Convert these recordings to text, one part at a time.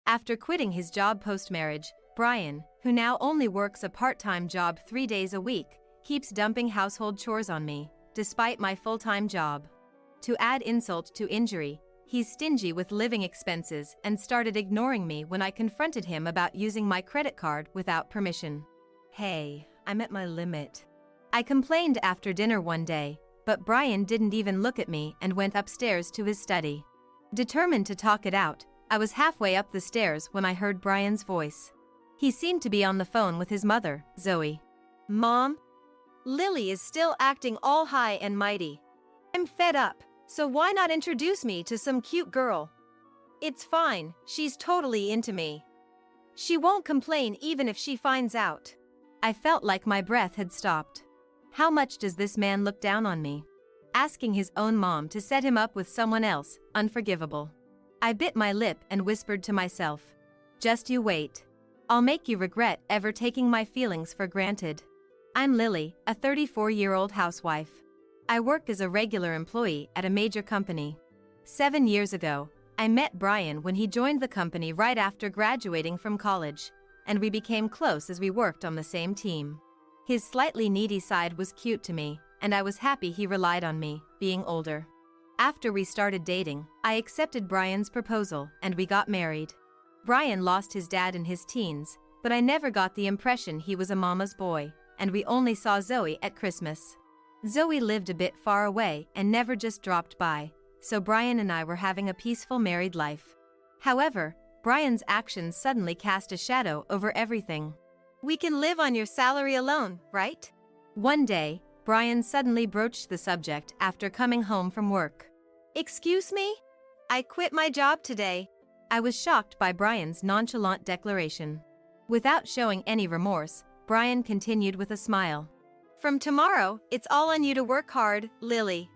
After quitting his job post-marriage, Brian, who now only works a part-time job 3 days a week, keeps dumping household chores on me, despite my full-time job. To add insult to injury, he's stingy with living expenses and started ignoring me when I confronted him about using my credit card without permission. Hey, I'm at my limit. I complained after dinner one day, but Brian didn't even look at me and went upstairs to his study. Determined to talk it out, I was halfway up the stairs when I heard Brian's voice. He seemed to be on the phone with his mother, Zoe. Mom? Lily is still acting all high and mighty. I'm fed up, so why not introduce me to some cute girl? It's fine, she's totally into me. She won't complain even if she finds out. I felt like my breath had stopped. How much does this man look down on me? Asking his own mom to set him up with someone else, unforgivable. I bit my lip and whispered to myself, just you wait. I'll make you regret ever taking my feelings for granted. I'm Lily, a 34-year-old housewife. I work as a regular employee at a major company. 7 years ago, I met Brian when he joined the company right after graduating from college, and we became close as we worked on the same team. His slightly needy side was cute to me, and I was happy he relied on me, being older. After we started dating, I accepted Brian's proposal and we got married. Brian lost his dad in his teens, but I never got the impression he was a mama's boy, and we only saw Zoe at Christmas. Zoe lived a bit far away and never just dropped by, so Brian and I were having a peaceful married life. However, Brian's actions suddenly cast a shadow over everything. We can live on your salary alone, right? One day, Brian suddenly broached the subject after coming home from work. Excuse me? I quit my job today. I was shocked by Brian's nonchalant declaration. Without showing any remorse, Brian continued with a smile. From tomorrow, it's all on you to work hard, Lily.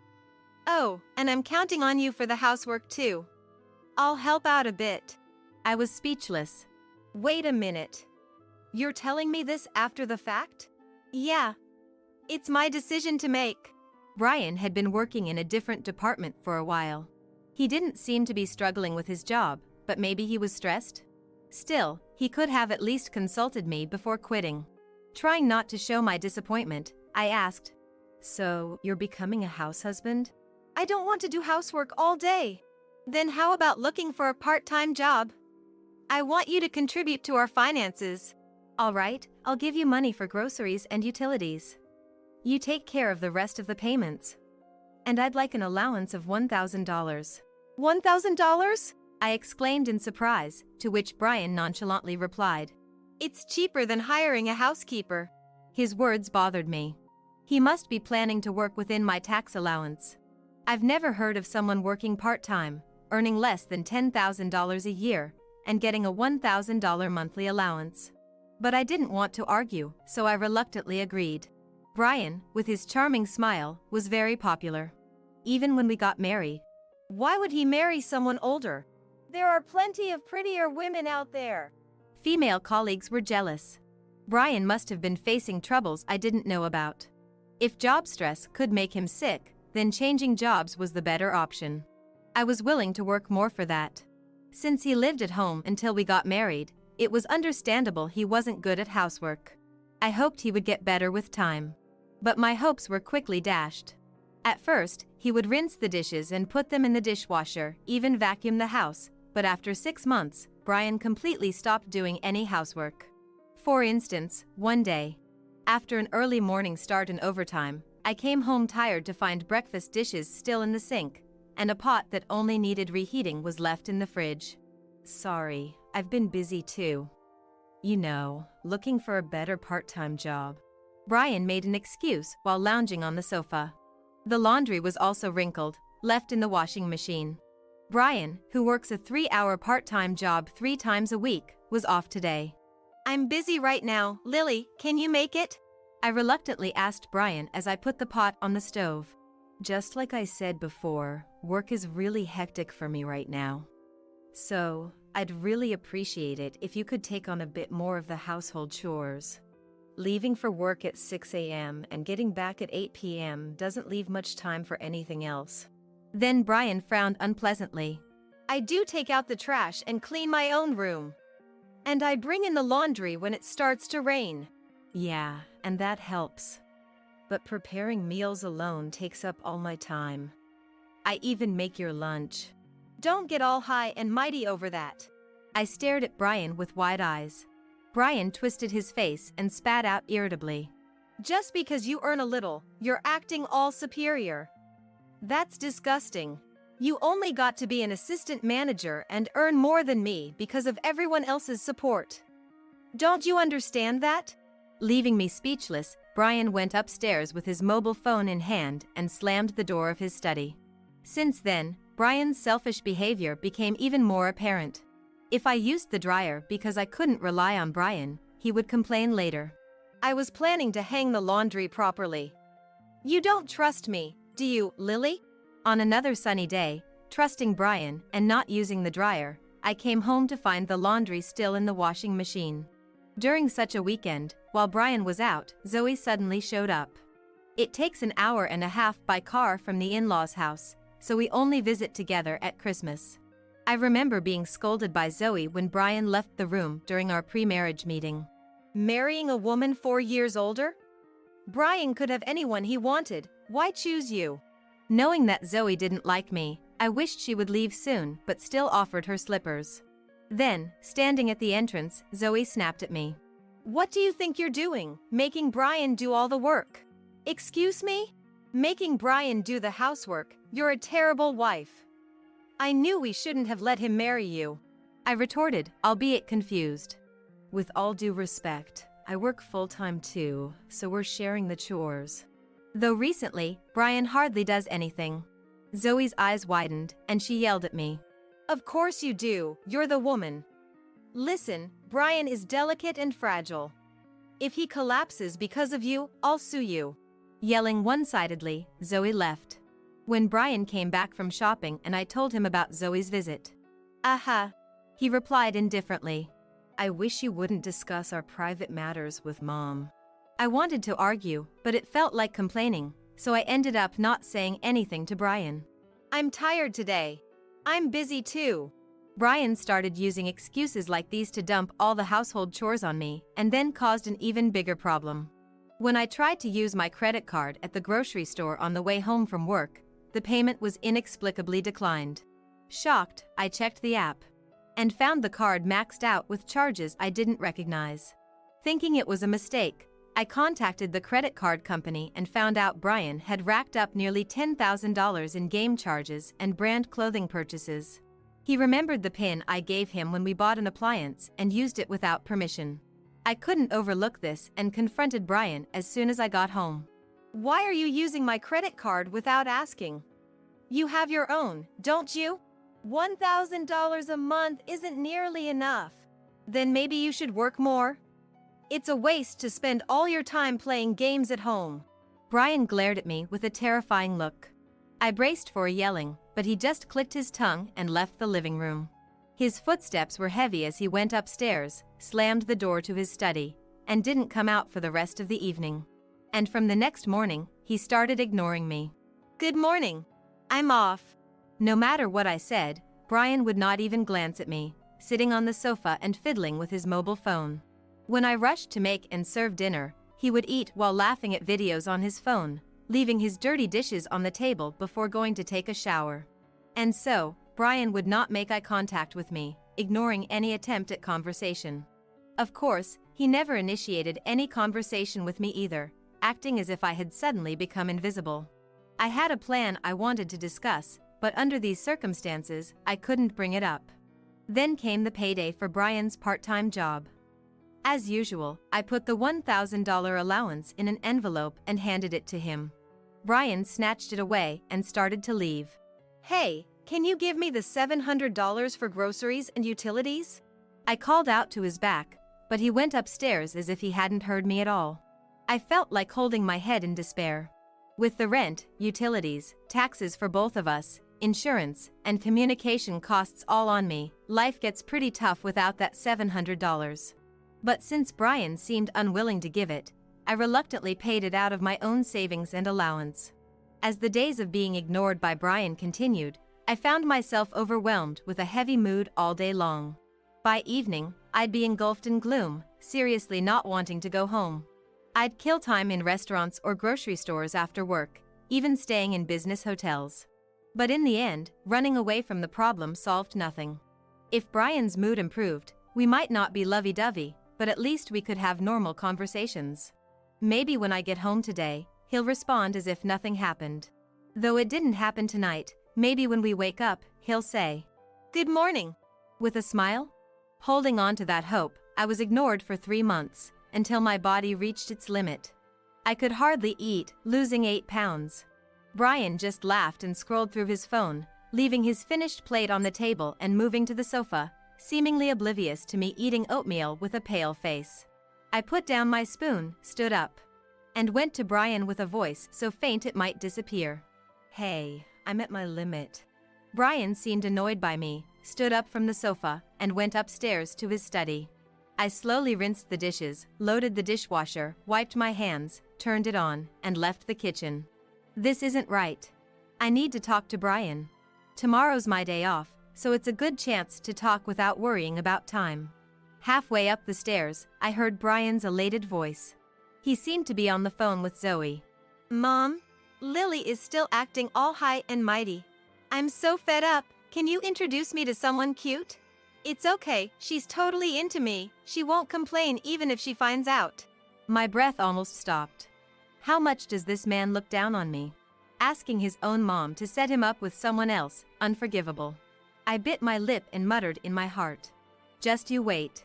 Oh, and I'm counting on you for the housework too. I'll help out a bit. I was speechless. Wait a minute. You're telling me this after the fact? Yeah. It's my decision to make. Brian had been working in a different department for a while. He didn't seem to be struggling with his job, but maybe he was stressed? Still, he could have at least consulted me before quitting. Trying not to show my disappointment, I asked, so you're becoming a house husband? I don't want to do housework all day. Then how about looking for a part-time job? I want you to contribute to our finances. All right, I'll give you money for groceries and utilities. You take care of the rest of the payments. And I'd like an allowance of $1,000. $1,000? I exclaimed in surprise, to which Brian nonchalantly replied, It's cheaper than hiring a housekeeper. His words bothered me. He must be planning to work within my tax allowance. I've never heard of someone working part-time, earning less than $10,000 a year, and getting a $1,000 monthly allowance. But I didn't want to argue, so I reluctantly agreed. Brian, with his charming smile, was very popular. Even when we got married. Why would he marry someone older? There are plenty of prettier women out there. Female colleagues were jealous. Brian must have been facing troubles I didn't know about. If job stress could make him sick, then changing jobs was the better option. I was willing to work more for that. Since he lived at home until we got married, it was understandable he wasn't good at housework. I hoped he would get better with time. But my hopes were quickly dashed. At first, he would rinse the dishes and put them in the dishwasher, even vacuum the house, but after 6 months, Brian completely stopped doing any housework. For instance, one day, after an early morning start and overtime, I came home tired to find breakfast dishes still in the sink, and a pot that only needed reheating was left in the fridge. Sorry, I've been busy too. You know, looking for a better part-time job. Brian made an excuse while lounging on the sofa. The laundry was also wrinkled, left in the washing machine. Brian, who works a 3-hour part-time job 3 times a week, was off today. I'm busy right now, Lily, can you make it? I reluctantly asked Brian as I put the pot on the stove. Just like I said before, work is really hectic for me right now. So, I'd really appreciate it if you could take on a bit more of the household chores. Leaving for work at 6 a.m. and getting back at 8 p.m. doesn't leave much time for anything else. Then Brian frowned unpleasantly. I do take out the trash and clean my own room. And I bring in the laundry when it starts to rain. Yeah, and that helps. But preparing meals alone takes up all my time. I even make your lunch. Don't get all high and mighty over that. I stared at Brian with wide eyes. Brian twisted his face and spat out irritably. Just because you earn a little, you're acting all superior. That's disgusting. You only got to be an assistant manager and earn more than me because of everyone else's support. Don't you understand that? Leaving me speechless, Brian went upstairs with his mobile phone in hand and slammed the door of his study. Since then, Brian's selfish behavior became even more apparent. If I used the dryer because I couldn't rely on Brian, he would complain later. I was planning to hang the laundry properly. You don't trust me, do you, Lily? On another sunny day, trusting Brian and not using the dryer, I came home to find the laundry still in the washing machine. During such a weekend, while Brian was out, Zoe suddenly showed up. It takes an hour and a half by car from the in-laws' house, so we only visit together at Christmas. I remember being scolded by Zoe when Brian left the room during our pre-marriage meeting. Marrying a woman 4 years older? Brian could have anyone he wanted, why choose you? Knowing that Zoe didn't like me, I wished she would leave soon but still offered her slippers. Then, standing at the entrance, Zoe snapped at me. What do you think you're doing, making Brian do all the work? Excuse me? Making Brian do the housework, you're a terrible wife. I knew we shouldn't have let him marry you. I retorted, albeit confused. With all due respect, I work full-time too, so we're sharing the chores. Though recently, Brian hardly does anything. Zoe's eyes widened, and she yelled at me. Of course you do, you're the woman. Listen, Brian is delicate and fragile. If he collapses because of you, I'll sue you. Yelling one-sidedly, Zoe left. When Brian came back from shopping and I told him about Zoe's visit. Aha. He replied indifferently. I wish you wouldn't discuss our private matters with Mom. I wanted to argue, but it felt like complaining, so I ended up not saying anything to Brian. I'm tired today. I'm busy too. Brian started using excuses like these to dump all the household chores on me and then caused an even bigger problem. When I tried to use my credit card at the grocery store on the way home from work, the payment was inexplicably declined. Shocked, I checked the app and found the card maxed out with charges I didn't recognize. Thinking it was a mistake, I contacted the credit card company and found out Brian had racked up nearly $10,000 in game charges and brand clothing purchases. He remembered the PIN I gave him when we bought an appliance and used it without permission. I couldn't overlook this and confronted Brian as soon as I got home. Why are you using my credit card without asking? You have your own, don't you? $1,000 a month isn't nearly enough. Then maybe you should work more? It's a waste to spend all your time playing games at home. Brian glared at me with a terrifying look. I braced for a yelling, but he just clicked his tongue and left the living room. His footsteps were heavy as he went upstairs, slammed the door to his study, and didn't come out for the rest of the evening. And from the next morning, he started ignoring me. Good morning. I'm off. No matter what I said, Brian would not even glance at me, sitting on the sofa and fiddling with his mobile phone. When I rushed to make and serve dinner, he would eat while laughing at videos on his phone, leaving his dirty dishes on the table before going to take a shower. And so, Brian would not make eye contact with me, ignoring any attempt at conversation. Of course, he never initiated any conversation with me either, acting as if I had suddenly become invisible. I had a plan I wanted to discuss, but under these circumstances, I couldn't bring it up. Then came the payday for Brian's part-time job. As usual, I put the $1,000 allowance in an envelope and handed it to him. Brian snatched it away and started to leave. Hey, can you give me the $700 for groceries and utilities? I called out to his back, but he went upstairs as if he hadn't heard me at all. I felt like holding my head in despair. With the rent, utilities, taxes for both of us, insurance, and communication costs all on me, life gets pretty tough without that $700. But since Brian seemed unwilling to give it, I reluctantly paid it out of my own savings and allowance. As the days of being ignored by Brian continued, I found myself overwhelmed with a heavy mood all day long. By evening, I'd be engulfed in gloom, seriously not wanting to go home. I'd kill time in restaurants or grocery stores after work, even staying in business hotels. But in the end, running away from the problem solved nothing. If Brian's mood improved, we might not be lovey-dovey, but at least we could have normal conversations. Maybe when I get home today, he'll respond as if nothing happened. Though it didn't happen tonight, maybe when we wake up, he'll say, "Good morning," with a smile. Holding on to that hope, I was ignored for 3 months, until my body reached its limit. I could hardly eat, losing 8 pounds. Brian just laughed and scrolled through his phone, leaving his finished plate on the table and moving to the sofa, seemingly oblivious to me eating oatmeal with a pale face. I put down my spoon, stood up, and went to Brian with a voice so faint it might disappear. "Hey, I'm at my limit." Brian seemed annoyed by me, stood up from the sofa, and went upstairs to his study. I slowly rinsed the dishes, loaded the dishwasher, wiped my hands, turned it on, and left the kitchen. This isn't right. I need to talk to Brian. Tomorrow's my day off, so it's a good chance to talk without worrying about time. Halfway up the stairs, I heard Brian's elated voice. He seemed to be on the phone with Zoe. "Mom, Lily is still acting all high and mighty. I'm so fed up. Can you introduce me to someone cute? It's okay, she's totally into me. She won't complain even if she finds out." My breath almost stopped. How much does this man look down on me? Asking his own mom to set him up with someone else, unforgivable. I bit my lip and muttered in my heart, "Just you wait.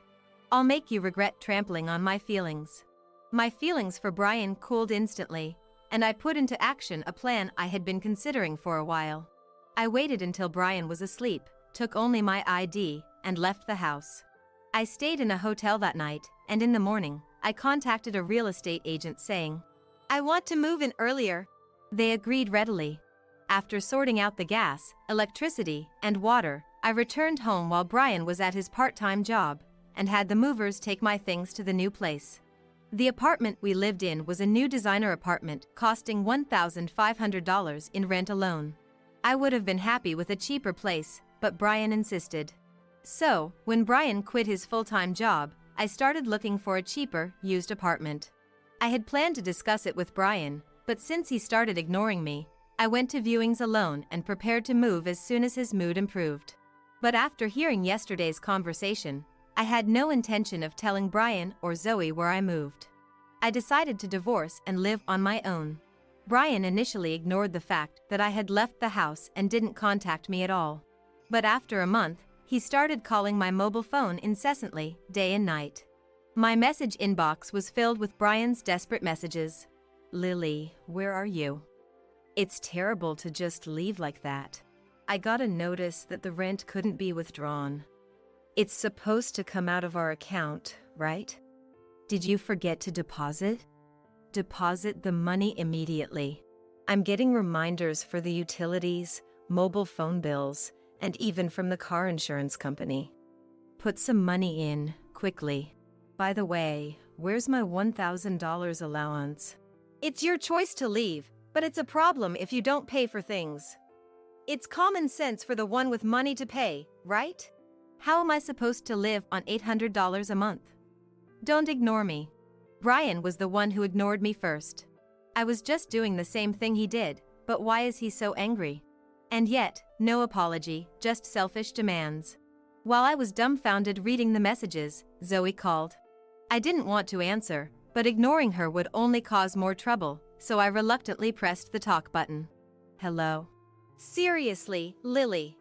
I'll make you regret trampling on my feelings." My feelings for Brian cooled instantly, and I put into action a plan I had been considering for a while. I waited until Brian was asleep, took only my ID, and left the house. I stayed in a hotel that night, and in the morning, I contacted a real estate agent saying, "I want to move in earlier." They agreed readily. After sorting out the gas, electricity, and water, I returned home while Brian was at his part-time job, and had the movers take my things to the new place. The apartment we lived in was a new designer apartment costing $1,500 in rent alone. I would have been happy with a cheaper place, but Brian insisted. So, when Brian quit his full-time job, I started looking for a cheaper, used apartment. I had planned to discuss it with Brian, but since he started ignoring me, I went to viewings alone and prepared to move as soon as his mood improved. But after hearing yesterday's conversation, I had no intention of telling Brian or Zoe where I moved. I decided to divorce and live on my own. Brian initially ignored the fact that I had left the house and didn't contact me at all. But after a month, he started calling my mobile phone incessantly, day and night. My message inbox was filled with Brian's desperate messages. "Lily, where are you? It's terrible to just leave like that. I got a notice that the rent couldn't be withdrawn. It's supposed to come out of our account, right? Did you forget to deposit? Deposit the money immediately. I'm getting reminders for the utilities, mobile phone bills, and even from the car insurance company. Put some money in, quickly. By the way, where's my $1,000 allowance?" It's your choice to leave, but it's a problem if you don't pay for things. It's common sense for the one with money to pay, right? How am I supposed to live on $800 a month? Don't ignore me. Brian was the one who ignored me first. I was just doing the same thing he did, but why is he so angry? And yet, no apology, just selfish demands. While I was dumbfounded reading the messages, Zoe called. I didn't want to answer, but ignoring her would only cause more trouble, so I reluctantly pressed the talk button. "Hello?" "Seriously, Lily.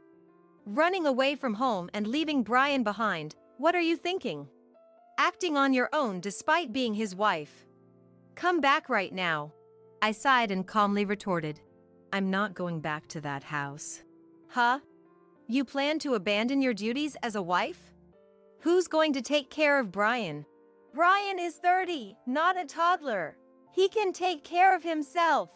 Running away from home and leaving Brian behind, what are you thinking? Acting on your own despite being his wife. Come back right now." I sighed and calmly retorted, "I'm not going back to that house." "Huh? You plan to abandon your duties as a wife? Who's going to take care of Brian? Brian is 30, not a toddler. He can take care of himself.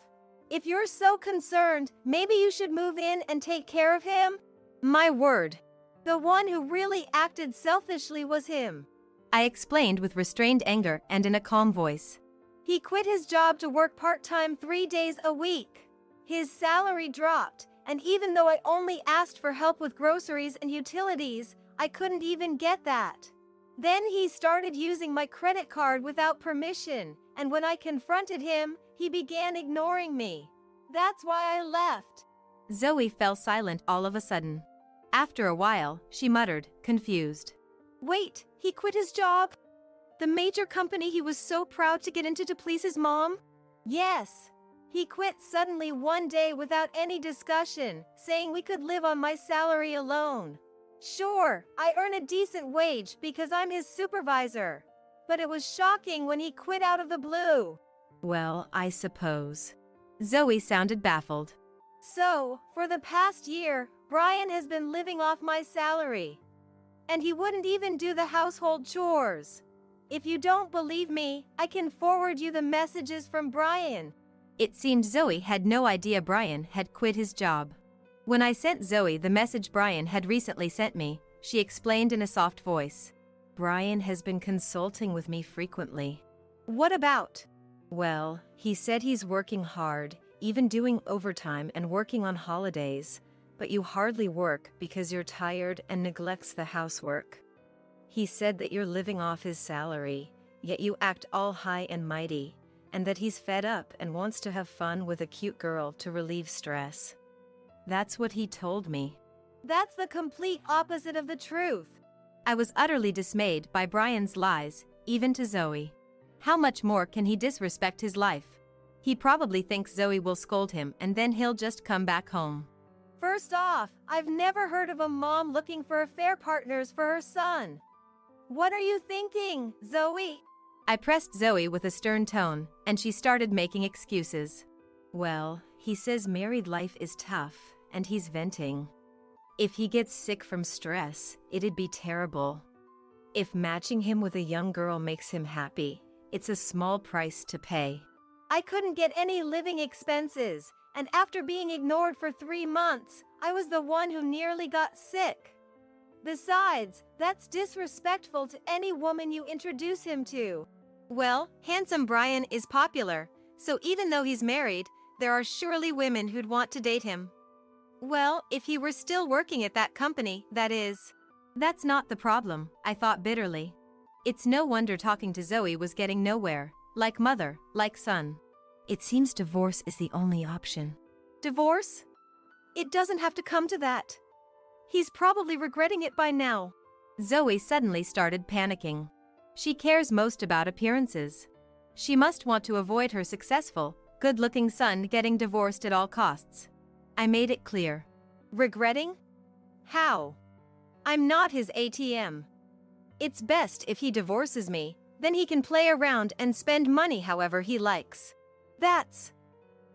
If you're so concerned, maybe you should move in and take care of him." My word. The one who really acted selfishly was him. I explained with restrained anger and in a calm voice. He quit his job to work part-time 3 days a week. His salary dropped, And even though I only asked for help with groceries and utilities, I couldn't even get that. Then he started using my credit card without permission, and when I confronted him, he began ignoring me. That's why I left. Zoe fell silent all of a sudden. After a while, she muttered, confused. Wait, he quit his job? The major company he was so proud to get into to please his mom? Yes. He quit suddenly one day without any discussion, saying we could live on my salary alone. Sure, I earn a decent wage because I'm his supervisor. But it was shocking when he quit out of the blue. Well, I suppose. Zoe sounded baffled. So, for the past year, Brian has been living off my salary. And he wouldn't even do the household chores. If you don't believe me, I can forward you the messages from Brian. It seemed Zoe had no idea Brian had quit his job. When I sent Zoe the message Brian had recently sent me, she explained in a soft voice. Brian has been consulting with me frequently. What about? Well, he said he's working hard, even doing overtime and working on holidays, but you hardly work because you're tired and neglects the housework. He said that you're living off his salary, yet you act all high and mighty, and that he's fed up and wants to have fun with a cute girl to relieve stress. That's what he told me. That's the complete opposite of the truth. I was utterly dismayed by Brian's lies, even to Zoe. How much more can he disrespect his life? He probably thinks Zoe will scold him and then he'll just come back home. First off, I've never heard of a mom looking for affair partners for her son. What are you thinking, Zoe? I pressed Zoe with a stern tone, and she started making excuses. Well, he says married life is tough, and he's venting. If he gets sick from stress, it'd be terrible. If matching him with a young girl makes him happy, it's a small price to pay. I couldn't get any living expenses, and after being ignored for 3 months, I was the one who nearly got sick. Besides, that's disrespectful to any woman you introduce him to. Well, handsome Brian is popular, so even though he's married, there are surely women who'd want to date him. Well, if he were still working at that company, that is. That's not the problem, I thought bitterly. It's no wonder talking to Zoe was getting nowhere, like mother, like son. It seems divorce is the only option. Divorce? It doesn't have to come to that. He's probably regretting it by now. Zoe suddenly started panicking. She cares most about appearances. She must want to avoid her successful, good-looking son getting divorced at all costs. I made it clear. Regretting? How? I'm not his ATM. It's best if he divorces me, then he can play around and spend money however he likes. That's...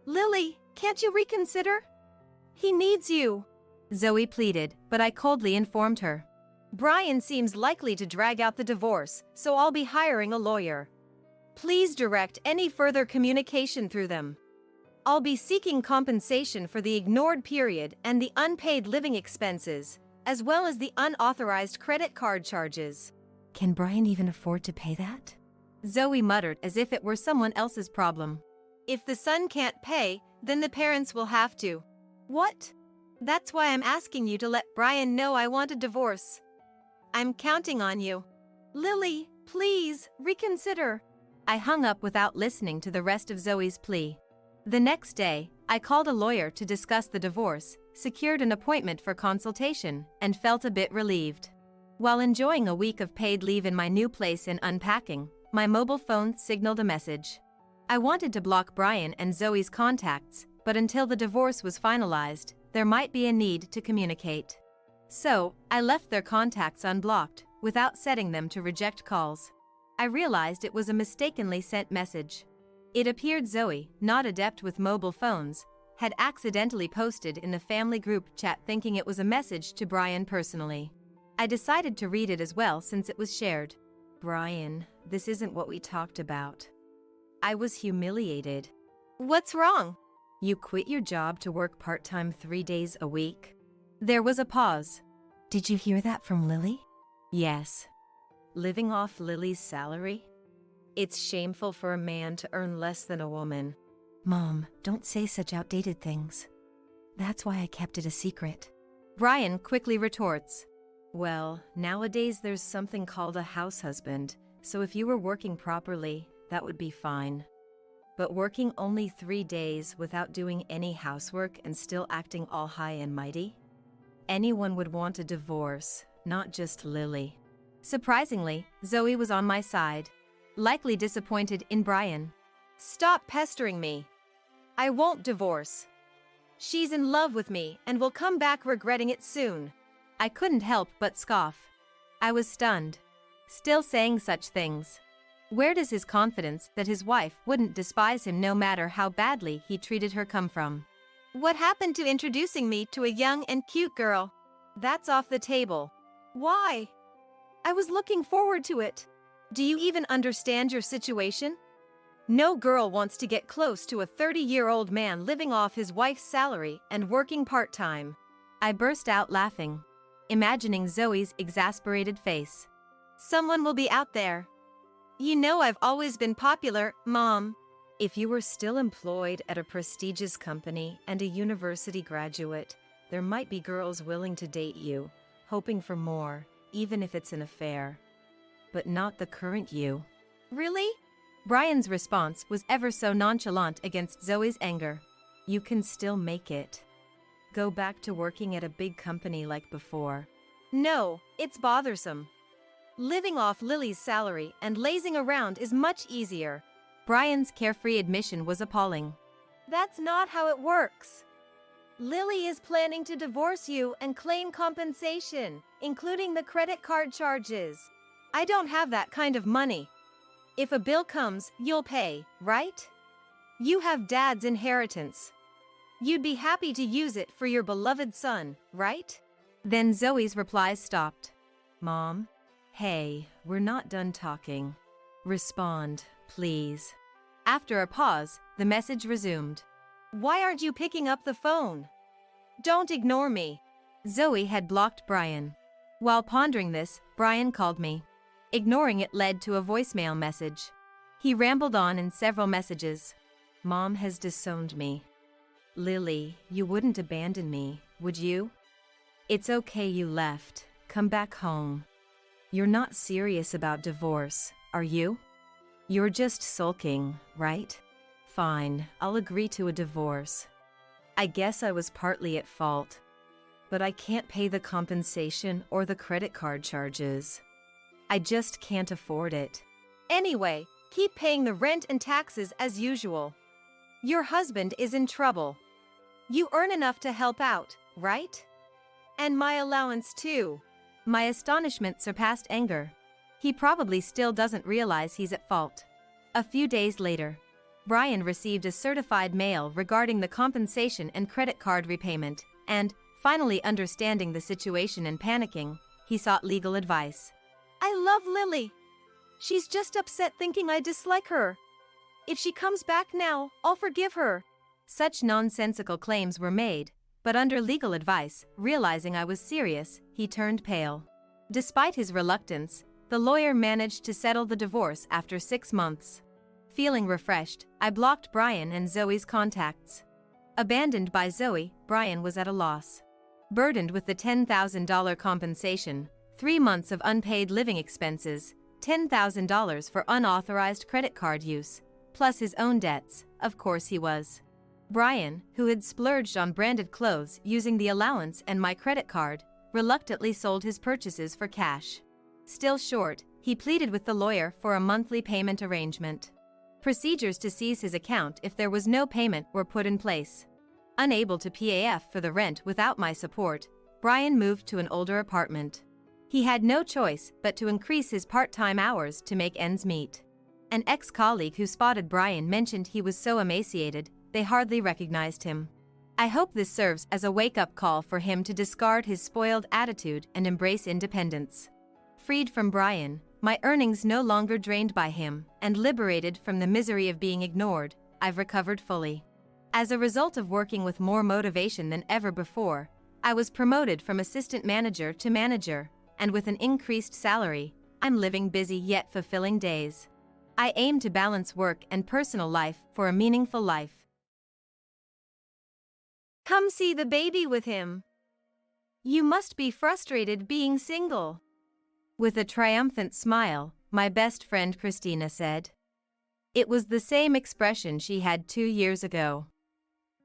Lily, can't you reconsider? He needs you. Zoe pleaded, but I coldly informed her. Brian seems likely to drag out the divorce, so I'll be hiring a lawyer. Please direct any further communication through them. I'll be seeking compensation for the ignored period and the unpaid living expenses, as well as the unauthorized credit card charges. Can Brian even afford to pay that? Zoe muttered as if it were someone else's problem. If the son can't pay, then the parents will have to. What? That's why I'm asking you to let Brian know I want a divorce. I'm counting on you. Lily, please, reconsider. I hung up without listening to the rest of Zoe's plea. The next day, I called a lawyer to discuss the divorce, secured an appointment for consultation, and felt a bit relieved. While enjoying a week of paid leave in my new place and unpacking, my mobile phone signaled a message. I wanted to block Brian and Zoe's contacts, but until the divorce was finalized, there might be a need to communicate. So, I left their contacts unblocked, without setting them to reject calls. I realized it was a mistakenly sent message. It appeared Zoe, not adept with mobile phones, had accidentally posted in the family group chat thinking it was a message to Brian personally. I decided to read it as well since it was shared. Brian, this isn't what we talked about. I was humiliated. What's wrong? You quit your job to work part-time 3 days a week? There was a pause. Did you hear that from Lily? Yes. Living off Lily's salary? It's shameful for a man to earn less than a woman. Mom, don't say such outdated things. That's why I kept it a secret. Brian quickly retorts, well, nowadays there's something called a house husband, so if you were working properly, that would be fine. But working only 3 days without doing any housework and still acting all high and mighty? Anyone would want a divorce, not just Lily. Surprisingly, Zoe was on my side, likely disappointed in Brian. Stop pestering me. I won't divorce. She's in love with me and will come back regretting it soon. I couldn't help but scoff. I was stunned. Still saying such things. Where does his confidence that his wife wouldn't despise him no matter how badly he treated her come from? What happened to introducing me to a young and cute girl? That's off the table. Why? I was looking forward to it. Do you even understand your situation? No girl wants to get close to a 30-year-old man living off his wife's salary and working part-time. I burst out laughing, imagining Zoe's exasperated face. Someone will be out there. You know I've always been popular, Mom. If you were still employed at a prestigious company and a university graduate, there might be girls willing to date you, hoping for more, even if it's an affair. But not the current you. Really? Brian's response was ever so nonchalant against Zoe's anger. You can still make it. Go back to working at a big company like before. No, it's bothersome. Living off Lily's salary and lazing around is much easier. Brian's carefree admission was appalling. That's not how it works. Lily is planning to divorce you and claim compensation, including the credit card charges. I don't have that kind of money. If a bill comes, you'll pay, right? You have Dad's inheritance. You'd be happy to use it for your beloved son, right? Then Zoe's replies stopped. Mom? Hey, we're not done talking. Respond, please. After a pause, the message resumed. Why aren't you picking up the phone? Don't ignore me. Zoe had blocked Brian. While pondering this, Brian called me. Ignoring it led to a voicemail message. He rambled on in several messages. Mom has disowned me. Lily, you wouldn't abandon me, would you? It's okay you left. Come back home. You're not serious about divorce, are you? You're just sulking, right? Fine, I'll agree to a divorce. I guess I was partly at fault. But I can't pay the compensation or the credit card charges. I just can't afford it. Anyway, keep paying the rent and taxes as usual. Your husband is in trouble. You earn enough to help out, right? And my allowance too. My astonishment surpassed anger. He probably still doesn't realize he's at fault. A few days later, Brian received a certified mail regarding the compensation and credit card repayment, and, finally understanding the situation and panicking, he sought legal advice. I love Lily. She's just upset thinking I dislike her. If she comes back now, I'll forgive her. Such nonsensical claims were made, but under legal advice, realizing I was serious, he turned pale. Despite his reluctance, the lawyer managed to settle the divorce after 6 months. Feeling refreshed, I blocked Brian and Zoe's contacts. Abandoned by Zoe, Brian was at a loss. Burdened with the $10,000 compensation, 3 months of unpaid living expenses, $10,000 for unauthorized credit card use, plus his own debts, of course he was. Brian, who had splurged on branded clothes using the allowance and my credit card, reluctantly sold his purchases for cash. Still short, he pleaded with the lawyer for a monthly payment arrangement. Procedures to seize his account if there was no payment were put in place. Unable to pay for the rent without my support, Brian moved to an older apartment. He had no choice but to increase his part-time hours to make ends meet. An ex-colleague who spotted Brian mentioned he was so emaciated, they hardly recognized him. I hope this serves as a wake-up call for him to discard his spoiled attitude and embrace independence. Freed from Brian, my earnings no longer drained by him, and liberated from the misery of being ignored, I've recovered fully. As a result of working with more motivation than ever before, I was promoted from assistant manager to manager, and with an increased salary, I'm living busy yet fulfilling days. I aim to balance work and personal life for a meaningful life. Come see the baby with him. You must be frustrated being single. With a triumphant smile, my best friend Christina said. It was the same expression she had 2 years ago.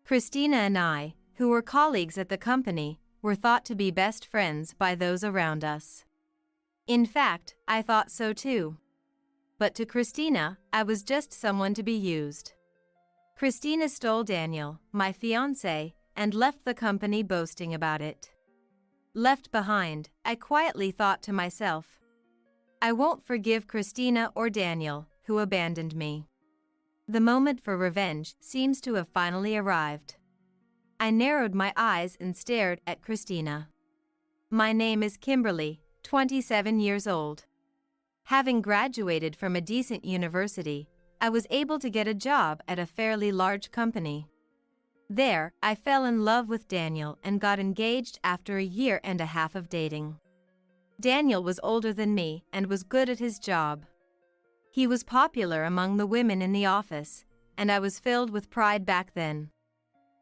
Christina and I, who were colleagues at the company, were thought to be best friends by those around us. In fact, I thought so too. But to Christina, I was just someone to be used. Christina stole Daniel, my fiancé, and left the company boasting about it. Left behind, I quietly thought to myself, I won't forgive Christina or Daniel, who abandoned me. The moment for revenge seems to have finally arrived. I narrowed my eyes and stared at Christina. My name is Kimberly, 27 years old. Having graduated from a decent university, I was able to get a job at a fairly large company. There, I fell in love with Daniel and got engaged after 1.5 years of dating. Daniel was older than me and was good at his job. He was popular among the women in the office, and I was filled with pride back then.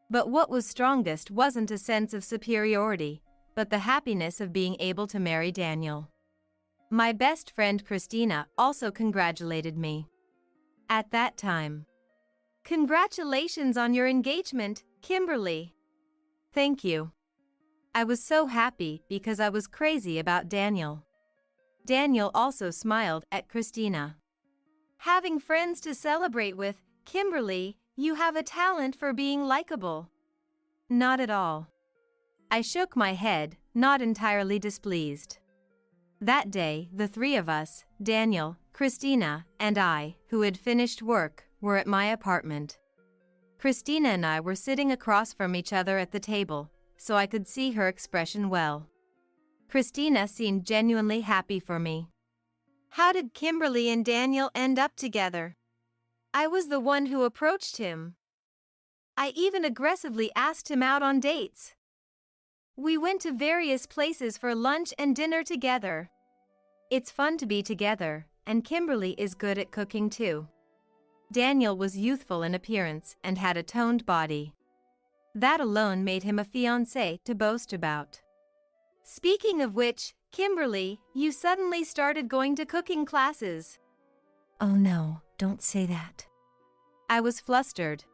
But what was strongest wasn't a sense of superiority, but the happiness of being able to marry Daniel. My best friend Christina also congratulated me. At that time, congratulations on your engagement, Kimberly. Thank you. I was so happy because I was crazy about Daniel. Daniel also smiled at Christina. Having friends to celebrate with, Kimberly, you have a talent for being likable. Not at all. I shook my head, not entirely displeased. That day, the 3 of us, Daniel, Christina, and I, who had finished work, were at my apartment. Christina and I were sitting across from each other at the table, so I could see her expression well. Christina seemed genuinely happy for me. How did Kimberly and Daniel end up together? I was the one who approached him. I even aggressively asked him out on dates. We went to various places for lunch and dinner together. It's fun to be together, and Kimberly is good at cooking too. Daniel was youthful in appearance and had a toned body. That alone made him a fiancé to boast about. Speaking of which, Kimberly, you suddenly started going to cooking classes. Oh no, don't say that. I was flustered.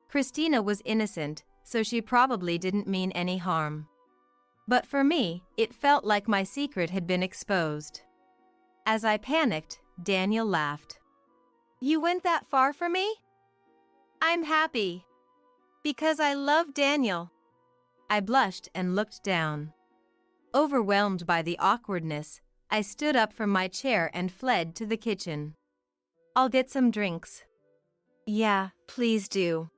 Christina was innocent, so she probably didn't mean any harm. But for me, it felt like my secret had been exposed. As I panicked, Daniel laughed. You went that far for me? I'm happy. Because I love Daniel. I blushed and looked down. Overwhelmed by the awkwardness, I stood up from my chair and fled to the kitchen. I'll get some drinks. Yeah, please do.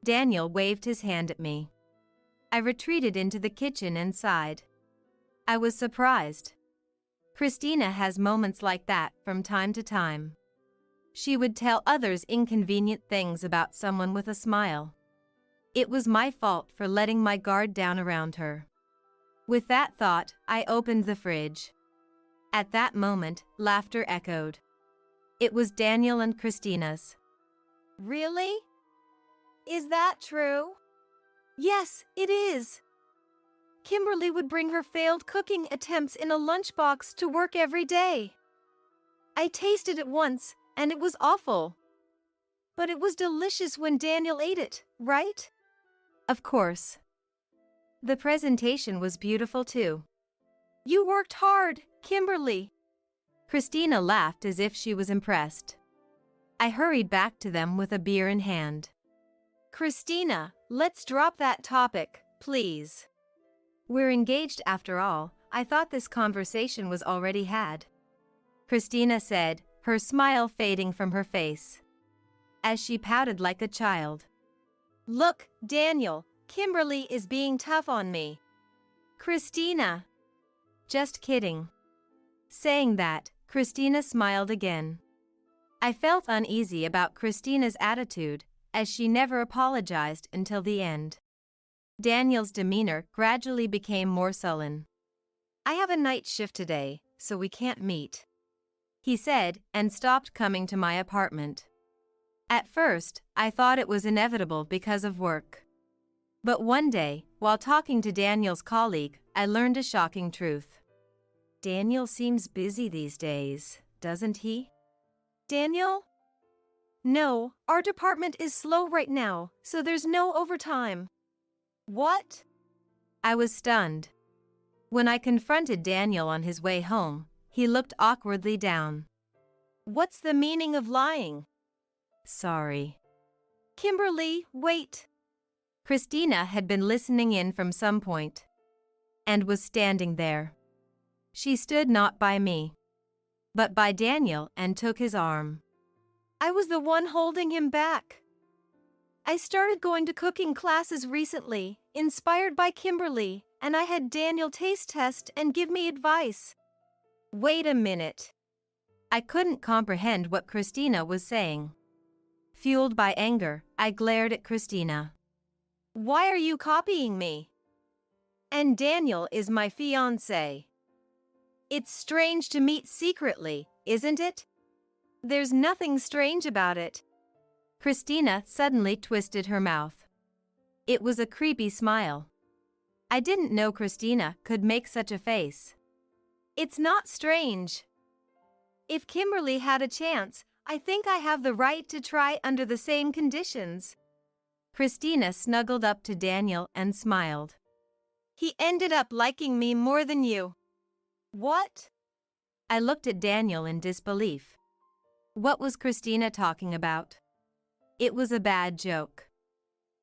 Daniel waved his hand at me. I retreated into the kitchen and sighed. I was surprised. Christina has moments like that from time to time. She would tell others inconvenient things about someone with a smile. It was my fault for letting my guard down around her. With that thought, I opened the fridge. At that moment, laughter echoed. It was Daniel and Christina's. Really? Is that true? Yes, it is. Kimberly would bring her failed cooking attempts in a lunchbox to work every day. I tasted it once, and it was awful. But it was delicious when Daniel ate it, right? Of course. The presentation was beautiful too. You worked hard, Kimberly. Christina laughed as if she was impressed. I hurried back to them with a beer in hand. Christina, let's drop that topic, please. We're engaged after all. I thought this conversation was already had. Christina said, her smile fading from her face. As she pouted like a child. Look, Daniel, Kimberly is being tough on me. Christina. Just kidding. Saying that, Christina smiled again. I felt uneasy about Christina's attitude, as she never apologized until the end. Daniel's demeanor gradually became more sullen. I have a night shift today, so we can't meet, he said, and stopped coming to my apartment. At first, I thought it was inevitable because of work. But one day, while talking to Daniel's colleague, I learned a shocking truth. Daniel seems busy these days, doesn't he? Daniel? No, our department is slow right now, so there's no overtime. What? I was stunned. When I confronted Daniel on his way home, he looked awkwardly down. What's the meaning of lying? Sorry. Kimberly, wait. Christina had been listening in from some point and was standing there. She stood not by me, but by Daniel and took his arm. I was the one holding him back. I started going to cooking classes recently, inspired by Kimberly, and I had Daniel taste test and give me advice. Wait a minute. I couldn't comprehend what Christina was saying. Fueled by anger, I glared at Christina. Why are you copying me? And Daniel is my fiancé. It's strange to meet secretly, isn't it? There's nothing strange about it. Christina suddenly twisted her mouth. It was a creepy smile. I didn't know Christina could make such a face. It's not strange. If Kimberly had a chance, I think I have the right to try under the same conditions. Christina snuggled up to Daniel and smiled. He ended up liking me more than you. What? I looked at Daniel in disbelief. What was Christina talking about? It was a bad joke.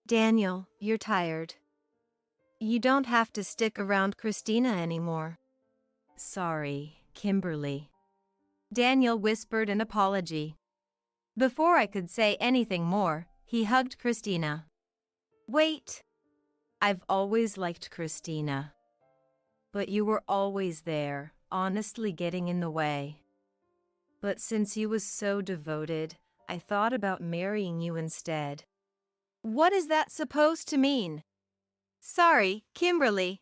Daniel, you're tired. You don't have to stick around Christina anymore. Sorry, Kimberly. Daniel whispered an apology. Before I could say anything more, he hugged Christina. Wait. I've always liked Christina. But you were always there, honestly getting in the way. But since you was so devoted, I thought about marrying you instead. What is that supposed to mean? Sorry, Kimberly.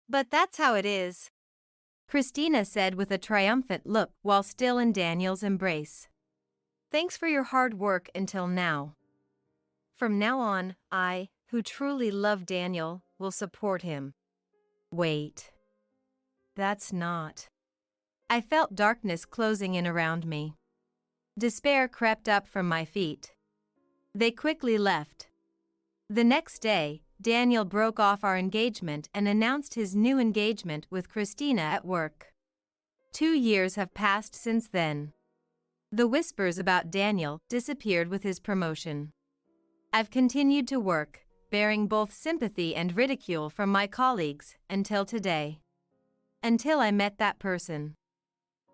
But that's how it is. Christina said with a triumphant look while still in Daniel's embrace. Thanks for your hard work until now. From now on, I, who truly love Daniel, will support him. Wait. That's not. I felt darkness closing in around me. Despair crept up from my feet. They quickly left. The next day, Daniel broke off our engagement and announced his new engagement with Christina at work. 2 years have passed since then. The whispers about Daniel disappeared with his promotion. I've continued to work, bearing both sympathy and ridicule from my colleagues, until today. Until I met that person.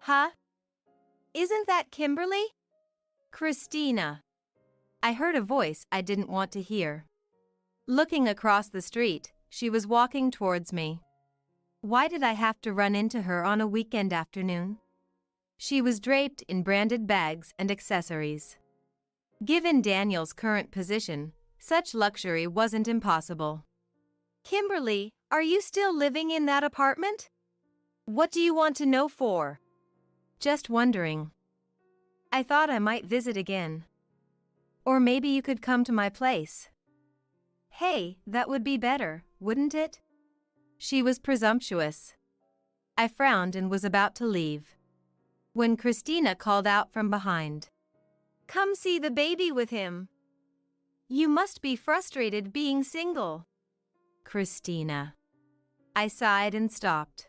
Huh? Isn't that Kimberly? Christina. I heard a voice I didn't want to hear. Looking across the street, she was walking towards me. Why did I have to run into her on a weekend afternoon? She was draped in branded bags and accessories. Given Daniel's current position, such luxury wasn't impossible. Kimberly, are you still living in that apartment? What do you want to know for? Just wondering. I thought I might visit again. Or maybe you could come to my place. Hey, that would be better, wouldn't it? She was presumptuous. I frowned and was about to leave, when Christina called out from behind. Come see the baby with him. You must be frustrated being single. Christina. I sighed and stopped.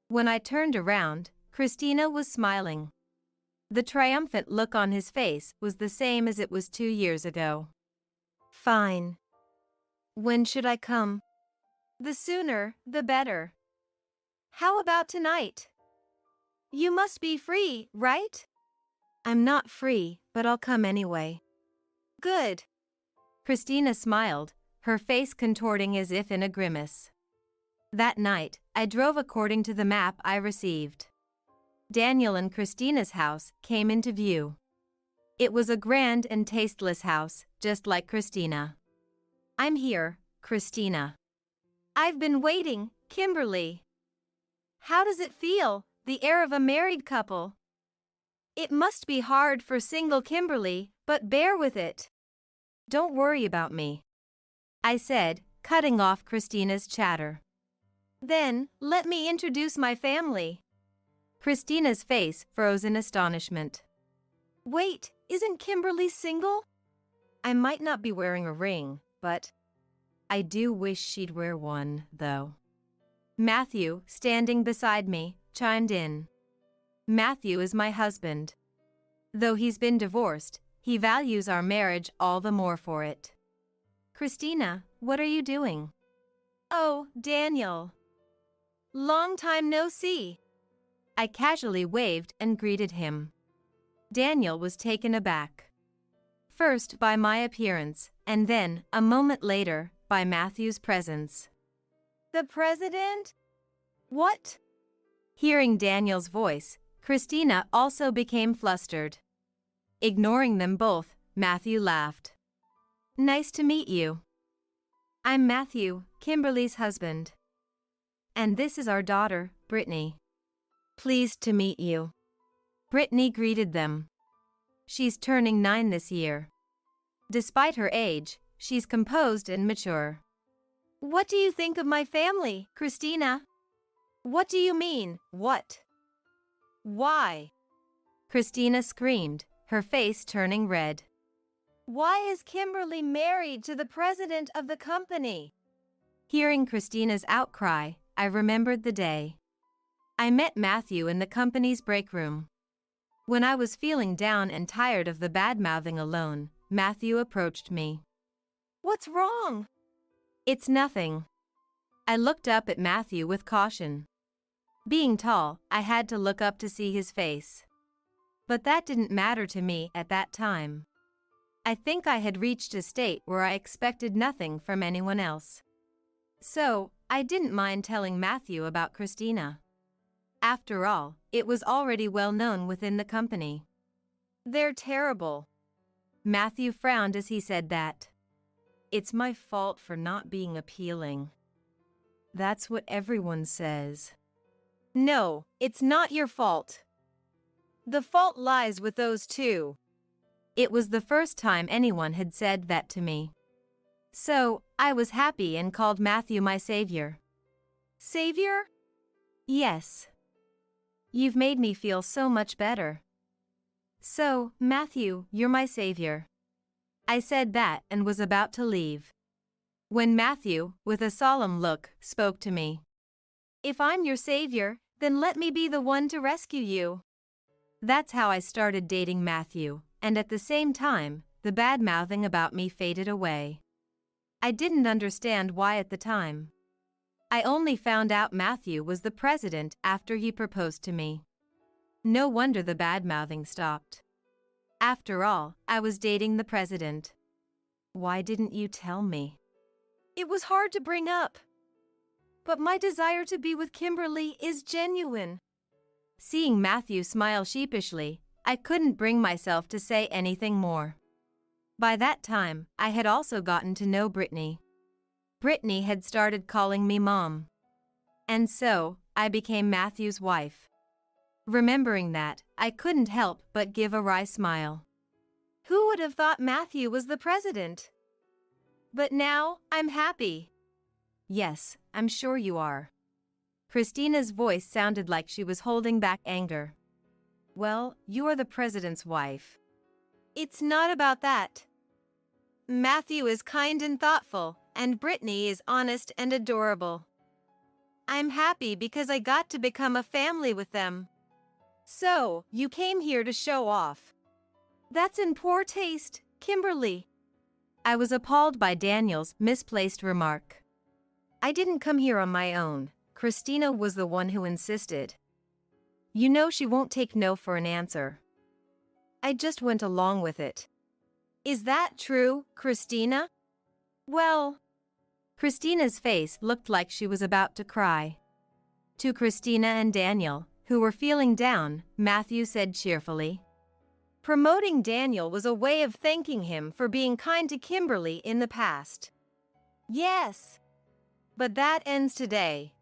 When I turned around, Christina was smiling. The triumphant look on his face was the same as it was 2 years ago. Fine. When should I come? The sooner, the better. How about tonight? You must be free, right? I'm not free, but I'll come anyway. Good. Christina smiled, her face contorting as if in a grimace. That night, I drove according to the map I received. Daniel and Christina's house came into view. It was a grand and tasteless house, just like Christina. I'm here, Christina. I've been waiting, Kimberly. How does it feel, the air of a married couple? It must be hard for single Kimberly, but bear with it. Don't worry about me. I said, cutting off Christina's chatter. Then, let me introduce my family. Christina's face froze in astonishment. Wait, isn't Kimberly single? I might not be wearing a ring, but I do wish she'd wear one, though. Matthew, standing beside me, chimed in. Matthew is my husband. Though he's been divorced, he values our marriage all the more for it. Christina, what are you doing? Oh, Daniel. Long time no see. I casually waved and greeted him. Daniel was taken aback. First by my appearance, and then, a moment later, by Matthew's presence. The president? What? Hearing Daniel's voice, Christina also became flustered. Ignoring them both, Matthew laughed. Nice to meet you. I'm Matthew, Kimberly's husband. And this is our daughter, Brittany. Pleased to meet you. Brittany greeted them. She's turning 9 this year. Despite her age, she's composed and mature. What do you think of my family, Christina? What do you mean, what? Why? Christina screamed, her face turning red. Why is Kimberly married to the president of the company? Hearing Christina's outcry, I remembered the day. I met Matthew in the company's break room. When I was feeling down and tired of the bad-mouthing alone, Matthew approached me. What's wrong? It's nothing. I looked up at Matthew with caution. Being tall, I had to look up to see his face. But that didn't matter to me at that time. I think I had reached a state where I expected nothing from anyone else. So, I didn't mind telling Matthew about Christina. After all, it was already well known within the company. They're terrible. Matthew frowned as he said that. It's my fault for not being appealing. That's what everyone says. No, it's not your fault. The fault lies with those two. It was the first time anyone had said that to me. So, I was happy and called Matthew my savior. Savior? Yes. You've made me feel so much better. So, Matthew, you're my savior. I said that and was about to leave. When Matthew, with a solemn look, spoke to me. If I'm your savior, then let me be the one to rescue you. That's how I started dating Matthew, and at the same time, the bad-mouthing about me faded away. I didn't understand why at the time. I only found out Matthew was the president after he proposed to me. No wonder the bad-mouthing stopped. After all, I was dating the president. Why didn't you tell me? It was hard to bring up. But my desire to be with Kimberly is genuine. Seeing Matthew smile sheepishly, I couldn't bring myself to say anything more. By that time, I had also gotten to know Brittany. Brittany had started calling me Mom. And so, I became Matthew's wife. Remembering that, I couldn't help but give a wry smile. Who would have thought Matthew was the president? But now, I'm happy. Yes, I'm sure you are. Christina's voice sounded like she was holding back anger. Well, you are the president's wife. It's not about that. Matthew is kind and thoughtful, and Brittany is honest and adorable. I'm happy because I got to become a family with them. So, you came here to show off. That's in poor taste, Kimberly. I was appalled by Daniel's misplaced remark. I didn't come here on my own. Christina was the one who insisted. You know she won't take no for an answer. I just went along with it. Is that true, Christina? Well, Christina's face looked like she was about to cry. To Christina and Daniel, who were feeling down, Matthew said cheerfully. Promoting Daniel was a way of thanking him for being kind to Kimberly in the past. Yes. But that ends today.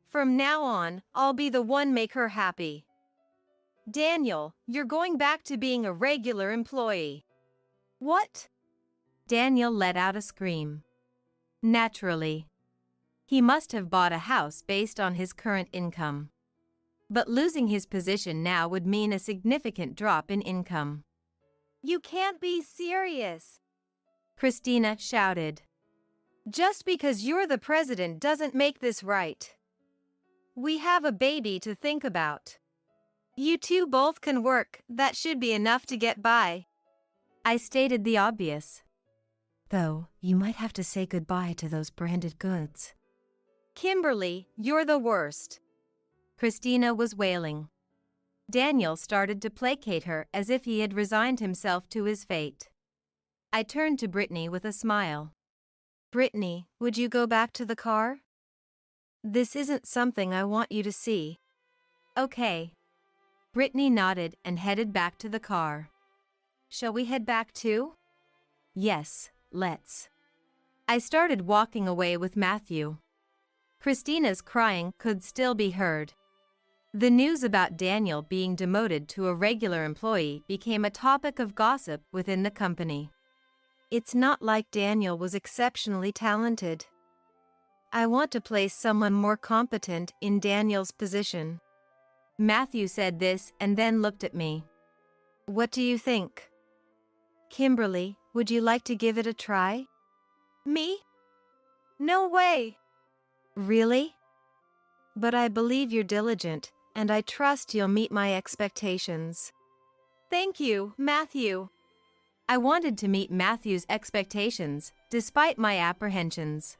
From now on, I'll be the one make her happy. Daniel, you're going back to being a regular employee. What? Daniel let out a scream. Naturally. He must have bought a house based on his current income. But losing his position now would mean a significant drop in income. You can't be serious, Christina shouted. Just because you're the president doesn't make this right. We have a baby to think about. You two both can work, that should be enough to get by. I stated the obvious. Though, you might have to say goodbye to those branded goods. Kimberly, you're the worst. Christina was wailing. Daniel started to placate her as if he had resigned himself to his fate. I turned to Brittany with a smile. Brittany, would you go back to the car? This isn't something I want you to see. Okay. Brittany nodded and headed back to the car. Shall we head back too? Yes, let's. I started walking away with Matthew. Christina's crying could still be heard. The news about Daniel being demoted to a regular employee became a topic of gossip within the company. It's not like Daniel was exceptionally talented. I want to place someone more competent in Daniel's position. Matthew said this and then looked at me. What do you think? Kimberly, would you like to give it a try? Me? No way. Really? But I believe you're diligent, and I trust you'll meet my expectations. Thank you, Matthew. I wanted to meet Matthew's expectations, despite my apprehensions.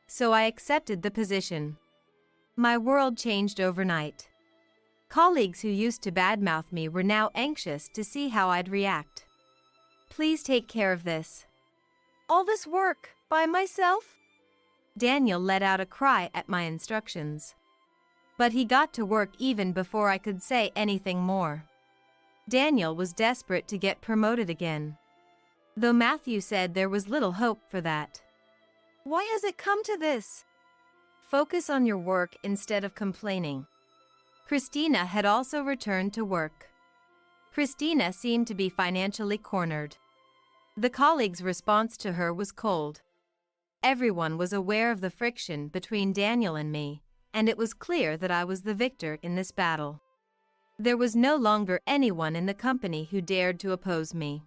So I accepted the position. My world changed overnight. Colleagues who used to badmouth me were now anxious to see how I'd react. Please take care of this. All this work, by myself? Daniel let out a cry at my instructions. But he got to work even before I could say anything more. Daniel was desperate to get promoted again. Though Matthew said there was little hope for that. Why has it come to this? Focus on your work instead of complaining. Christina had also returned to work. Christina seemed to be financially cornered. The colleagues' response to her was cold. Everyone was aware of the friction between Daniel and me, and it was clear that I was the victor in this battle. There was no longer anyone in the company who dared to oppose me.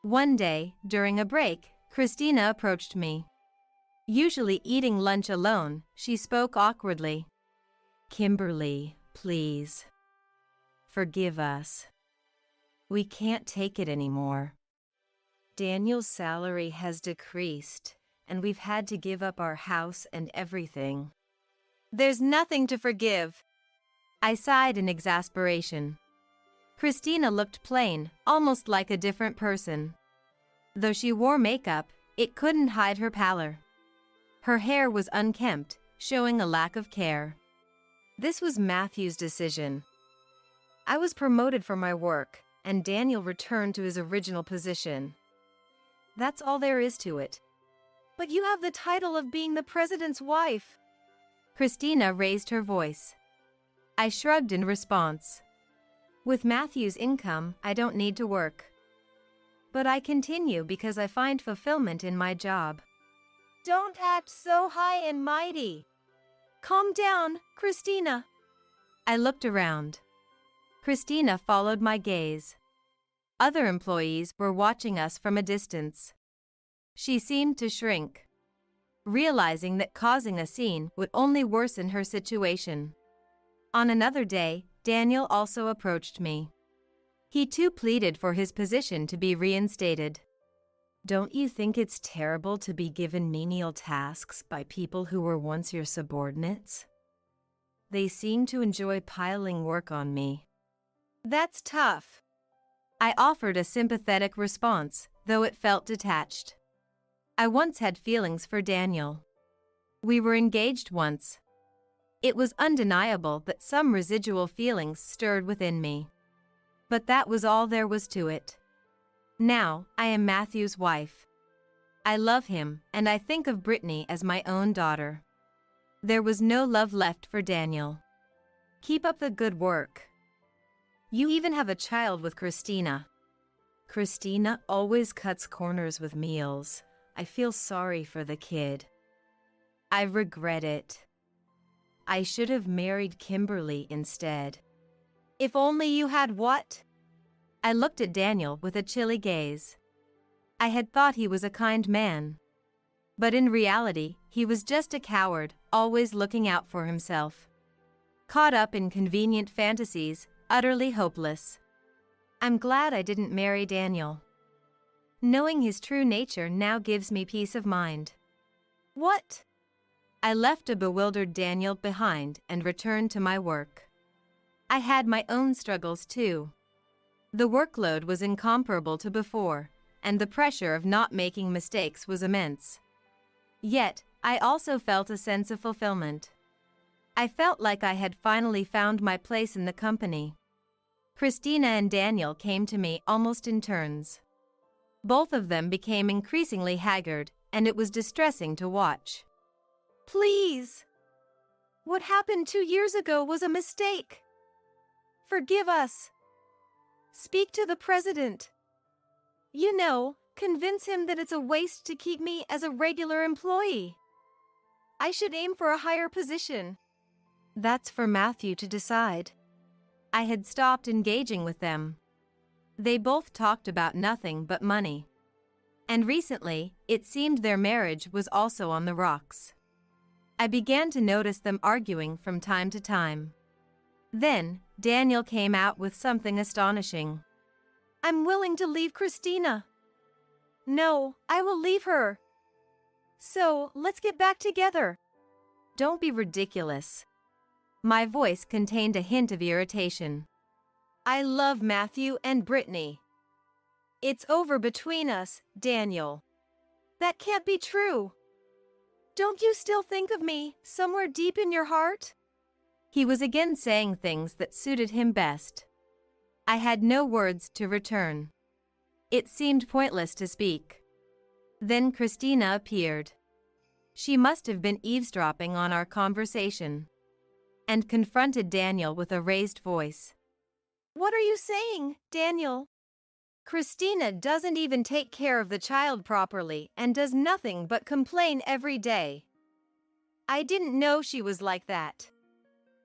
One day, during a break, Christina approached me. Usually eating lunch alone, she spoke awkwardly. Kimberly, please. Forgive us. We can't take it anymore. Daniel's salary has decreased, and we've had to give up our house and everything. There's nothing to forgive. I sighed in exasperation. Christina looked plain, almost like a different person. Though she wore makeup, it couldn't hide her pallor. Her hair was unkempt, showing a lack of care. This was Matthew's decision. I was promoted for my work, and Daniel returned to his original position. That's all there is to it. But you have the title of being the president's wife. Christina raised her voice. I shrugged in response. With Matthew's income, I don't need to work. But I continue because I find fulfillment in my job. Don't act so high and mighty. Calm down, Christina. I looked around. Christina followed my gaze. Other employees were watching us from a distance. She seemed to shrink, realizing that causing a scene would only worsen her situation. On another day, Daniel also approached me. He too pleaded for his position to be reinstated. Don't you think it's terrible to be given menial tasks by people who were once your subordinates? They seem to enjoy piling work on me. That's tough. I offered a sympathetic response, though it felt detached. I once had feelings for Daniel. We were engaged once. It was undeniable that some residual feelings stirred within me. But that was all there was to it. Now, I am Matthew's wife. I love him, and I think of Brittany as my own daughter. There was no love left for Daniel. Keep up the good work. You even have a child with Christina. Christina always cuts corners with meals, I feel sorry for the kid. I regret it. I should have married Kimberly instead. If only you had what? I looked at Daniel with a chilly gaze. I had thought he was a kind man. But in reality, he was just a coward, always looking out for himself. Caught up in convenient fantasies, utterly hopeless. I'm glad I didn't marry Daniel. Knowing his true nature now gives me peace of mind. What? I left a bewildered Daniel behind and returned to my work. I had my own struggles too. The workload was incomparable to before, and the pressure of not making mistakes was immense. Yet, I also felt a sense of fulfillment. I felt like I had finally found my place in the company. Christina and Daniel came to me almost in turns. Both of them became increasingly haggard, and it was distressing to watch. Please! What happened 2 years ago was a mistake. Forgive us. Speak to the president. You know, convince him that it's a waste to keep me as a regular employee. I should aim for a higher position. That's for Matthew to decide. I had stopped engaging with them. They both talked about nothing but money. And recently, it seemed their marriage was also on the rocks. I began to notice them arguing from time to time. Then, Daniel came out with something astonishing. I'm willing to leave Christina. No, I will leave her. So, let's get back together. Don't be ridiculous. My voice contained a hint of irritation. I love Matthew and Brittany. It's over between us, Daniel. That can't be true. Don't you still think of me, somewhere deep in your heart? He was again saying things that suited him best. I had no words to return. It seemed pointless to speak. Then Christina appeared. She must have been eavesdropping on our conversation, and confronted Daniel with a raised voice. What are you saying, Daniel? Christina doesn't even take care of the child properly and does nothing but complain every day. I didn't know she was like that.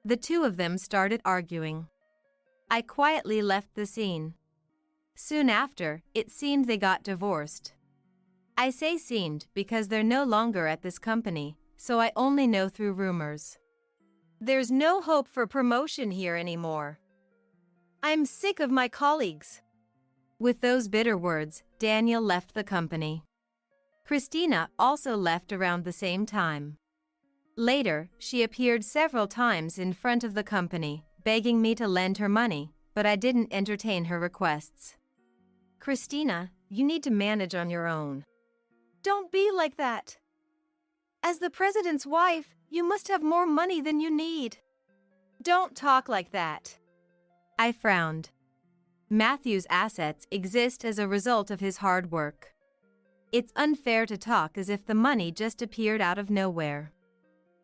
The two of them started arguing. I quietly left the scene. Soon after, it seemed they got divorced. I say seemed because they're no longer at this company, so I only know through rumors. There's no hope for promotion here anymore. I'm sick of my colleagues. With those bitter words, Daniel left the company. Christina also left around the same time. Later, she appeared several times in front of the company, begging me to lend her money, but I didn't entertain her requests. Christina, you need to manage on your own. Don't be like that. As the president's wife, you must have more money than you need. Don't talk like that. I frowned. Matthew's assets exist as a result of his hard work. It's unfair to talk as if the money just appeared out of nowhere.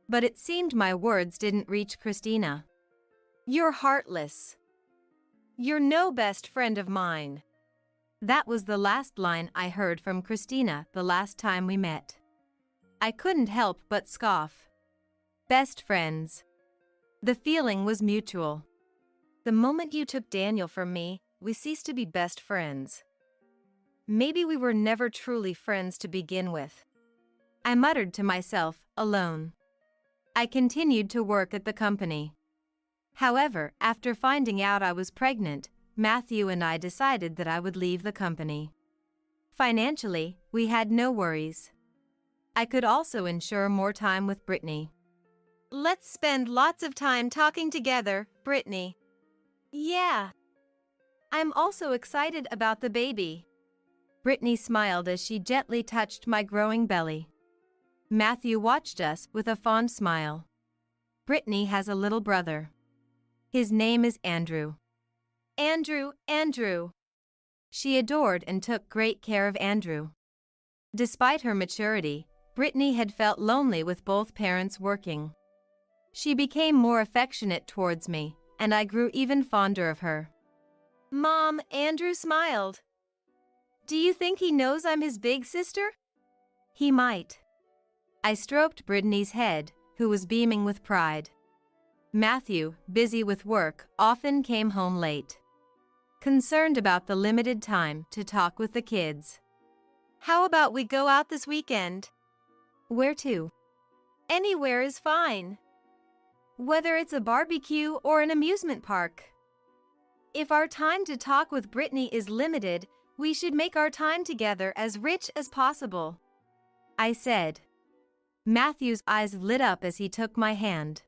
But it seemed my words didn't reach Christina. You're heartless. You're no best friend of mine. That was the last line I heard from Christina the last time we met. I couldn't help but scoff. Best friends. The feeling was mutual. The moment you took Daniel from me, we ceased to be best friends. Maybe we were never truly friends to begin with. I muttered to myself, alone. I continued to work at the company. However, after finding out I was pregnant, Matthew and I decided that I would leave the company. Financially, we had no worries. I could also ensure more time with Brittany. Let's spend lots of time talking together, Brittany. Yeah. I'm also excited about the baby. Brittany smiled as she gently touched my growing belly. Matthew watched us with a fond smile. Brittany has a little brother. His name is Andrew. Andrew. She adored and took great care of Andrew. Despite her maturity, Brittany had felt lonely with both parents working. She became more affectionate towards me, and I grew even fonder of her. Mom, Andrew smiled. Do you think he knows I'm his big sister? He might. I stroked Brittany's head, who was beaming with pride. Matthew, busy with work, often came home late, concerned about the limited time to talk with the kids. How about we go out this weekend? Where to? Anywhere is fine. Whether it's a barbecue or an amusement park. If our time to talk with Brittany is limited, we should make our time together as rich as possible, I said. Matthew's eyes lit up as he took my hand.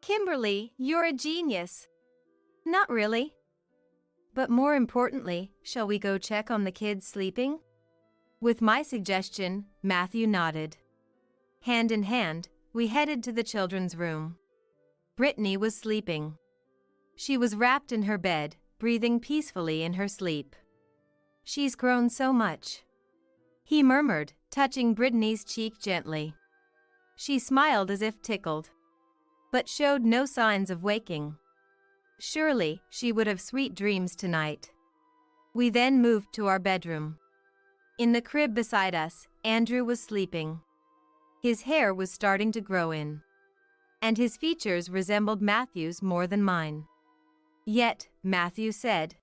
Kimberly, you're a genius. Not really. But more importantly, shall we go check on the kids sleeping? With my suggestion, Matthew nodded. Hand in hand, we headed to the children's room. Brittany was sleeping. She was wrapped in her bed, breathing peacefully in her sleep. She's grown so much, he murmured, touching Brittany's cheek gently. She smiled as if tickled, but showed no signs of waking. Surely, she would have sweet dreams tonight. We then moved to our bedroom. In the crib beside us, Andrew was sleeping. His hair was starting to grow in, and his features resembled Matthew's more than mine. Yet, Matthew said,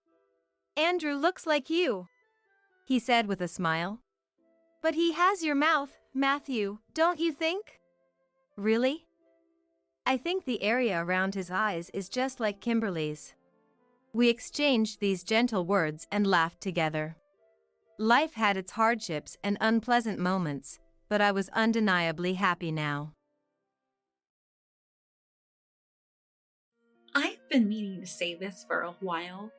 Andrew looks like you, he said with a smile. But he has your mouth, Matthew, don't you think? Really? I think the area around his eyes is just like Kimberly's. We exchanged these gentle words and laughed together. Life had its hardships and unpleasant moments, but I was undeniably happy now. I've been meaning to say this for a while.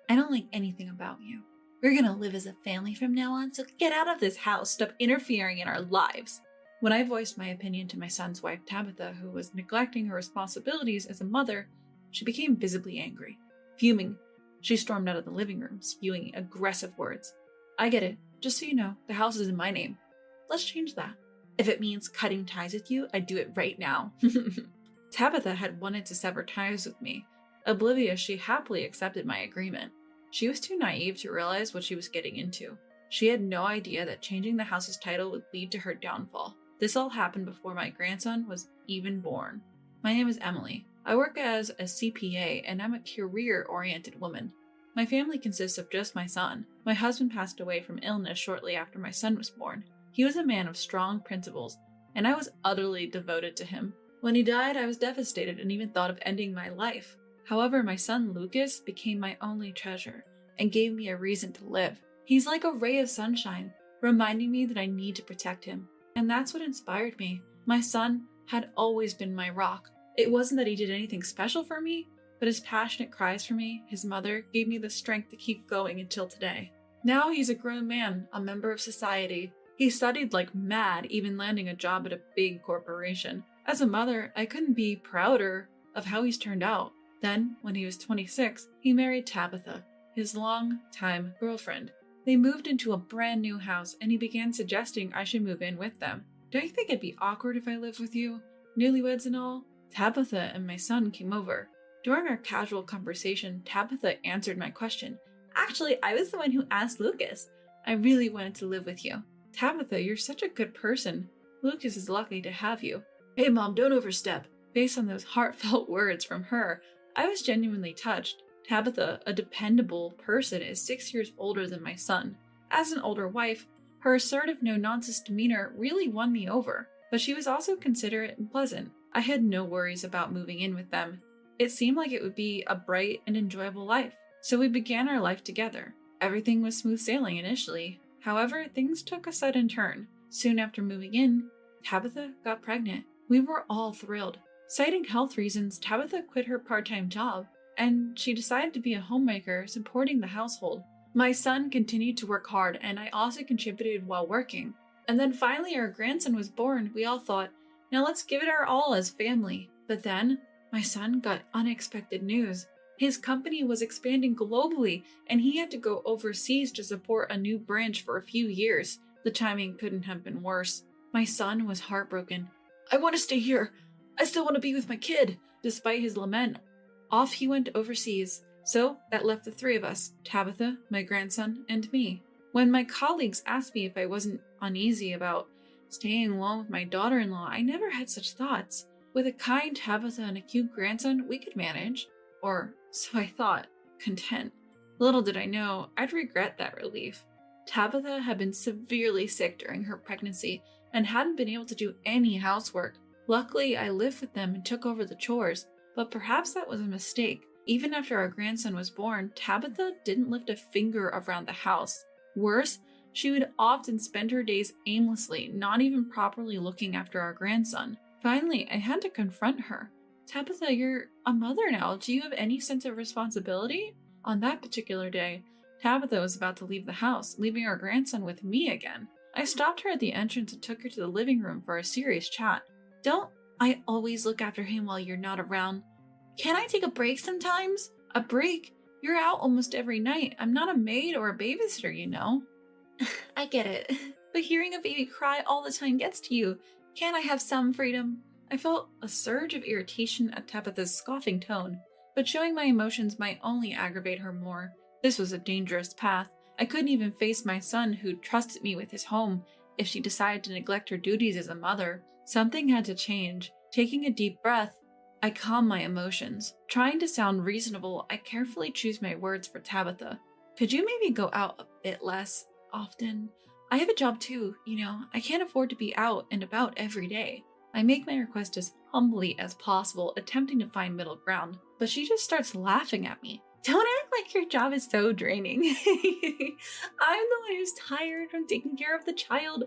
I don't like anything about you. We're gonna live as a family from now on, so get out of this house, stop interfering in our lives. When I voiced my opinion to my son's wife, Tabitha, who was neglecting her responsibilities as a mother, she became visibly angry. Fuming, she stormed out of the living room, spewing aggressive words. I get it. Just so you know, the house is in my name. Let's change that. If it means cutting ties with you, I'd do it right now. Tabitha had wanted to sever ties with me. Oblivious, she happily accepted my agreement. She was too naive to realize what she was getting into. She had no idea that changing the house's title would lead to her downfall. This all happened before my grandson was even born. My name is Emily. I work as a CPA and I'm a career-oriented woman. My family consists of just my son. My husband passed away from illness shortly after my son was born. He was a man of strong principles, and I was utterly devoted to him. When he died, I was devastated and even thought of ending my life. However, my son Lucas became my only treasure and gave me a reason to live. He's like a ray of sunshine, reminding me that I need to protect him. And that's what inspired me. My son had always been my rock. It wasn't that he did anything special for me, but his passionate cries for me, his mother, gave me the strength to keep going until today. Now he's a grown man, a member of society. He studied like mad, even landing a job at a big corporation. As a mother, I couldn't be prouder of how he's turned out. Then, when he was 26, he married Tabitha, his long-time girlfriend. They moved into a brand new house, and he began suggesting I should move in with them. Don't you think it'd be awkward if I lived with you? Newlyweds and all? Tabitha and my son came over. During our casual conversation, Tabitha answered my question. Actually, I was the one who asked Lucas. I really wanted to live with you. Tabitha, you're such a good person. Lucas is lucky to have you. Hey mom, don't overstep. Based on those heartfelt words from her, I was genuinely touched. Tabitha, a dependable person, is 6 years older than my son. As an older wife, her assertive no-nonsense demeanor really won me over, but she was also considerate and pleasant. I had no worries about moving in with them. It seemed like it would be a bright and enjoyable life, so we began our life together. Everything was smooth sailing initially. However, things took a sudden turn. Soon after moving in, Tabitha got pregnant. We were all thrilled. Citing health reasons, Tabitha quit her part-time job, and she decided to be a homemaker, supporting the household. My son continued to work hard, and I also contributed while working. And then finally our grandson was born. We all thought, now let's give it our all as family. But then, my son got unexpected news. His company was expanding globally, and he had to go overseas to support a new branch for a few years. The timing couldn't have been worse. My son was heartbroken. I want to stay here. I still want to be with my kid. Despite his lament, off he went overseas. So that left the three of us, Tabitha, my grandson, and me. When my colleagues asked me if I wasn't uneasy about staying alone with my daughter-in-law, I never had such thoughts. With a kind Tabitha and a cute grandson, we could manage. Or so I thought, content. Little did I know, I'd regret that relief. Tabitha had been severely sick during her pregnancy and hadn't been able to do any housework. Luckily, I lived with them and took over the chores, but perhaps that was a mistake. Even after our grandson was born, Tabitha didn't lift a finger around the house. Worse, she would often spend her days aimlessly, not even properly looking after our grandson. Finally, I had to confront her. Tabitha, you're a mother now. Do you have any sense of responsibility? On that particular day, Tabitha was about to leave the house, leaving our grandson with me again. I stopped her at the entrance and took her to the living room for a serious chat. Don't I always look after him while you're not around? Can I take a break sometimes? A break? You're out almost every night. I'm not a maid or a babysitter, you know. I get it. But hearing a baby cry all the time gets to you. Can't I have some freedom? I felt a surge of irritation at Tabitha's scoffing tone, but showing my emotions might only aggravate her more. This was a dangerous path. I couldn't even face my son, who trusted me with his home, if she decided to neglect her duties as a mother. Something had to change. Taking a deep breath, I calmed my emotions. Trying to sound reasonable, I carefully choose my words for Tabitha. Could you maybe go out a bit less often? I have a job too, you know. I can't afford to be out and about every day. I make my request as humbly as possible, attempting to find middle ground, but she just starts laughing at me. Don't act like your job is so draining. I'm the one who's tired from taking care of the child.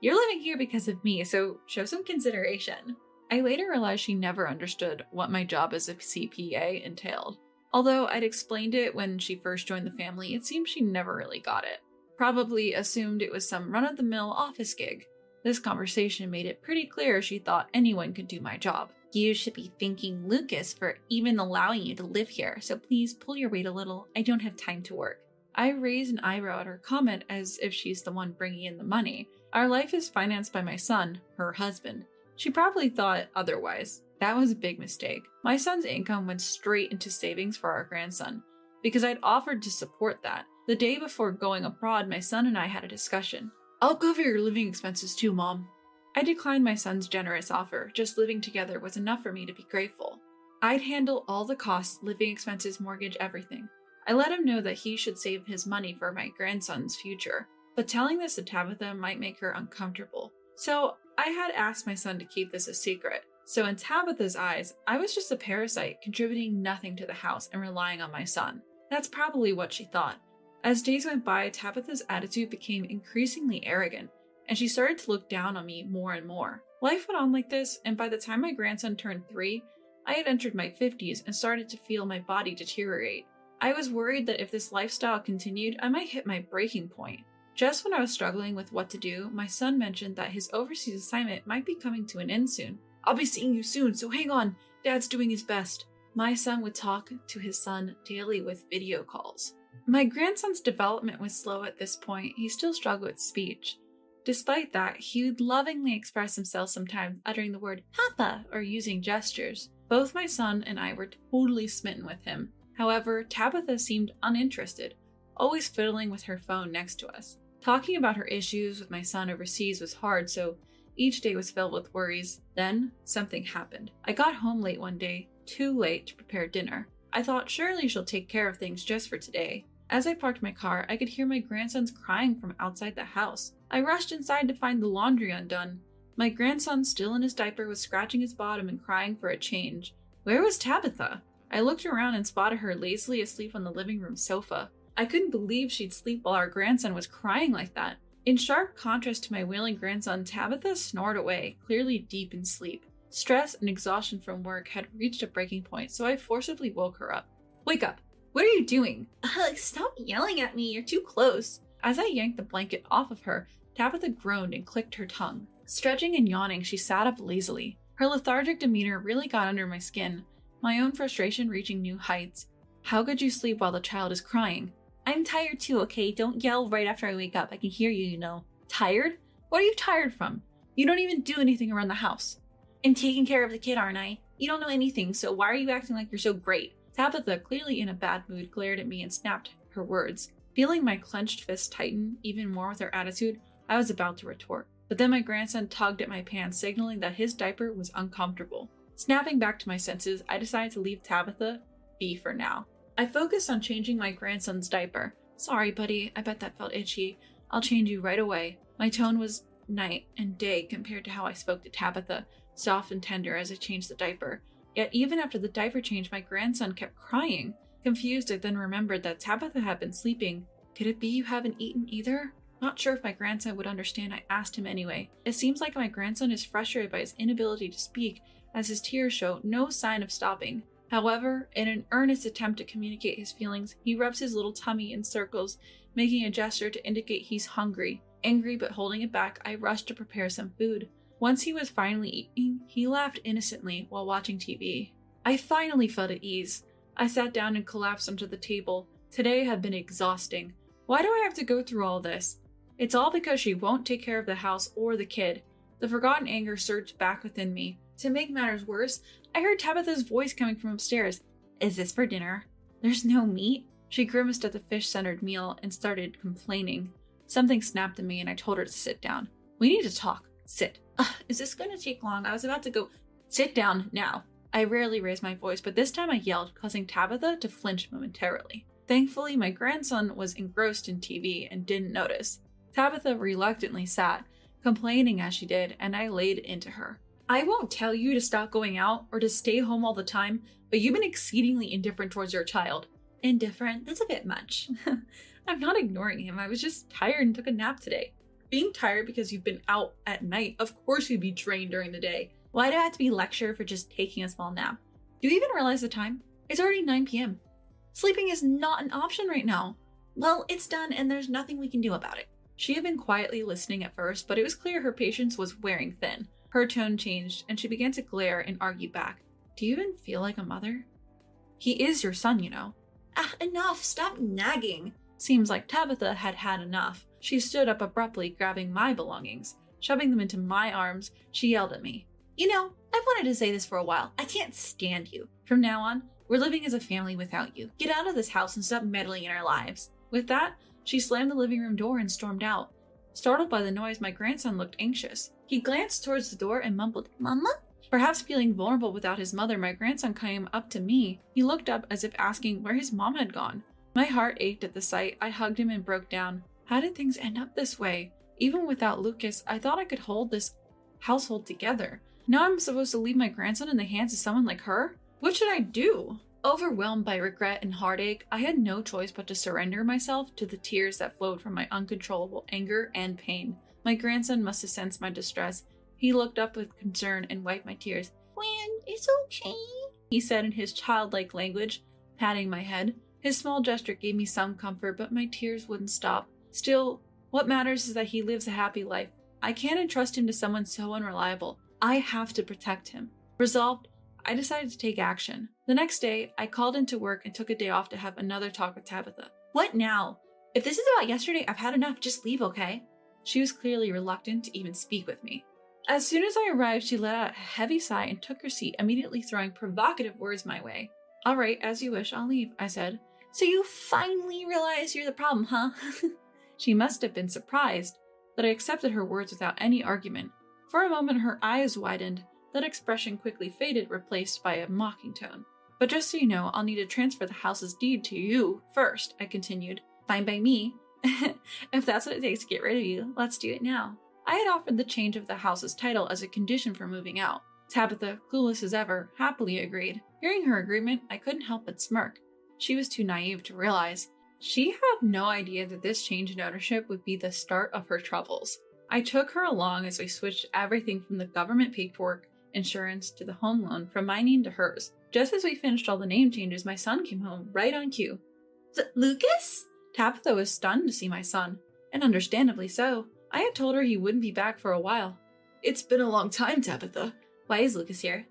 You're living here because of me, so show some consideration. I later realized she never understood what my job as a CPA entailed. Although I'd explained it when she first joined the family, it seemed she never really got it. Probably assumed it was some run-of-the-mill office gig. This conversation made it pretty clear she thought anyone could do my job. You should be thanking Lucas for even allowing you to live here, so please pull your weight a little. I don't have time to work. I raised an eyebrow at her comment as if she's the one bringing in the money. Our life is financed by my son, her husband. She probably thought otherwise. That was a big mistake. My son's income went straight into savings for our grandson, because I'd offered to support that. The day before going abroad, my son and I had a discussion. I'll cover your living expenses too, Mom. I declined my son's generous offer. Just living together was enough for me to be grateful. I'd handle all the costs, living expenses, mortgage, everything. I let him know that he should save his money for my grandson's future, but telling this to Tabitha might make her uncomfortable. So I had asked my son to keep this a secret. So in Tabitha's eyes, I was just a parasite, contributing nothing to the house and relying on my son. That's probably what she thought. As days went by, Tabitha's attitude became increasingly arrogant, and she started to look down on me more and more. Life went on like this, and by the time my grandson turned 3, I had entered my 50s and started to feel my body deteriorate. I was worried that if this lifestyle continued, I might hit my breaking point. Just when I was struggling with what to do, my son mentioned that his overseas assignment might be coming to an end soon. I'll be seeing you soon, so hang on. Dad's doing his best. My son would talk to his son daily with video calls. My grandson's development was slow at this point. He still struggled with speech. Despite that, he would lovingly express himself sometimes, uttering the word Papa or using gestures. Both my son and I were totally smitten with him. However, Tabitha seemed uninterested, always fiddling with her phone next to us. Talking about her issues with my son overseas was hard, so each day was filled with worries. Then, something happened. I got home late one day, too late to prepare dinner. I thought surely she'll take care of things just for today. As I parked my car, I could hear my grandson's crying from outside the house. I rushed inside to find the laundry undone. My grandson, still in his diaper, was scratching his bottom and crying for a change. Where was Tabitha? I looked around and spotted her lazily asleep on the living room sofa. I couldn't believe she'd sleep while our grandson was crying like that. In sharp contrast to my wailing grandson, Tabitha snored away, clearly deep in sleep. Stress and exhaustion from work had reached a breaking point, so I forcibly woke her up. Wake up! What are you doing? Alex, stop yelling at me, you're too close. As I yanked the blanket off of her, Tabitha groaned and clicked her tongue. Stretching and yawning, she sat up lazily. Her lethargic demeanor really got under my skin, my own frustration reaching new heights. How could you sleep while the child is crying? I'm tired too, okay? Don't yell right after I wake up. I can hear you, you know. Tired? What are you tired from? You don't even do anything around the house. I'm taking care of the kid, aren't I? You don't know anything, so why are you acting like you're so great? Tabitha, clearly in a bad mood, glared at me and snapped her words. Feeling my clenched fist tighten even more with her attitude, I was about to retort. But then my grandson tugged at my pants, signaling that his diaper was uncomfortable. Snapping back to my senses, I decided to leave Tabitha be for now. I focused on changing my grandson's diaper. "Sorry, buddy, I bet that felt itchy. I'll change you right away." My tone was night and day compared to how I spoke to Tabitha, soft and tender as I changed the diaper. Yet even after the diaper change, my grandson kept crying. Confused, I then remembered that Tabitha had been sleeping. "Could it be you haven't eaten either?" Not sure if my grandson would understand, I asked him anyway. It seems like my grandson is frustrated by his inability to speak, as his tears show no sign of stopping. However, in an earnest attempt to communicate his feelings, he rubs his little tummy in circles, making a gesture to indicate he's hungry. Angry but holding it back, I rushed to prepare some food. Once he was finally eating, he laughed innocently while watching TV. I finally felt at ease. I sat down and collapsed onto the table. Today had been exhausting. Why do I have to go through all this? It's all because she won't take care of the house or the kid. The forgotten anger surged back within me. To make matters worse, I heard Tabitha's voice coming from upstairs. "Is this for dinner? There's no meat?" She grimaced at the fish-centered meal and started complaining. Something snapped at me and I told her to sit down. "We need to talk. Sit." Is this going to take long? I was about to go. "Sit down now." I rarely raised my voice, but this time I yelled, causing Tabitha to flinch momentarily. Thankfully, my grandson was engrossed in TV and didn't notice. Tabitha reluctantly sat, complaining as she did, and I laid into her. "I won't tell you to stop going out or to stay home all the time, but you've been exceedingly indifferent towards your child." "Indifferent? That's a bit much." "I'm not ignoring him. I was just tired and took a nap today." "Being tired because you've been out at night, of course you'd be drained during the day. Why do I have to be lectured for just taking a small nap? Do you even realize the time? It's already 9 p.m. Sleeping is not an option right now." "Well, it's done and there's nothing we can do about it." She had been quietly listening at first, but it was clear her patience was wearing thin. Her tone changed, and she began to glare and argue back. "Do you even feel like a mother? He is your son, you know." Enough! Stop nagging!" Seems like Tabitha had had enough. She stood up abruptly, grabbing my belongings. Shoving them into my arms, she yelled at me. "You know, I've wanted to say this for a while. I can't stand you. From now on, we're living as a family without you. Get out of this house and stop meddling in our lives." With that, she slammed the living room door and stormed out. Startled by the noise, my grandson looked anxious. He glanced towards the door and mumbled, "Mama?" Perhaps feeling vulnerable without his mother, my grandson came up to me. He looked up as if asking where his mom had gone. My heart ached at the sight. I hugged him and broke down. How did things end up this way? Even without Lucas, I thought I could hold this household together. Now I'm supposed to leave my grandson in the hands of someone like her? What should I do? Overwhelmed by regret and heartache, I had no choice but to surrender myself to the tears that flowed from my uncontrollable anger and pain. My grandson must have sensed my distress. He looked up with concern and wiped my tears. "Gwen, it's okay," he said in his childlike language, patting my head. His small gesture gave me some comfort, but my tears wouldn't stop. Still, what matters is that he lives a happy life. I can't entrust him to someone so unreliable. I have to protect him. Resolved, I decided to take action. The next day, I called into work and took a day off to have another talk with Tabitha. "What now? If this is about yesterday, I've had enough. Just leave, okay?" She was clearly reluctant to even speak with me. As soon as I arrived, she let out a heavy sigh and took her seat, immediately throwing provocative words my way. "All right, as you wish, I'll leave," I said. "So you finally realize you're the problem, huh?" She must have been surprised that I accepted her words without any argument. For a moment, her eyes widened. That expression quickly faded, replaced by a mocking tone. "But just so you know, I'll need to transfer the house's deed to you first," I continued. "Fine by me. If that's what it takes to get rid of you, let's do it now." I had offered the change of the house's title as a condition for moving out. Tabitha, clueless as ever, happily agreed. Hearing her agreement, I couldn't help but smirk. She was too naive to realize. She had no idea that this change in ownership would be the start of her troubles. I took her along as we switched everything from the government paperwork, insurance, to the home loan, from my name to hers. Just as we finished all the name changes, my son came home right on cue. "Lucas?" Tabitha was stunned to see my son, and understandably so. I had told her he wouldn't be back for a while. "It's been a long time, Tabitha. Why is Lucas here?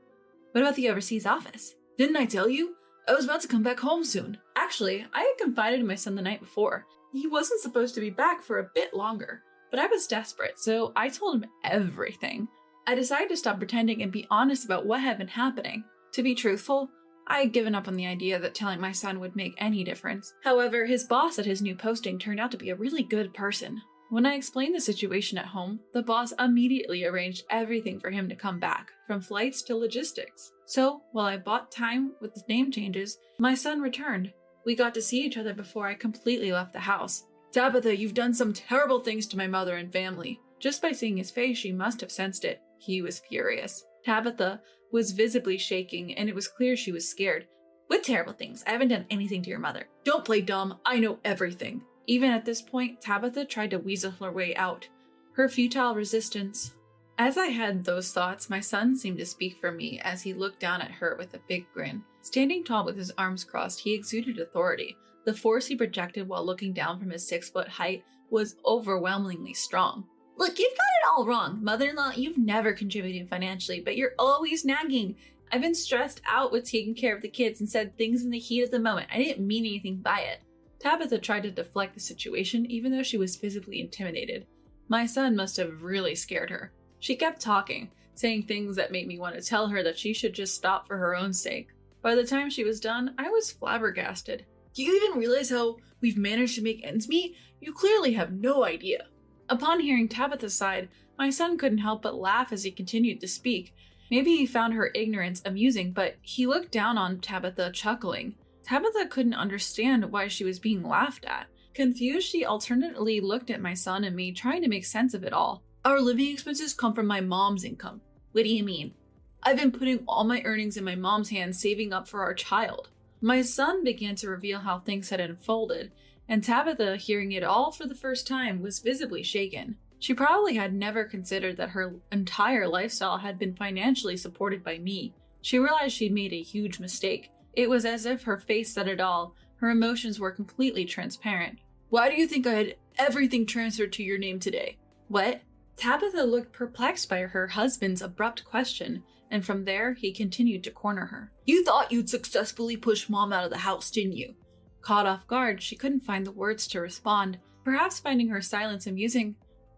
What about the overseas office? Didn't I tell you? I was about to come back home soon." Actually, I had confided in my son the night before. He wasn't supposed to be back for a bit longer, but I was desperate, so I told him everything. I decided to stop pretending and be honest about what had been happening. To be truthful, I had given up on the idea that telling my son would make any difference. However, his boss at his new posting turned out to be a really good person. When I explained the situation at home, the boss immediately arranged everything for him to come back, from flights to logistics. So, while I bought time with the name changes, my son returned. We got to see each other before I completely left the house. "Tabitha, you've done some terrible things to my mother and family." Just by seeing his face, she must have sensed it. He was furious. Tabitha was visibly shaking, and it was clear she was scared. "What terrible things? I haven't done anything to your mother." "Don't play dumb. I know everything." Even at this point, Tabitha tried to weasel her way out. Her futile resistance. As I had those thoughts, my son seemed to speak for me as he looked down at her with a big grin. Standing tall with his arms crossed, he exuded authority. The force he projected while looking down from his 6-foot height was overwhelmingly strong. "Look, you've got it all wrong. Mother-in-law, you've never contributed financially, but you're always nagging. I've been stressed out with taking care of the kids and said things in the heat of the moment. I didn't mean anything by it." Tabitha tried to deflect the situation, even though she was visibly intimidated. My son must have really scared her. She kept talking, saying things that made me want to tell her that she should just stop for her own sake. By the time she was done, I was flabbergasted. "Do you even realize how we've managed to make ends meet? You clearly have no idea." Upon hearing Tabitha's side, my son couldn't help but laugh as he continued to speak. Maybe he found her ignorance amusing, but he looked down on Tabitha, chuckling. Tabitha couldn't understand why she was being laughed at. Confused, she alternately looked at my son and me, trying to make sense of it all. "Our living expenses come from my mom's income." "What do you mean?" "I've been putting all my earnings in my mom's hands, saving up for our child." My son began to reveal how things had unfolded, and Tabitha, hearing it all for the first time, was visibly shaken. She probably had never considered that her entire lifestyle had been financially supported by me. She realized she'd made a huge mistake. It was as if her face said it all. Her emotions were completely transparent. "Why do you think I had everything transferred to your name today?" "What?" Tabitha looked perplexed by her husband's abrupt question, and from there, he continued to corner her. "You thought you'd successfully push Mom out of the house, didn't you?" Caught off guard, she couldn't find the words to respond, perhaps finding her silence amusing.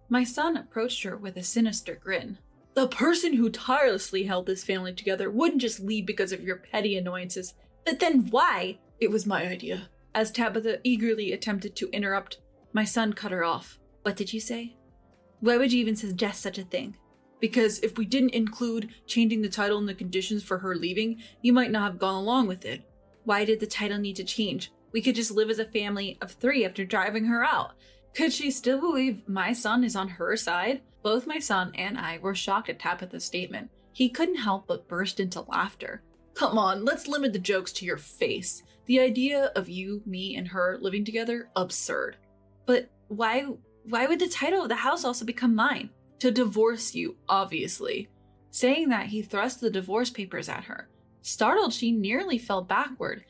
My son approached her with a sinister grin. "The person who tirelessly held this family together wouldn't just leave because of your petty annoyances. But then why?" "It was my idea." As Tabitha eagerly attempted to interrupt, my son cut her off. "What did you say? Why would you even suggest such a thing?" "Because if we didn't include changing the title and the conditions for her leaving, you might not have gone along with it." "Why did the title need to change? We could just live as a family of 3 after driving her out." Could she still believe my son is on her side? Both my son and I were shocked at Tabitha's statement. He couldn't help but burst into laughter. "Come on, let's limit the jokes to your face. The idea of you, me, and her living together, absurd." "But why would the title of the house also become mine?" "To divorce you, obviously." Saying that, he thrust the divorce papers at her. Startled, she nearly fell backward.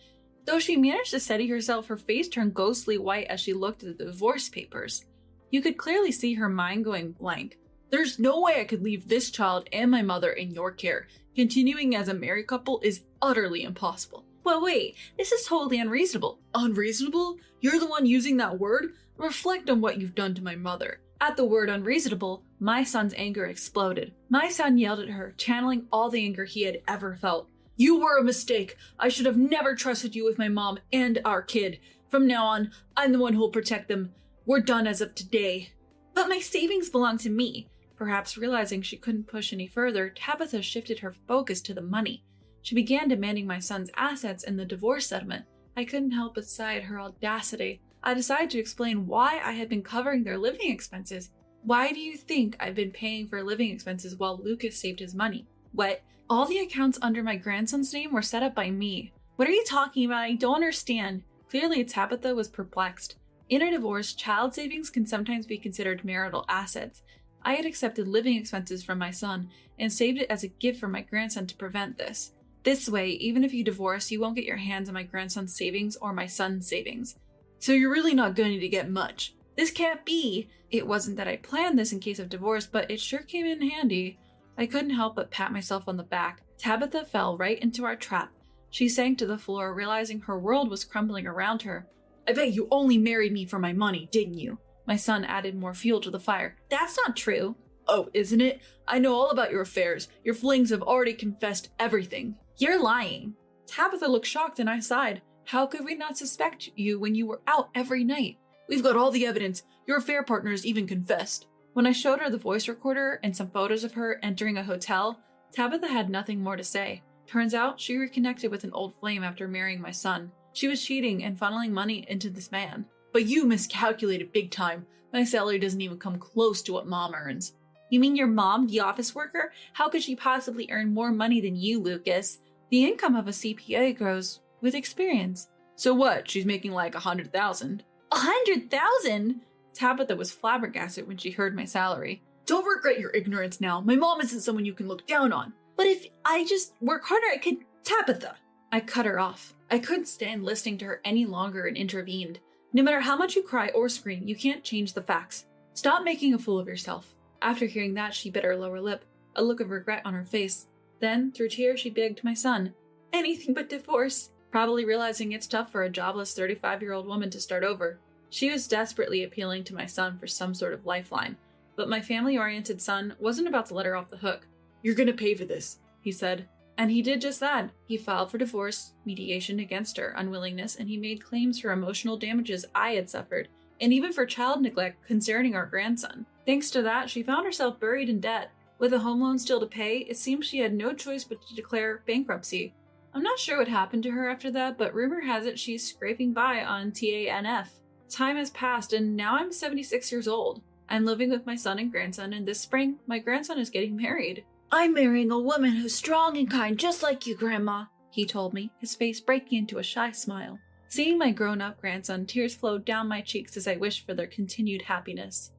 Though she managed to steady herself, her face turned ghostly white as she looked at the divorce papers. You could clearly see her mind going blank. "There's no way I could leave this child and my mother in your care. Continuing as a married couple is utterly impossible." "Well, wait, this is totally unreasonable." "Unreasonable? You're the one using that word? Reflect on what you've done to my mother." At the word unreasonable, my son's anger exploded. My son yelled at her, channeling all the anger he had ever felt. "You were a mistake. I should have never trusted you with my mom and our kid. From now on, I'm the one who'll protect them. We're done as of today." "But my savings belong to me." Perhaps realizing she couldn't push any further, Tabitha shifted her focus to the money. She began demanding my son's assets and the divorce settlement. I couldn't help but sigh at her audacity. I decided to explain why I had been covering their living expenses. "Why do you think I've been paying for living expenses while Lucas saved his money?" "What? All the accounts under my grandson's name were set up by me." "What are you talking about? I don't understand." Clearly, Tabitha was perplexed. In a divorce, child savings can sometimes be considered marital assets. I had accepted living expenses from my son and saved it as a gift for my grandson to prevent this. This way, even if you divorce, you won't get your hands on my grandson's savings or my son's savings. "So you're really not going to get much." "This can't be." It wasn't that I planned this in case of divorce, but it sure came in handy. I couldn't help but pat myself on the back. Tabitha fell right into our trap. She sank to the floor, realizing her world was crumbling around her. "I bet you only married me for my money, didn't you?" My son added more fuel to the fire. "That's not true." "Oh, isn't it? I know all about your affairs. Your flings have already confessed everything." "You're lying." Tabitha looked shocked and I sighed. "How could we not suspect you when you were out every night?" We've got all the evidence. Your affair partners even confessed. When I showed her the voice recorder and some photos of her entering a hotel, Tabitha had nothing more to say. Turns out she reconnected with an old flame after marrying my son. She was cheating and funneling money into this man. But you miscalculated big time. My salary doesn't even come close to what Mom earns. You mean your mom, the office worker? How could she possibly earn more money than you, Lucas? The income of a CPA grows with experience. So what? She's making like 100,000. 100,000? Tabitha was flabbergasted when she heard my salary. Don't regret your ignorance now. My mom isn't someone you can look down on. But if I just work harder, I could... Tabitha! I cut her off. I couldn't stand listening to her any longer and intervened. No matter how much you cry or scream, you can't change the facts. Stop making a fool of yourself. After hearing that, she bit her lower lip, a look of regret on her face. Then, through tears, she begged my son, anything but divorce, probably realizing it's tough for a jobless 35-year-old woman to start over. She was desperately appealing to my son for some sort of lifeline, but my family-oriented son wasn't about to let her off the hook. You're gonna pay for this, he said. And he did just that. He filed for divorce, mediation against her unwillingness, and he made claims for emotional damages I had suffered, and even for child neglect concerning our grandson. Thanks to that, she found herself buried in debt. With a home loan still to pay, it seems she had no choice but to declare bankruptcy. I'm not sure what happened to her after that, but rumor has it she's scraping by on TANF. Time has passed, and now I'm 76 years old. I'm living with my son and grandson, and this spring, my grandson is getting married. I'm marrying a woman who's strong and kind, just like you, Grandma, he told me, his face breaking into a shy smile. Seeing my grown-up grandson, tears flowed down my cheeks as I wished for their continued happiness.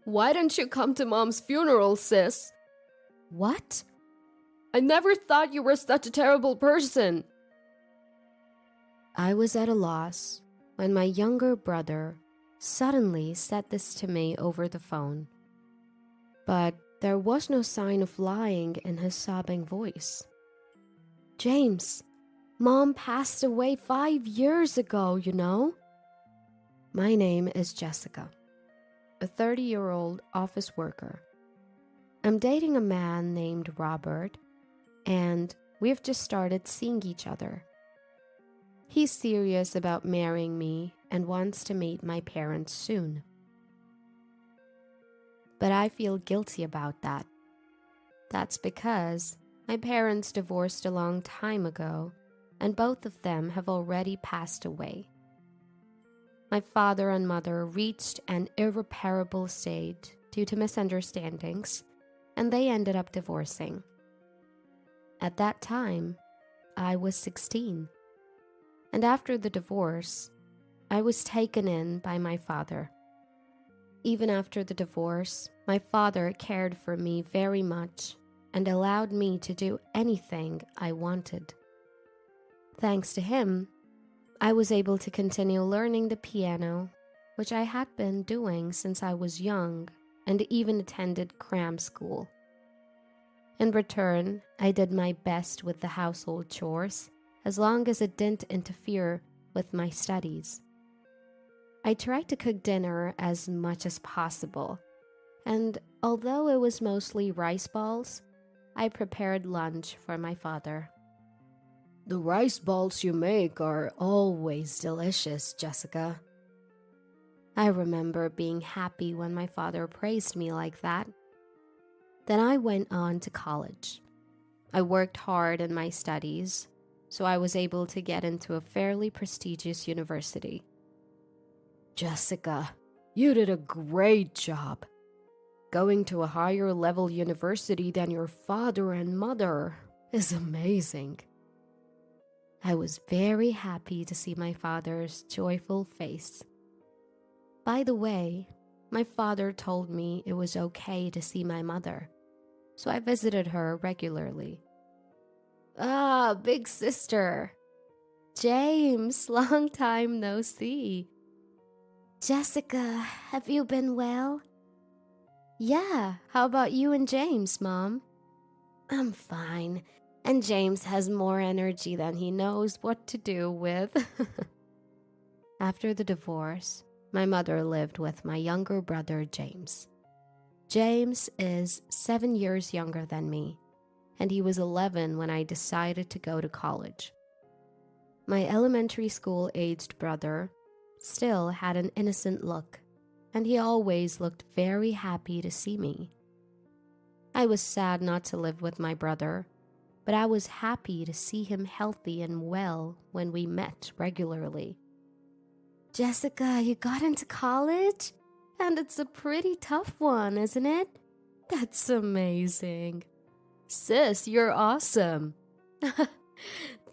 Why didn't you come to Mom's funeral, sis? What? I never thought you were such a terrible person. I was at a loss when my younger brother suddenly said this to me over the phone. But there was no sign of lying in his sobbing voice. James, Mom passed away 5 years ago, you know? My name is Jessica, a 30-year-old office worker. I'm dating a man named Robert, and we've just started seeing each other. He's serious about marrying me and wants to meet my parents soon. But I feel guilty about that. That's because my parents divorced a long time ago, and both of them have already passed away. My father and mother reached an irreparable state due to misunderstandings, and they ended up divorcing. At that time, I was 16. And after the divorce, I was taken in by my father. Even after the divorce, my father cared for me very much and allowed me to do anything I wanted. Thanks to him, I was able to continue learning the piano, which I had been doing since I was young and even attended cram school. In return, I did my best with the household chores, as long as it didn't interfere with my studies. I tried to cook dinner as much as possible, and although it was mostly rice balls, I prepared lunch for my father. The rice balls you make are always delicious, Jessica. I remember being happy when my father praised me like that. Then I went on to college. I worked hard in my studies, so I was able to get into a fairly prestigious university. Jessica, you did a great job. Going to a higher level university than your father and mother is amazing. I was very happy to see my father's joyful face. By the way, my father told me it was okay to see my mother, so I visited her regularly. Ah, big sister. James, long time no see. Jessica, have you been well? Yeah, how about you and James, Mom? I'm fine, and James has more energy than he knows what to do with. After the divorce, my mother lived with my younger brother, James. James is 7 years younger than me, and he was 11 when I decided to go to college. My elementary school-aged brother still had an innocent look, and he always looked very happy to see me. I was sad not to live with my brother, but I was happy to see him healthy and well when we met regularly. Jessica, you got into college? And it's a pretty tough one, isn't it? That's amazing. Sis, you're awesome.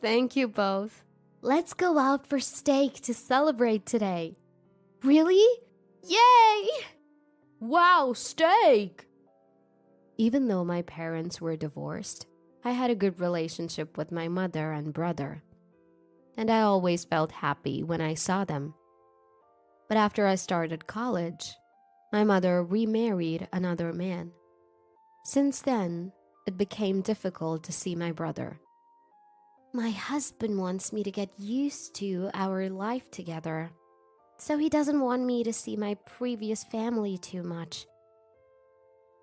Thank you both. Let's go out for steak to celebrate today. Really? Yay! Wow, steak! Even though my parents were divorced, I had a good relationship with my mother and brother, and I always felt happy when I saw them. But after I started college, my mother remarried another man. Since then, it became difficult to see my brother. My husband wants me to get used to our life together, so he doesn't want me to see my previous family too much.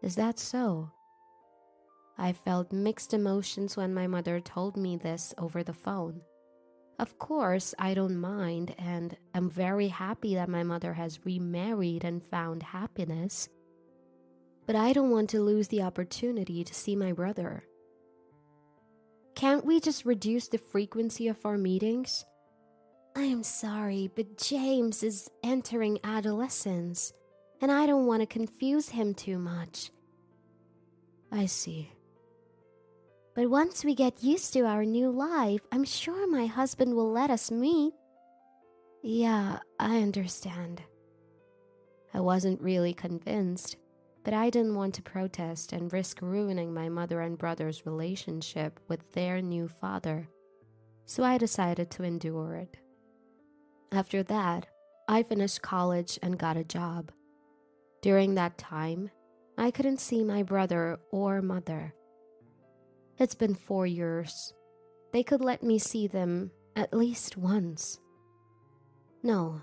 Is that so? I felt mixed emotions when my mother told me this over the phone. Of course, I don't mind, and I'm very happy that my mother has remarried and found happiness. But I don't want to lose the opportunity to see my brother. Can't we just reduce the frequency of our meetings? I'm sorry, but James is entering adolescence, and I don't want to confuse him too much. I see. But once we get used to our new life, I'm sure my husband will let us meet. Yeah, I understand. I wasn't really convinced, but I didn't want to protest and risk ruining my mother and brother's relationship with their new father, so I decided to endure it. After that, I finished college and got a job. During that time, I couldn't see my brother or mother. It's been 4 years. They could let me see them at least once. No,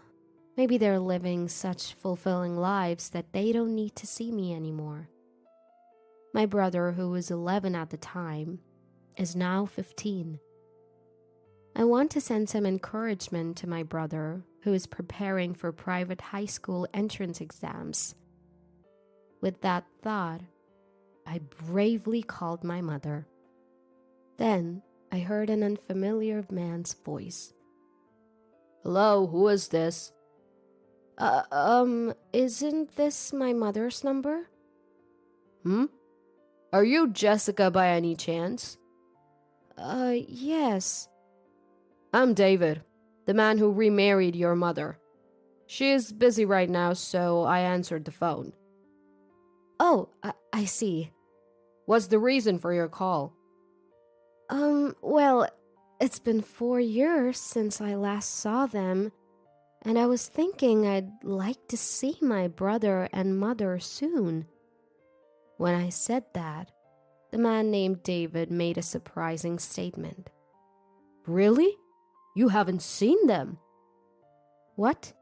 maybe they're living such fulfilling lives that they don't need to see me anymore. My brother, who was 11 at the time, is now 15. I want to send some encouragement to my brother, who is preparing for private high school entrance exams. With that thought, I bravely called my mother. Then I heard an unfamiliar man's voice. Hello, who is this? Isn't this my mother's number? Are you Jessica by any chance? Yes. I'm David, the man who remarried your mother. She is busy right now, so I answered the phone. Oh, I see. What's the reason for your call? Well, it's been 4 years since I last saw them, and I was thinking I'd like to see my brother and mother soon. When I said that, the man named David made a surprising statement. Really? You haven't seen them? What?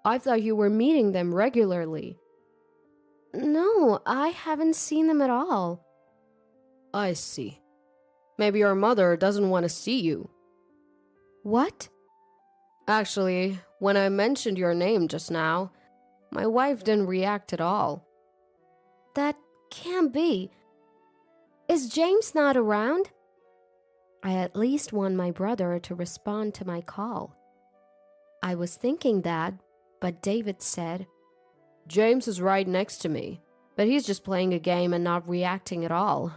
I thought you were meeting them regularly. No, I haven't seen them at all. I see. Maybe your mother doesn't want to see you. What? Actually, when I mentioned your name just now, my wife didn't react at all. That can't be. Is James not around? I at least want my brother to respond to my call. I was thinking that, but David said, James is right next to me, but he's just playing a game and not reacting at all.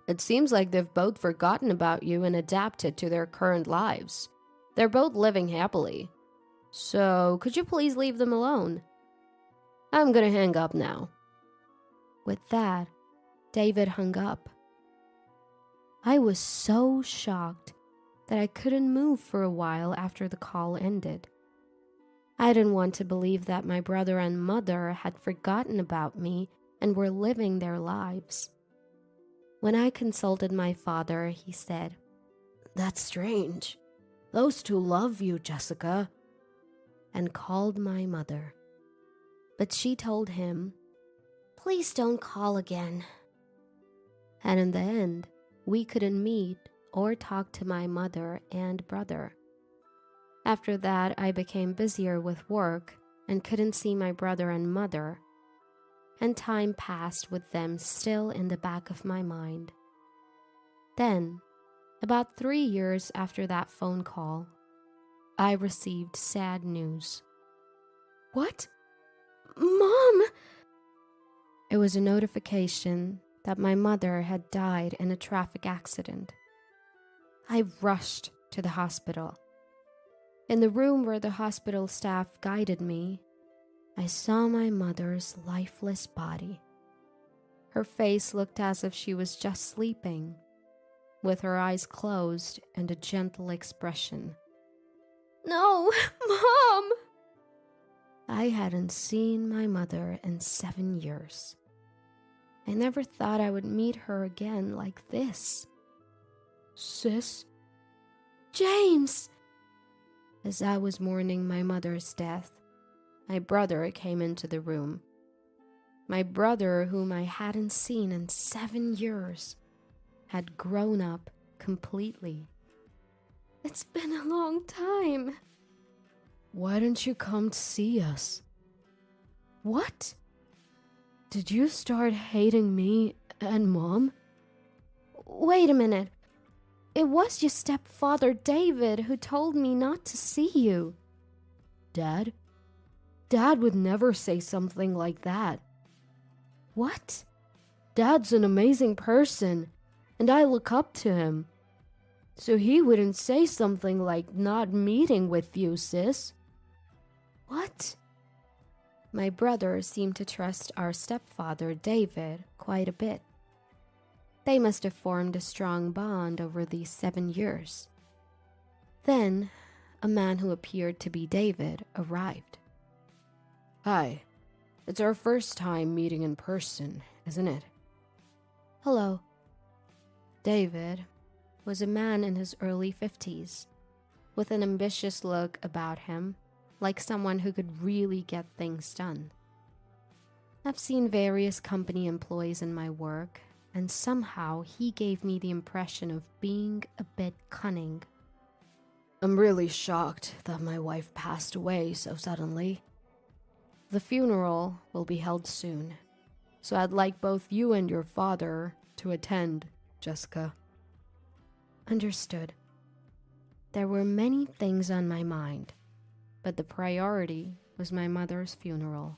It seems like they've both forgotten about you and adapted to their current lives. They're both living happily. So, could you please leave them alone? I'm gonna hang up now. With that, David hung up. I was so shocked that I couldn't move for a while after the call ended. I didn't want to believe that my brother and mother had forgotten about me and were living their lives. When I consulted my father, he said, That's strange. Those two love you, Jessica. And called my mother. But she told him, Please don't call again. And in the end, we couldn't meet or talk to my mother and brother. After that, I became busier with work and couldn't see my brother and mother, and time passed with them still in the back of my mind. Then, about 3 years after that phone call, I received sad news. What? Mom! It was a notification that my mother had died in a traffic accident. I rushed to the hospital. In the room where the hospital staff guided me, I saw my mother's lifeless body. Her face looked as if she was just sleeping, with her eyes closed and a gentle expression. No, Mom! I hadn't seen my mother in 7 years. I never thought I would meet her again like this. Sis? James! As I was mourning my mother's death, my brother came into the room. My brother, whom I hadn't seen in 7 years, had grown up completely. It's been a long time. Why didn't you come to see us? What? Did you start hating me and Mom? Wait a minute. It was your stepfather, David, who told me not to see you. Dad? Dad would never say something like that. What? Dad's an amazing person, and I look up to him. So he wouldn't say something like not meeting with you, sis. What? My brother seemed to trust our stepfather, David, quite a bit. They must have formed a strong bond over these 7 years. Then, a man who appeared to be David arrived. Hi, it's our first time meeting in person, isn't it? Hello. David was a man in his early 50s, with an ambitious look about him, like someone who could really get things done. I've seen various company employees in my work, and somehow he gave me the impression of being a bit cunning. I'm really shocked that my wife passed away so suddenly. The funeral will be held soon, so I'd like both you and your father to attend, Jessica. Understood. There were many things on my mind, but the priority was my mother's funeral.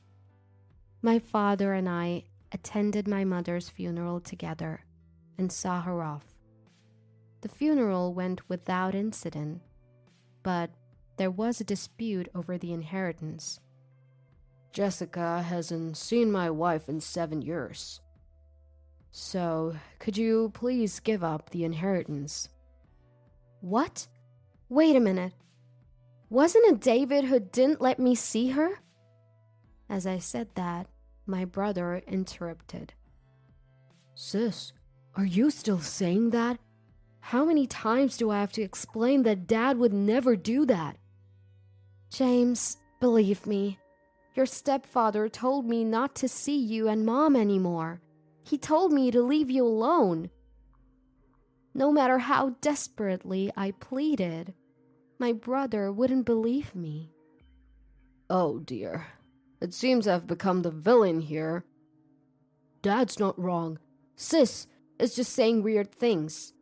My father and I attended my mother's funeral together and saw her off. The funeral went without incident, but there was a dispute over the inheritance. Jessica hasn't seen my wife in 7 years. So, could you please give up the inheritance? What? Wait a minute. Wasn't it David who didn't let me see her? As I said that, my brother interrupted. Sis, are you still saying that? How many times do I have to explain that Dad would never do that? James, believe me, your stepfather told me not to see you and Mom anymore. He told me to leave you alone. No matter how desperately I pleaded, my brother wouldn't believe me. Oh dear, it seems I've become the villain here. Dad's not wrong. Sis is just saying weird things.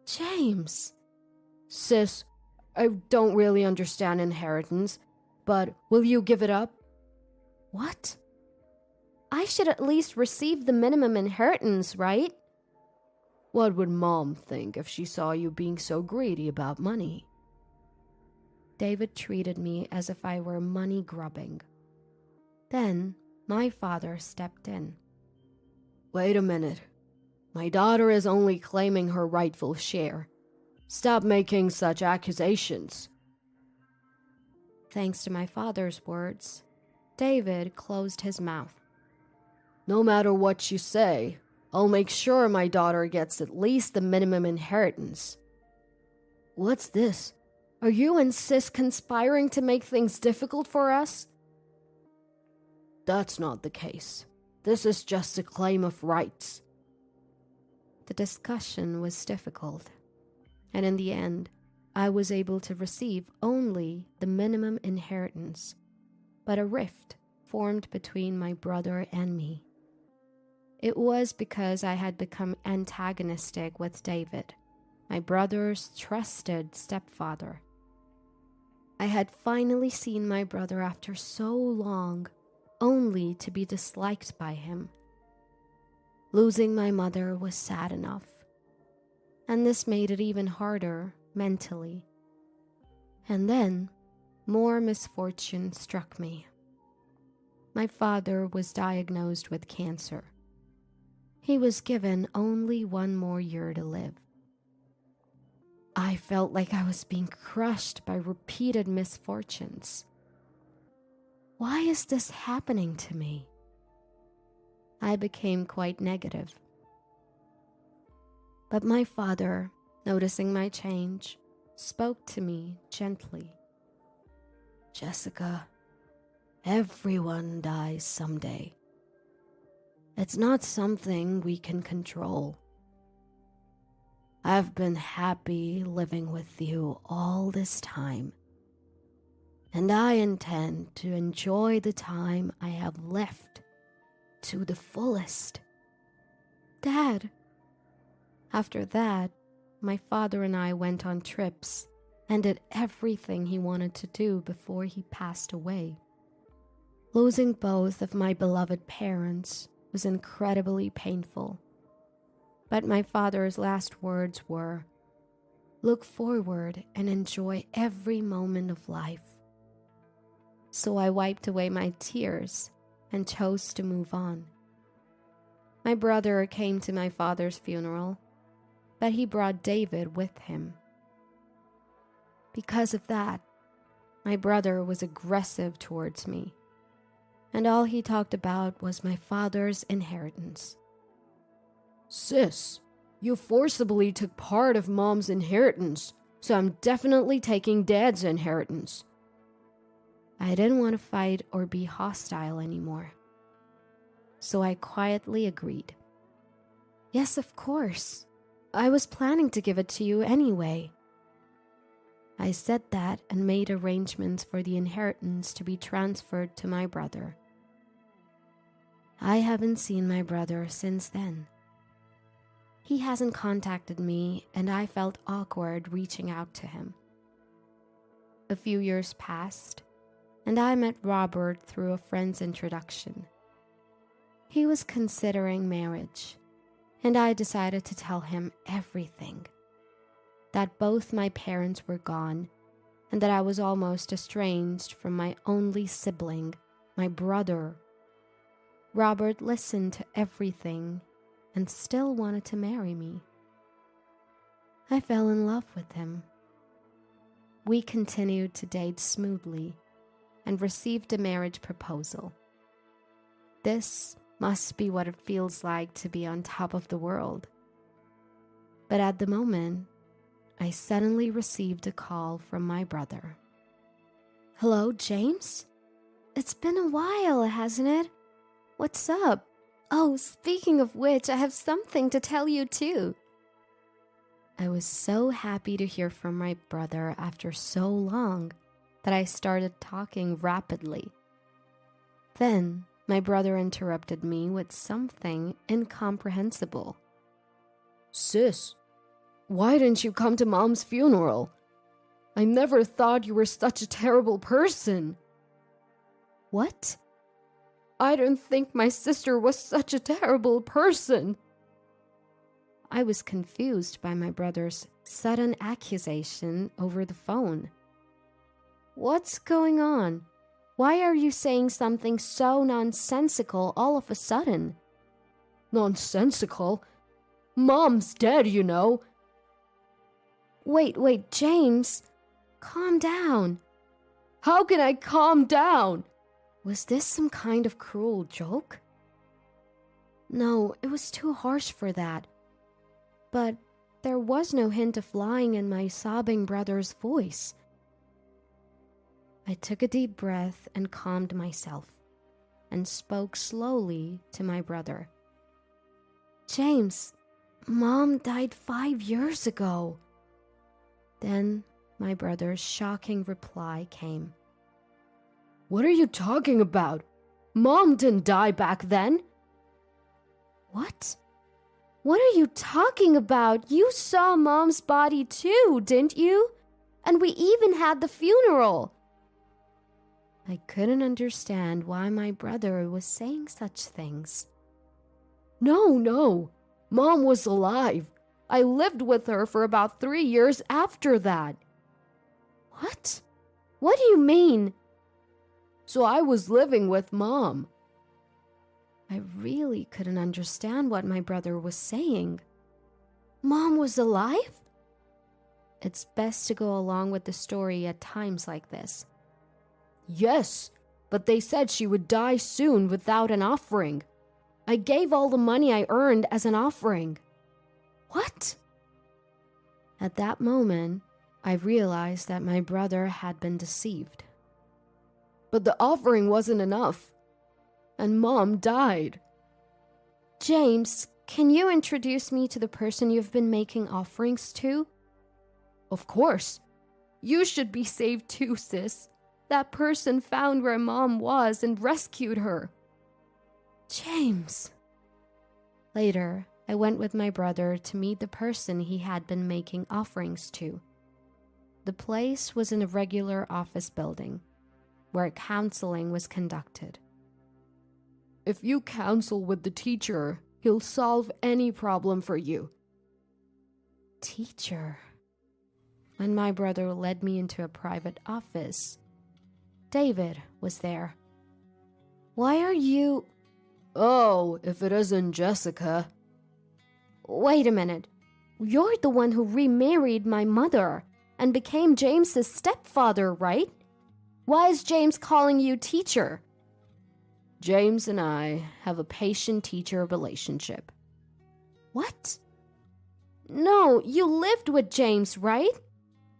James. Sis, I don't really understand inheritance, but will you give it up? What? I should at least receive the minimum inheritance, right? What would Mom think if she saw you being so greedy about money? David treated me as if I were money grubbing. Then my father stepped in. Wait a minute. My daughter is only claiming her rightful share. Stop making such accusations. Thanks to my father's words, David closed his mouth. No matter what you say, I'll make sure my daughter gets at least the minimum inheritance. What's this? Are you and Sis conspiring to make things difficult for us? That's not the case. This is just a claim of rights. The discussion was difficult, and in the end, I was able to receive only the minimum inheritance, but a rift formed between my brother and me. It was because I had become antagonistic with David, my brother's trusted stepfather. I had finally seen my brother after so long, only to be disliked by him. Losing my mother was sad enough, and this made it even harder mentally. And then, more misfortune struck me. My father was diagnosed with cancer. He was given only 1 more year to live. I felt like I was being crushed by repeated misfortunes. Why is this happening to me? I became quite negative. But my father, noticing my change, spoke to me gently. Jessica, everyone dies someday. It's not something we can control. I've been happy living with you all this time, and I intend to enjoy the time I have left to the fullest. Dad. After that, my father and I went on trips and did everything he wanted to do before he passed away. Losing both of my beloved parents was incredibly painful. But my father's last words were, "Look forward and enjoy every moment of life." So I wiped away my tears and chose to move on. My brother came to my father's funeral, but he brought David with him. Because of that, my brother was aggressive towards me, and all he talked about was my father's inheritance. Sis, you forcibly took part of Mom's inheritance, so I'm definitely taking Dad's inheritance. I didn't want to fight or be hostile anymore, so I quietly agreed. Yes, of course. I was planning to give it to you anyway. I said that and made arrangements for the inheritance to be transferred to my brother. I haven't seen my brother since then. He hasn't contacted me, and I felt awkward reaching out to him. A few years passed, and I met Robert through a friend's introduction. He was considering marriage, and I decided to tell him everything. That both my parents were gone, and that I was almost estranged from my only sibling, my brother. Robert listened to everything and still wanted to marry me. I fell in love with him. We continued to date smoothly and received a marriage proposal. This must be what it feels like to be on top of the world. But at the moment, I suddenly received a call from my brother. Hello, James? It's been a while, hasn't it? What's up? Oh, speaking of which, I have something to tell you too. I was so happy to hear from my brother after so long that I started talking rapidly. Then my brother interrupted me with something incomprehensible. Sis, why didn't you come to Mom's funeral? I never thought you were such a terrible person. What? I didn't think my sister was such a terrible person. I was confused by my brother's sudden accusation over the phone. What's going on? Why are you saying something so nonsensical all of a sudden? Nonsensical? Mom's dead, you know. Wait, James. Calm down. How can I calm down? Was this some kind of cruel joke? No, it was too harsh for that. But there was no hint of lying in my sobbing brother's voice. I took a deep breath and calmed myself, and spoke slowly to my brother. James, Mom died 5 years ago. Then my brother's shocking reply came. What are you talking about? Mom didn't die back then. What? What are you talking about? You saw Mom's body too, didn't you? And we even had the funeral. I couldn't understand why my brother was saying such things. No. Mom was alive. I lived with her for about 3 years after that. What? What do you mean? So I was living with Mom. I really couldn't understand what my brother was saying. Mom was alive? It's best to go along with the story at times like this. Yes, but they said she would die soon without an offering. I gave all the money I earned as an offering. What? At that moment, I realized that my brother had been deceived. But the offering wasn't enough, and Mom died. James, can you introduce me to the person you've been making offerings to? Of course. You should be saved too, sis. That person found where Mom was and rescued her. James. Later, I went with my brother to meet the person he had been making offerings to. The place was in a regular office building, where counseling was conducted. If you counsel with the teacher, he'll solve any problem for you. Teacher? When my brother led me into a private office, David was there. Why are you... Oh, if it isn't Jessica. Wait a minute. You're the one who remarried my mother and became James's stepfather, right? Why is James calling you teacher? James and I have a patient-teacher relationship. What? No, you lived with James, right?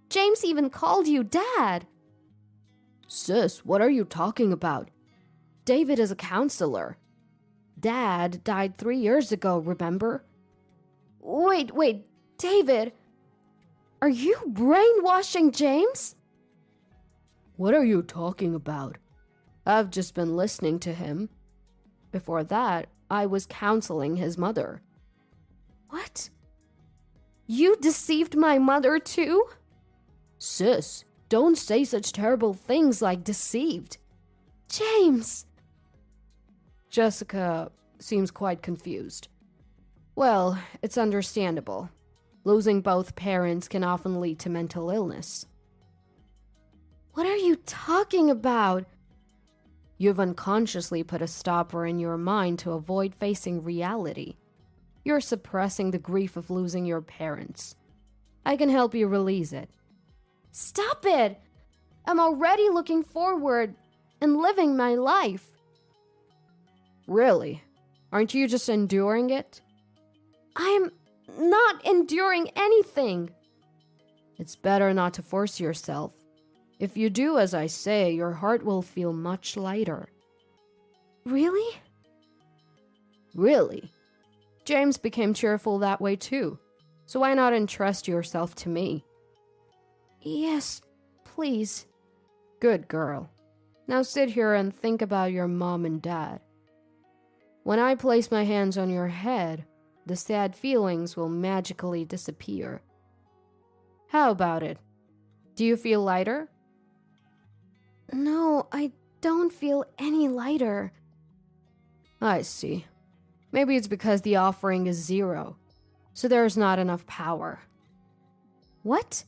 James even called you Dad. Sis, what are you talking about? David is a counselor. Dad died 3 years ago, remember? Wait, David, are you brainwashing James? What are you talking about? I've just been listening to him. Before that, I was counseling his mother. What? You deceived my mother too? Sis, don't say such terrible things like deceived. James! Jessica seems quite confused. Well, it's understandable. Losing both parents can often lead to mental illness. What are you talking about? You've unconsciously put a stopper in your mind to avoid facing reality. You're suppressing the grief of losing your parents. I can help you release it. Stop it! I'm already looking forward and living my life. Really? Aren't you just enduring it? I'm not enduring anything. It's better not to force yourself. If you do as I say, your heart will feel much lighter. Really? Really? James became cheerful that way too. So why not entrust yourself to me? Yes, please. Good girl. Now sit here and think about your mom and dad. When I place my hands on your head, the sad feelings will magically disappear. How about it? Do you feel lighter? No, I don't feel any lighter. I see. Maybe it's because the offering is 0, so there's not enough power. What?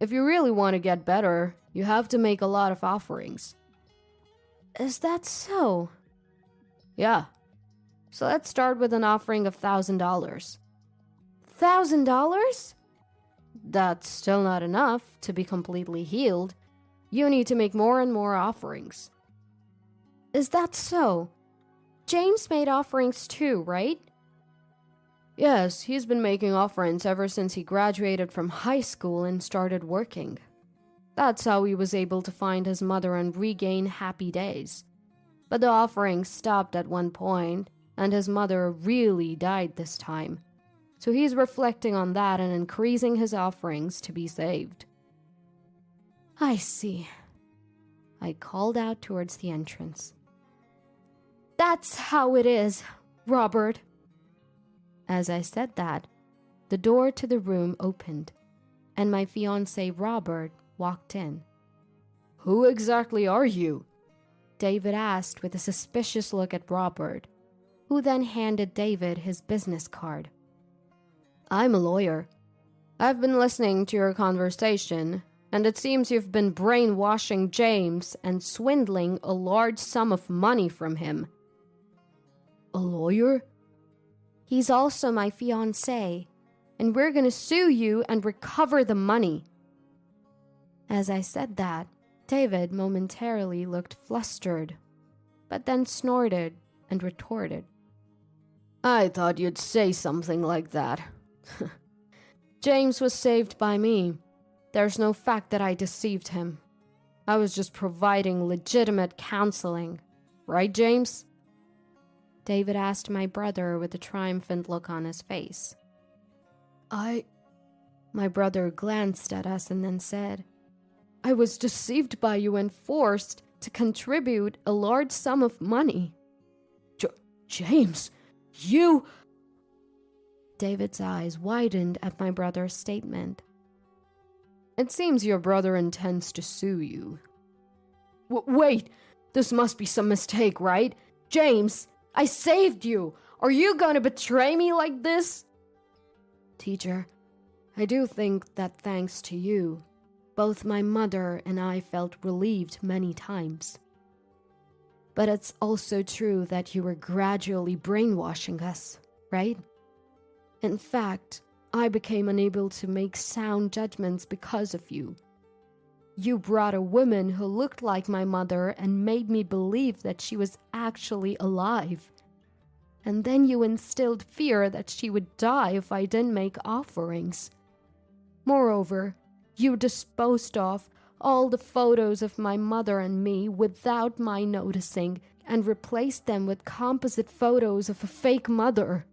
If you really want to get better, you have to make a lot of offerings. Is that so? Yeah. So let's start with an offering of $1,000. $1,000? That's still not enough to be completely healed. You need to make more and more offerings. Is that so? James made offerings too, right? Yes, he's been making offerings ever since he graduated from high school and started working. That's how he was able to find his mother and regain happy days. But the offerings stopped at one point, and his mother really died this time. So he's reflecting on that and increasing his offerings to be saved. I see. I called out towards the entrance. That's how it is, Robert. As I said that, the door to the room opened, and my fiancé Robert walked in. Who exactly are you? David asked with a suspicious look at Robert, who then handed David his business card. I'm a lawyer. I've been listening to your conversation, and it seems you've been brainwashing James and swindling a large sum of money from him. A lawyer? He's also my fiancé, and we're gonna sue you and recover the money. As I said that, David momentarily looked flustered, but then snorted and retorted. I thought you'd say something like that. James was saved by me. There's no fact that I deceived him. I was just providing legitimate counseling. Right, James? David asked my brother with a triumphant look on his face. My brother glanced at us and then said, I was deceived by you and forced to contribute a large sum of money. James, you... David's eyes widened at my brother's statement. It seems your brother intends to sue you. Wait, this must be some mistake, right? James, I saved you. Are you gonna betray me like this? Teacher, I do think that thanks to you, both my mother and I felt relieved many times. But it's also true that you were gradually brainwashing us, right? In fact, I became unable to make sound judgments because of you. You brought a woman who looked like my mother and made me believe that she was actually alive. And then you instilled fear that she would die if I didn't make offerings. Moreover, you disposed of all the photos of my mother and me without my noticing and replaced them with composite photos of a fake mother.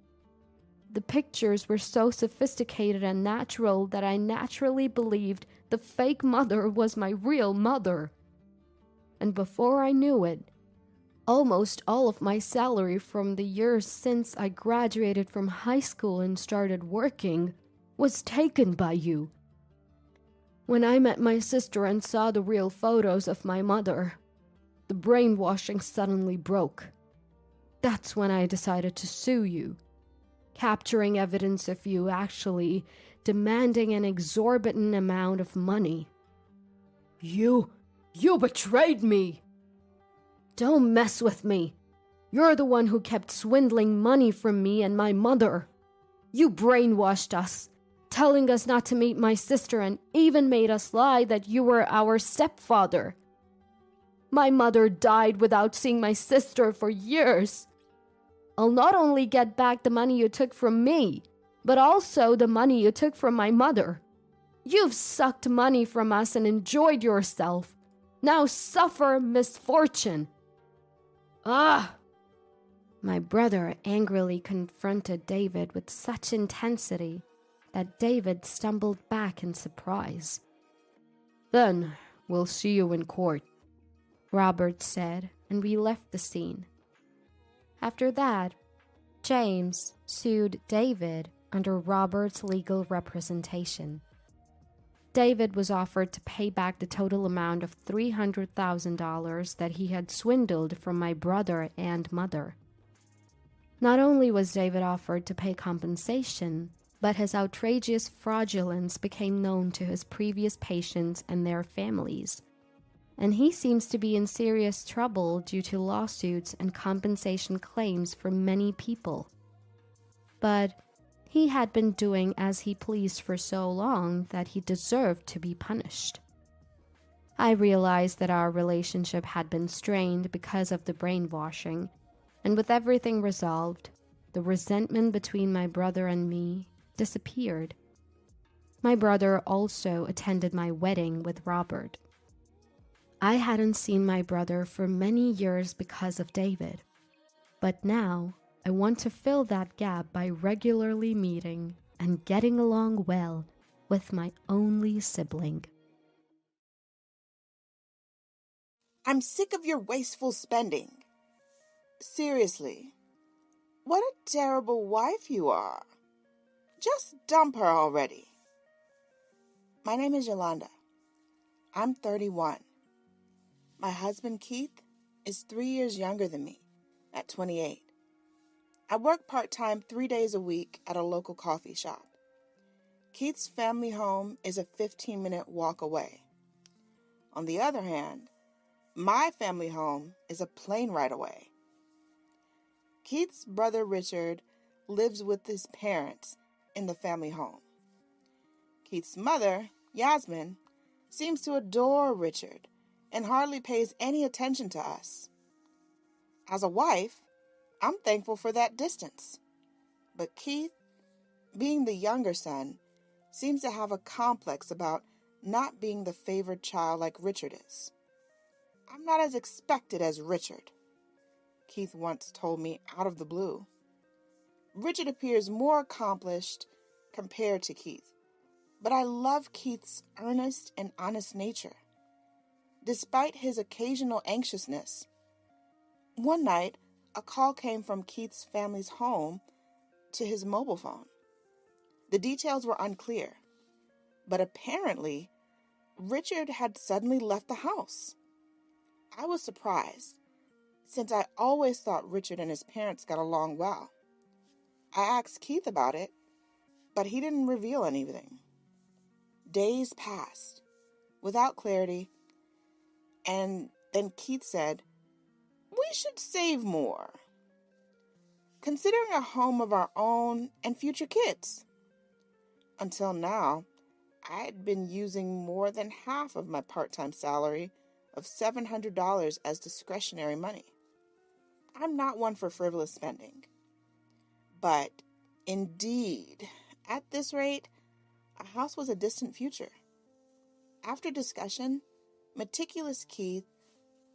The pictures were so sophisticated and natural that I naturally believed the fake mother was my real mother. And before I knew it, almost all of my salary from the years since I graduated from high school and started working was taken by you. When I met my sister and saw the real photos of my mother, the brainwashing suddenly broke. That's when I decided to sue you, capturing evidence of you actually demanding an exorbitant amount of money. You betrayed me! Don't mess with me. You're the one who kept swindling money from me and my mother. You brainwashed us, telling us not to meet my sister and even made us lie that you were our stepfather. My mother died without seeing my sister for years. I'll not only get back the money you took from me, but also the money you took from my mother. You've sucked money from us and enjoyed yourself. Now suffer misfortune. Ah! My brother angrily confronted David with such intensity that David stumbled back in surprise. Then we'll see you in court, Robert said, and we left the scene. After that, James sued David under Robert's legal representation. David was offered to pay back the total amount of $300,000 that he had swindled from my brother and mother. Not only was David offered to pay compensation, but his outrageous fraudulence became known to his previous patients and their families, and he seems to be in serious trouble due to lawsuits and compensation claims from many people. But he had been doing as he pleased for so long that he deserved to be punished. I realized that our relationship had been strained because of the brainwashing, and with everything resolved, the resentment between my brother and me disappeared. My brother also attended my wedding with Robert. I hadn't seen my brother for many years because of David, but now I want to fill that gap by regularly meeting and getting along well with my only sibling. I'm sick of your wasteful spending. Seriously, what a terrible wife you are. Just dump her already. My name is Yolanda. I'm 31. My husband, Keith, is 3 years younger than me, at 28. I work part-time 3 days a week at a local coffee shop. Keith's family home is a 15-minute walk away. On the other hand, my family home is a plane ride away. Keith's brother Richard lives with his parents in the family home. Keith's mother, Yasmin, seems to adore Richard and hardly pays any attention to us. As a wife, I'm thankful for that distance. But Keith, being the younger son, seems to have a complex about not being the favored child like Richard is. I'm not as expected as Richard, Keith once told me out of the blue. Richard appears more accomplished compared to Keith, but I love Keith's earnest and honest nature. Despite his occasional anxiousness, one night a call came from Keith's family's home to his mobile phone. The details were unclear, but apparently Richard had suddenly left the house. I was surprised, since I always thought Richard and his parents got along well. I asked Keith about it, but he didn't reveal anything. Days passed without clarity, and then Keith said, "We should save more, considering a home of our own and future kids." Until now, I had been using more than half of my part-time salary of $700 as discretionary money. I'm not one for frivolous spending. But indeed, at this rate, a house was a distant future. After discussion, meticulous Keith,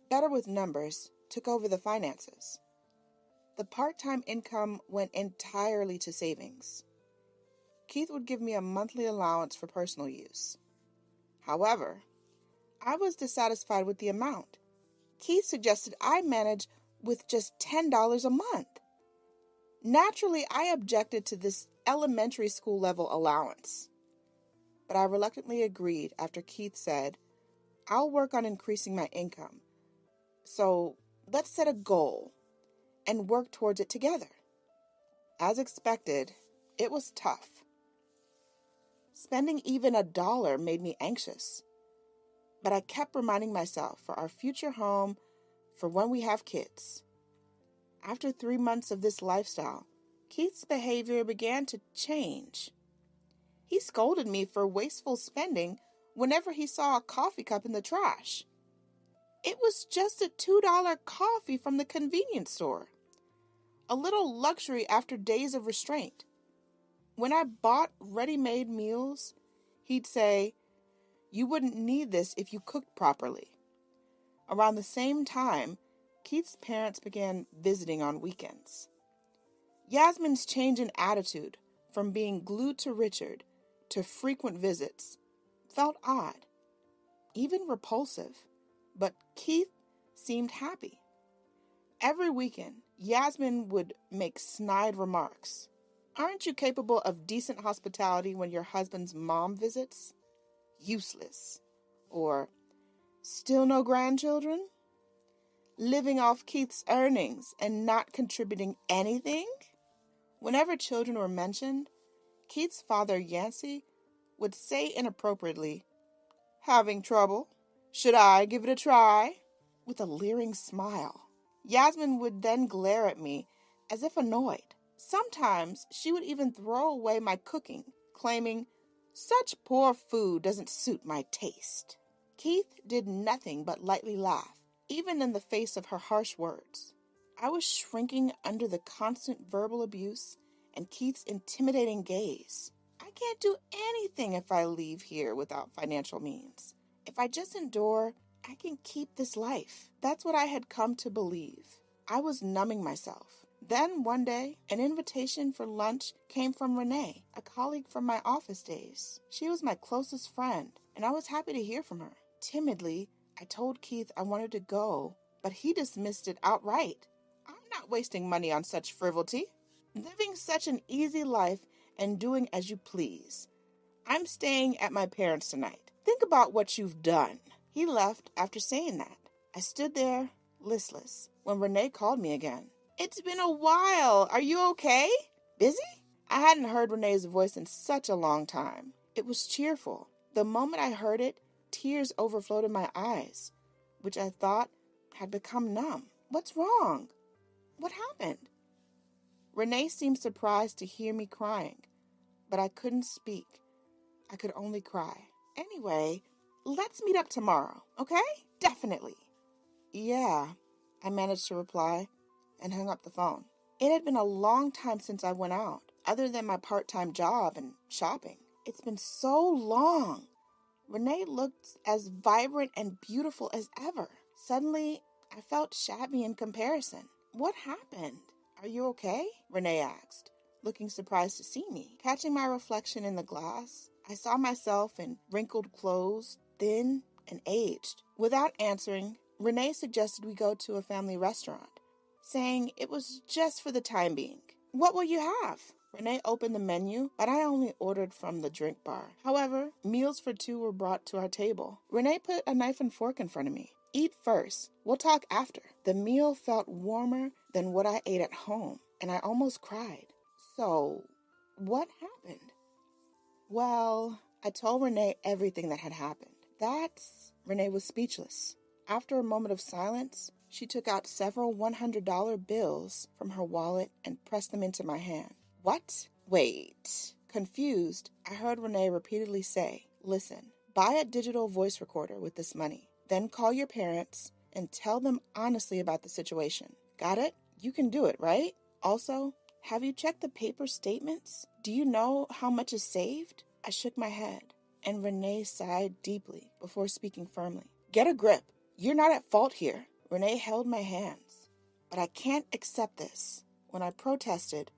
better with numbers, took over the finances. The part-time income went entirely to savings. Keith would give me a monthly allowance for personal use. However, I was dissatisfied with the amount. Keith suggested I manage with just $10 a month. Naturally, I objected to this elementary school level allowance. But I reluctantly agreed after Keith said, "I'll work on increasing my income. So let's set a goal and work towards it together." As expected, it was tough. Spending even $1 made me anxious. But I kept reminding myself for our future home, for when we have kids. After 3 months of this lifestyle, Keith's behavior began to change. He scolded me for wasteful spending whenever he saw a coffee cup in the trash. It was just a $2 coffee from the convenience store. A little luxury after days of restraint. When I bought ready-made meals, he'd say, "You wouldn't need this if you cooked properly." Around the same time, Keith's parents began visiting on weekends. Yasmin's change in attitude from being glued to Richard to frequent visits felt odd, even repulsive, but Keith seemed happy. Every weekend, Yasmin would make snide remarks. "Aren't you capable of decent hospitality when your husband's mom visits? Useless." Or, "Still no grandchildren? Living off Keith's earnings and not contributing anything?" Whenever children were mentioned, Keith's father, Yancey, would say inappropriately, "Having trouble? Should I give it a try?" with a leering smile. Yasmin would then glare at me as if annoyed. Sometimes she would even throw away my cooking, claiming, "Such poor food doesn't suit my taste." Keith did nothing but lightly laugh, even in the face of her harsh words. I was shrinking under the constant verbal abuse and Keith's intimidating gaze. I can't do anything if I leave here without financial means. If I just endure, I can keep this life. That's what I had come to believe. I was numbing myself, Then one day, an invitation for lunch came from Renee, a colleague from my office days. She was my closest friend, and I was happy to hear from her. Timidly, I told Keith I wanted to go, but he dismissed it outright. I'm not wasting money on such frivolity. Living such an easy life and doing as you please. I'm staying at my parents' tonight. Think about what you've done. He left after saying that. I stood there, listless, when Renee called me again. It's been a while. Are you okay? Busy? I hadn't heard Renee's voice in such a long time. It was cheerful. The moment I heard it, tears overflowed in my eyes, which I thought had become numb. What's wrong? What happened? Renee seemed surprised to hear me crying, but I couldn't speak. I could only cry. Anyway, let's meet up tomorrow, okay? Definitely. Yeah, I managed to reply and hung up the phone. It had been a long time since I went out, other than my part-time job and shopping. It's been so long. Renee looked as vibrant and beautiful as ever. Suddenly, I felt shabby in comparison. What happened? Are you okay? Renee asked, looking surprised to see me. Catching my reflection in the glass, I saw myself in wrinkled clothes, thin and aged. Without answering, Renee suggested we go to a family restaurant, saying it was just for the time being. What will you have? Renee opened the menu, but I only ordered from the drink bar. However, meals for two were brought to our table. Renee put a knife and fork in front of me. Eat first. We'll talk after. The meal felt warmer than what I ate at home, and I almost cried. So, what happened? Well, I told Renee everything that had happened. Renee was speechless. After a moment of silence, she took out several $100 bills from her wallet and pressed them into my hand. What? Wait. Confused, I heard Renee repeatedly say, listen, buy a digital voice recorder with this money. Then call your parents and tell them honestly about the situation. Got it? You can do it, right? Also, have you checked the paper statements? Do you know how much is saved? I shook my head, and Renee sighed deeply before speaking firmly. Get a grip. You're not at fault here. Renee held my hands. But I can't accept this. When I protested,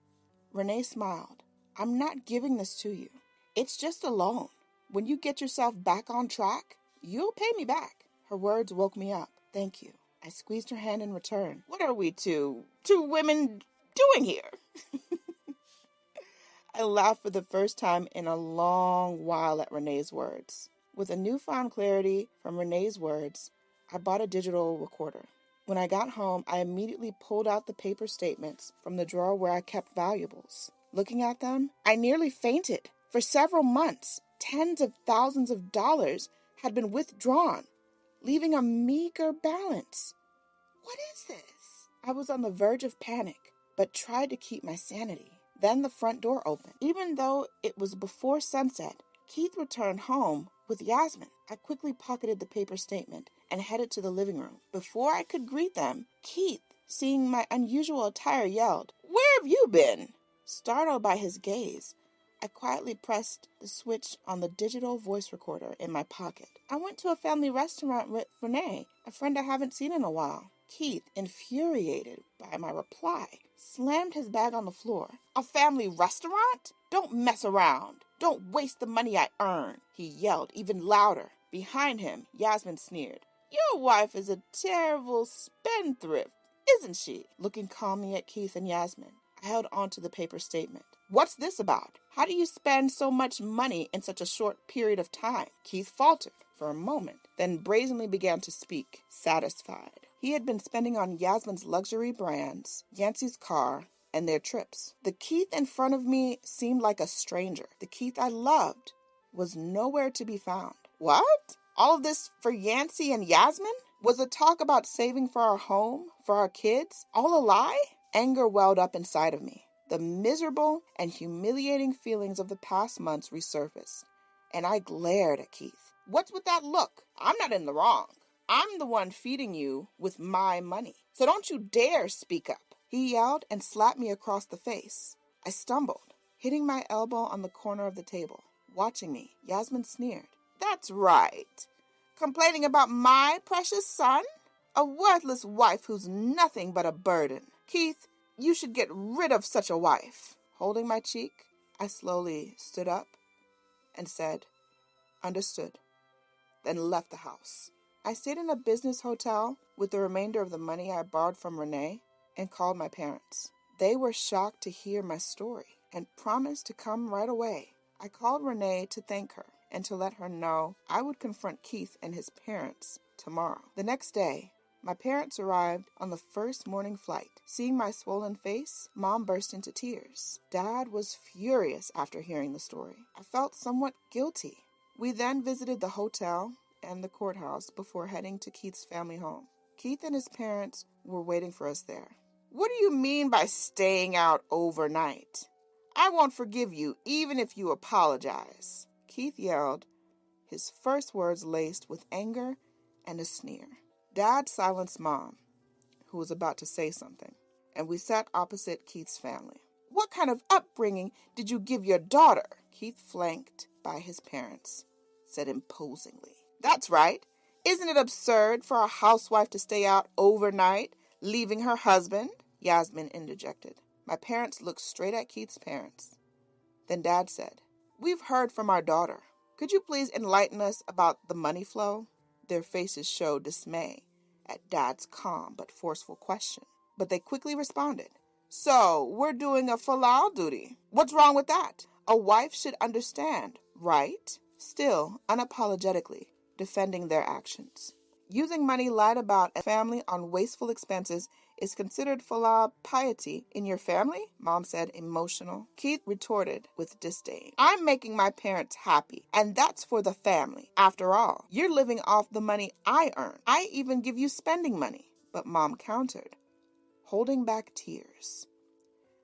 Renee smiled. I'm not giving this to you. It's just a loan. When you get yourself back on track, you'll pay me back. Her words woke me up. Thank you. I squeezed her hand in return. What are we two women doing here? I laughed for the first time in a long while at Renee's words. With a newfound clarity from Renee's words, I bought a digital recorder. When I got home, I immediately pulled out the paper statements from the drawer where I kept valuables. Looking at them, I nearly fainted. For several months, tens of thousands of dollars had been withdrawn, leaving a meager balance. What is this? I was on the verge of panic, but tried to keep my sanity. Then the front door opened. Even though it was before sunset, Keith returned home with Yasmin. I quickly pocketed the paper statement and headed to the living room. Before I could greet them, Keith, seeing my unusual attire, yelled, Where have you been? Startled by his gaze, I quietly pressed the switch on the digital voice recorder in my pocket. I went to a family restaurant with Renee, a friend I haven't seen in a while. Keith, infuriated by my reply, slammed his bag on the floor. A family restaurant? Don't mess around. Don't waste the money I earn, he yelled even louder. Behind him, Yasmin sneered. Your wife is a terrible spendthrift, isn't she? Looking calmly at Keith and Yasmin, I held on to the paper statement. What's this about? How do you spend so much money in such a short period of time? Keith faltered for a moment, then brazenly began to speak, satisfied. He had been spending on Yasmin's luxury brands, Yancey's car, and their trips. The Keith in front of me seemed like a stranger. The Keith I loved was nowhere to be found. What? All of this for Yancey and Yasmin? Was the talk about saving for our home, for our kids, all a lie? Anger welled up inside of me. The miserable and humiliating feelings of the past months resurfaced, and I glared at Keith. What's with that look? I'm not in the wrong. I'm the one feeding you with my money. So don't you dare speak up. He yelled and slapped me across the face. I stumbled, hitting my elbow on the corner of the table. Watching me, Yasmin sneered. That's right. Complaining about my precious son? A worthless wife who's nothing but a burden. Keith, You should get rid of such a wife. Holding my cheek, I slowly stood up and said, understood, then left the house. I stayed in a business hotel with the remainder of the money I borrowed from Renee and called my parents. They were shocked to hear my story and promised to come right away. I called Renee to thank her and to let her know I would confront Keith and his parents tomorrow. The next day, my parents arrived on the first morning flight. Seeing my swollen face, Mom burst into tears. Dad was furious after hearing the story. I felt somewhat guilty. We then visited the hotel and the courthouse before heading to Keith's family home. Keith and his parents were waiting for us there. What do you mean by staying out overnight? I won't forgive you even if you apologize, Keith yelled, his first words laced with anger and a sneer. Dad silenced Mom, who was about to say something, and we sat opposite Keith's family. What kind of upbringing did you give your daughter? Keith, flanked by his parents, said imposingly. That's right. Isn't it absurd for a housewife to stay out overnight, leaving her husband? Yasmin interjected. My parents looked straight at Keith's parents. Then Dad said, We've heard from our daughter. Could you please enlighten us about the money flow? Their faces showed dismay at Dad's calm but forceful question. But they quickly responded, So, we're doing a falal duty. What's wrong with that? A wife should understand, right? Still, unapologetically, defending their actions. Using money lied about a family on wasteful expenses is considered falal piety in your family? Mom said, emotional. Keith retorted with disdain. I'm making my parents happy, and that's for the family. After all, you're living off the money I earn. I even give you spending money. But Mom countered, holding back tears.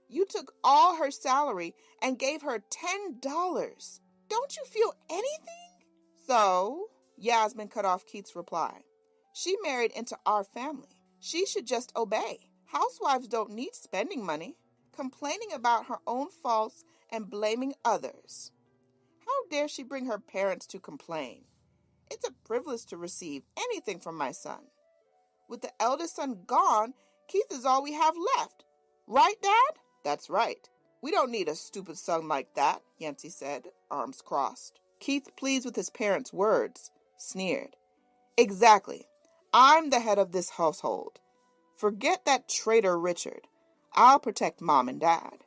You took all her salary and gave her $10. Don't you feel anything? So, Yasmin cut off Keith's reply. She married into our family. She should just obey. Housewives don't need spending money, complaining about her own faults and blaming others. How dare she bring her parents to complain? It's a privilege to receive anything from my son. With the eldest son gone, Keith is all we have left. Right, Dad? That's right. We don't need a stupid son like that, Yancy said, arms crossed. Keith, pleased with his parents' words, sneered. Exactly. I'm the head of this household. Forget that traitor Richard. I'll protect Mom and Dad.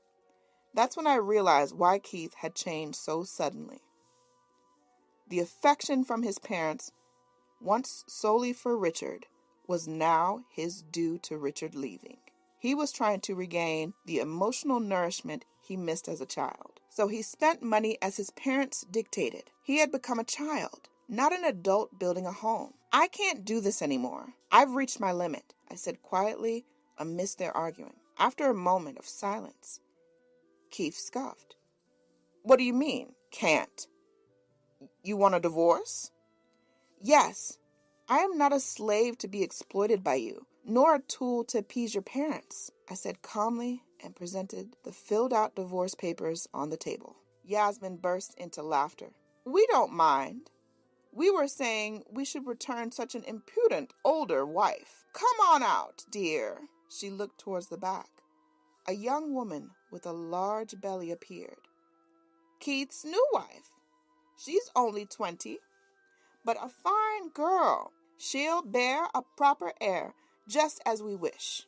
That's when I realized why Keith had changed so suddenly. The affection from his parents, once solely for Richard, was now his due to Richard leaving. He was trying to regain the emotional nourishment he missed as a child. So he spent money as his parents dictated. He had become a child, not an adult building a home. I can't do this anymore. I've reached my limit, I said quietly amidst their arguing. After a moment of silence, Keith scoffed. What do you mean, can't? You want a divorce? Yes. I am not a slave to be exploited by you, nor a tool to appease your parents, I said calmly and presented the filled-out divorce papers on the table. Yasmin burst into laughter. We don't mind. We were saying we should return such an impudent older wife. Come on out, dear. She looked towards the back. A young woman with a large belly appeared. Keith's new wife. She's only 20, but a fine girl. She'll bear a proper heir, just as we wish.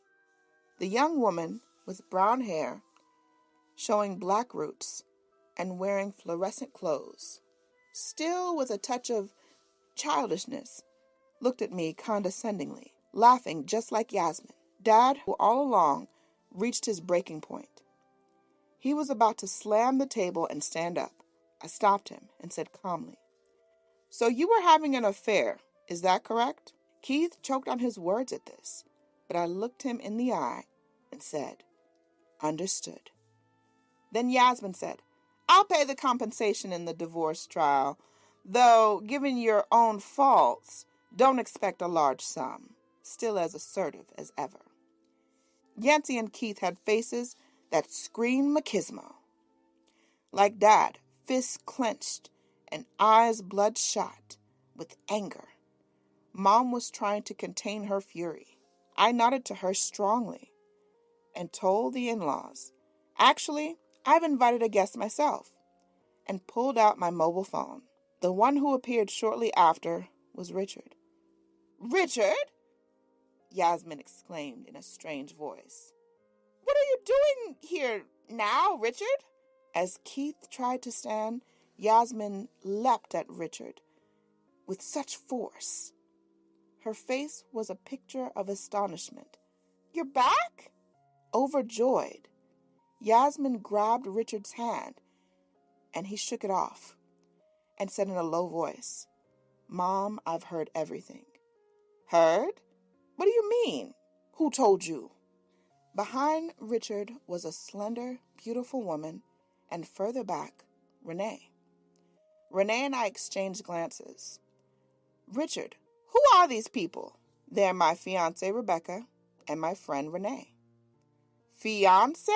The young woman, with brown hair, showing black roots, and wearing fluorescent clothes, still with a touch of childishness, looked at me condescendingly, laughing just like Yasmin. Dad, who all along reached his breaking point. He was about to slam the table and stand up. I stopped him and said calmly, So you were having an affair, is that correct? Keith choked on his words at this, but I looked him in the eye and said, Understood. Then Yasmin said, I'll pay the compensation in the divorce trial, though, given your own faults, don't expect a large sum. Still as assertive as ever. Yancy and Keith had faces that screamed machismo. Like Dad, fists clenched and eyes bloodshot with anger. Mom was trying to contain her fury. I nodded to her strongly, and told the in-laws. Actually, I've invited a guest myself, and pulled out my mobile phone. The one who appeared shortly after was Richard. Richard? Yasmin exclaimed in a strange voice. What are you doing here now, Richard? As Keith tried to stand, Yasmin leapt at Richard with such force. Her face was a picture of astonishment. You're back? Overjoyed, Yasmin grabbed Richard's hand, and he shook it off and said in a low voice, Mom, I've heard everything. Heard? What do you mean? Who told you? Behind Richard was a slender, beautiful woman, and further back, Renee. Renee and I exchanged glances. Richard, who are these people? They're my fiancée, Rebecca, and my friend, Renee. Fiancé?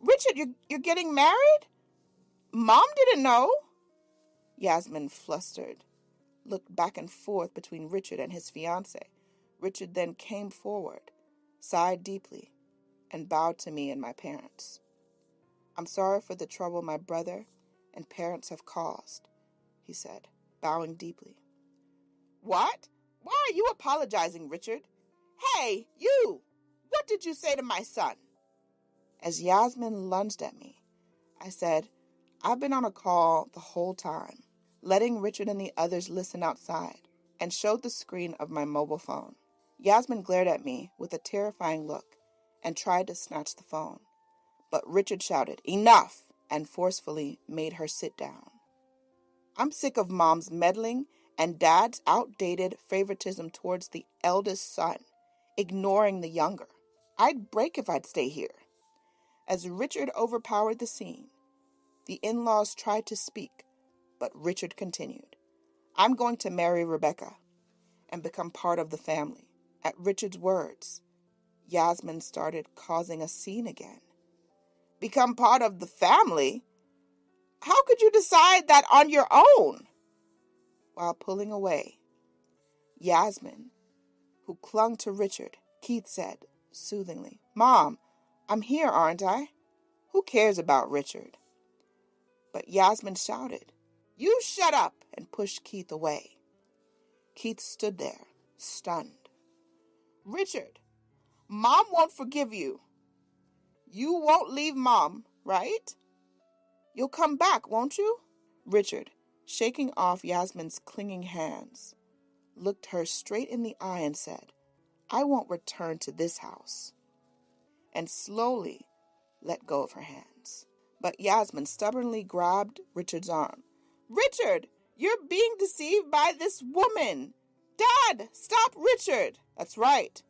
Richard, you're getting married? Mom didn't know. Yasmin, flustered, looked back and forth between Richard and his fiancée. Richard then came forward, sighed deeply, and bowed to me and my parents. I'm sorry for the trouble my brother and parents have caused, he said, bowing deeply. What? Why are you apologizing, Richard? Hey, you! What did you say to my son? As Yasmin lunged at me, I said, I've been on a call the whole time, letting Richard and the others listen outside, and showed the screen of my mobile phone. Yasmin glared at me with a terrifying look and tried to snatch the phone. But Richard shouted, Enough! And forcefully made her sit down. I'm sick of Mom's meddling and Dad's outdated favoritism towards the eldest son, ignoring the younger. I'd break if I'd stay here. As Richard overpowered the scene, the in-laws tried to speak, but Richard continued. I'm going to marry Rebecca and become part of the family. At Richard's words, Yasmin started causing a scene again. Become part of the family? How could you decide that on your own? While pulling away, Yasmin, who clung to Richard, Keith said soothingly, Mom, I'm here, aren't I? Who cares about Richard? But Yasmin shouted, You shut up, and pushed Keith away. Keith stood there, stunned. Richard, Mom won't forgive you. You won't leave Mom, right? You'll come back, won't you? Richard, shaking off Yasmin's clinging hands, looked her straight in the eye and said, I won't return to this house, and slowly let go of her hands. But Yasmin stubbornly grabbed Richard's arm. Richard, you're being deceived by this woman. Dad, stop Richard. That's right.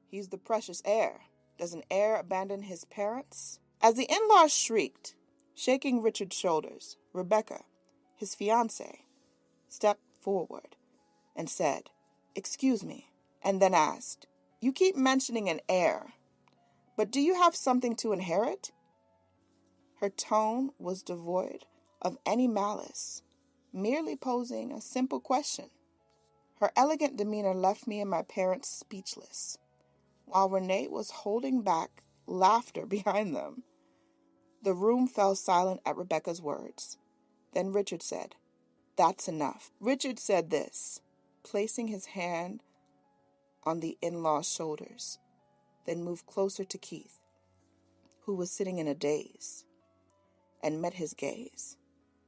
He's the precious heir. Does an heir abandon his parents? As the in-laws shrieked, shaking Richard's shoulders, Rebecca, his fiancée, stepped forward and said, Excuse me, and then asked, You keep mentioning an heir, but do you have something to inherit? Her tone was devoid of any malice, merely posing a simple question. Her elegant demeanor left me and my parents speechless, while Renee was holding back laughter behind them. The room fell silent at Rebecca's words. Then Richard said, That's enough. Richard said this, placing his hand on the in-law's shoulders, then moved closer to Keith, who was sitting in a daze, and met his gaze.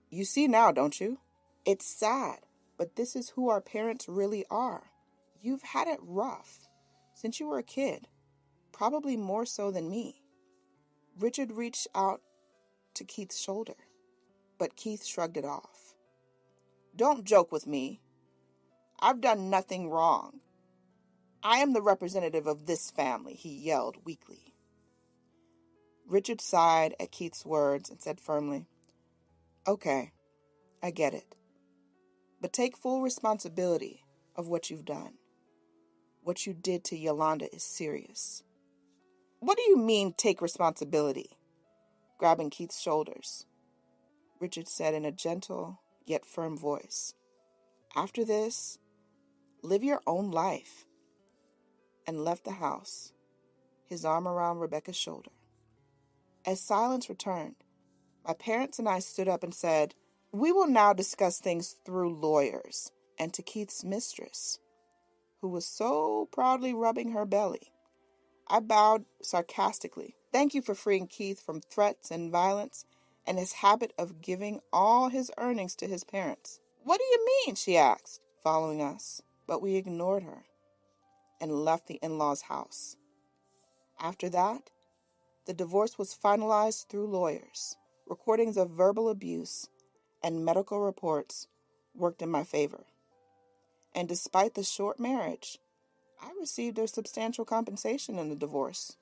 You see now, don't you? It's sad, but this is who our parents really are. You've had it rough since you were a kid, probably more so than me. Richard reached out to Keith's shoulder, but Keith shrugged it off. Don't joke with me. I've done nothing wrong. I am the representative of this family, he yelled weakly. Richard sighed at Keith's words and said firmly, Okay, I get it. But take full responsibility of what you've done. What you did to Yolanda is serious. What do you mean, take responsibility? Grabbing Keith's shoulders, Richard said in a gentle yet firm voice. After this, live your own life. And left the house, his arm around Rebecca's shoulder. As silence returned, my parents and I stood up and said, "We will now discuss things through lawyers," and to Keith's mistress, who was so proudly rubbing her belly, I bowed sarcastically. "Thank you for freeing Keith from threats and violence and his habit of giving all his earnings to his parents." "What do you mean?" she asked, following us, but we ignored her and left the in-laws' house. After that, the divorce was finalized through lawyers. Recordings of verbal abuse and medical reports worked in my favor. And despite the short marriage, I received a substantial compensation in the divorce.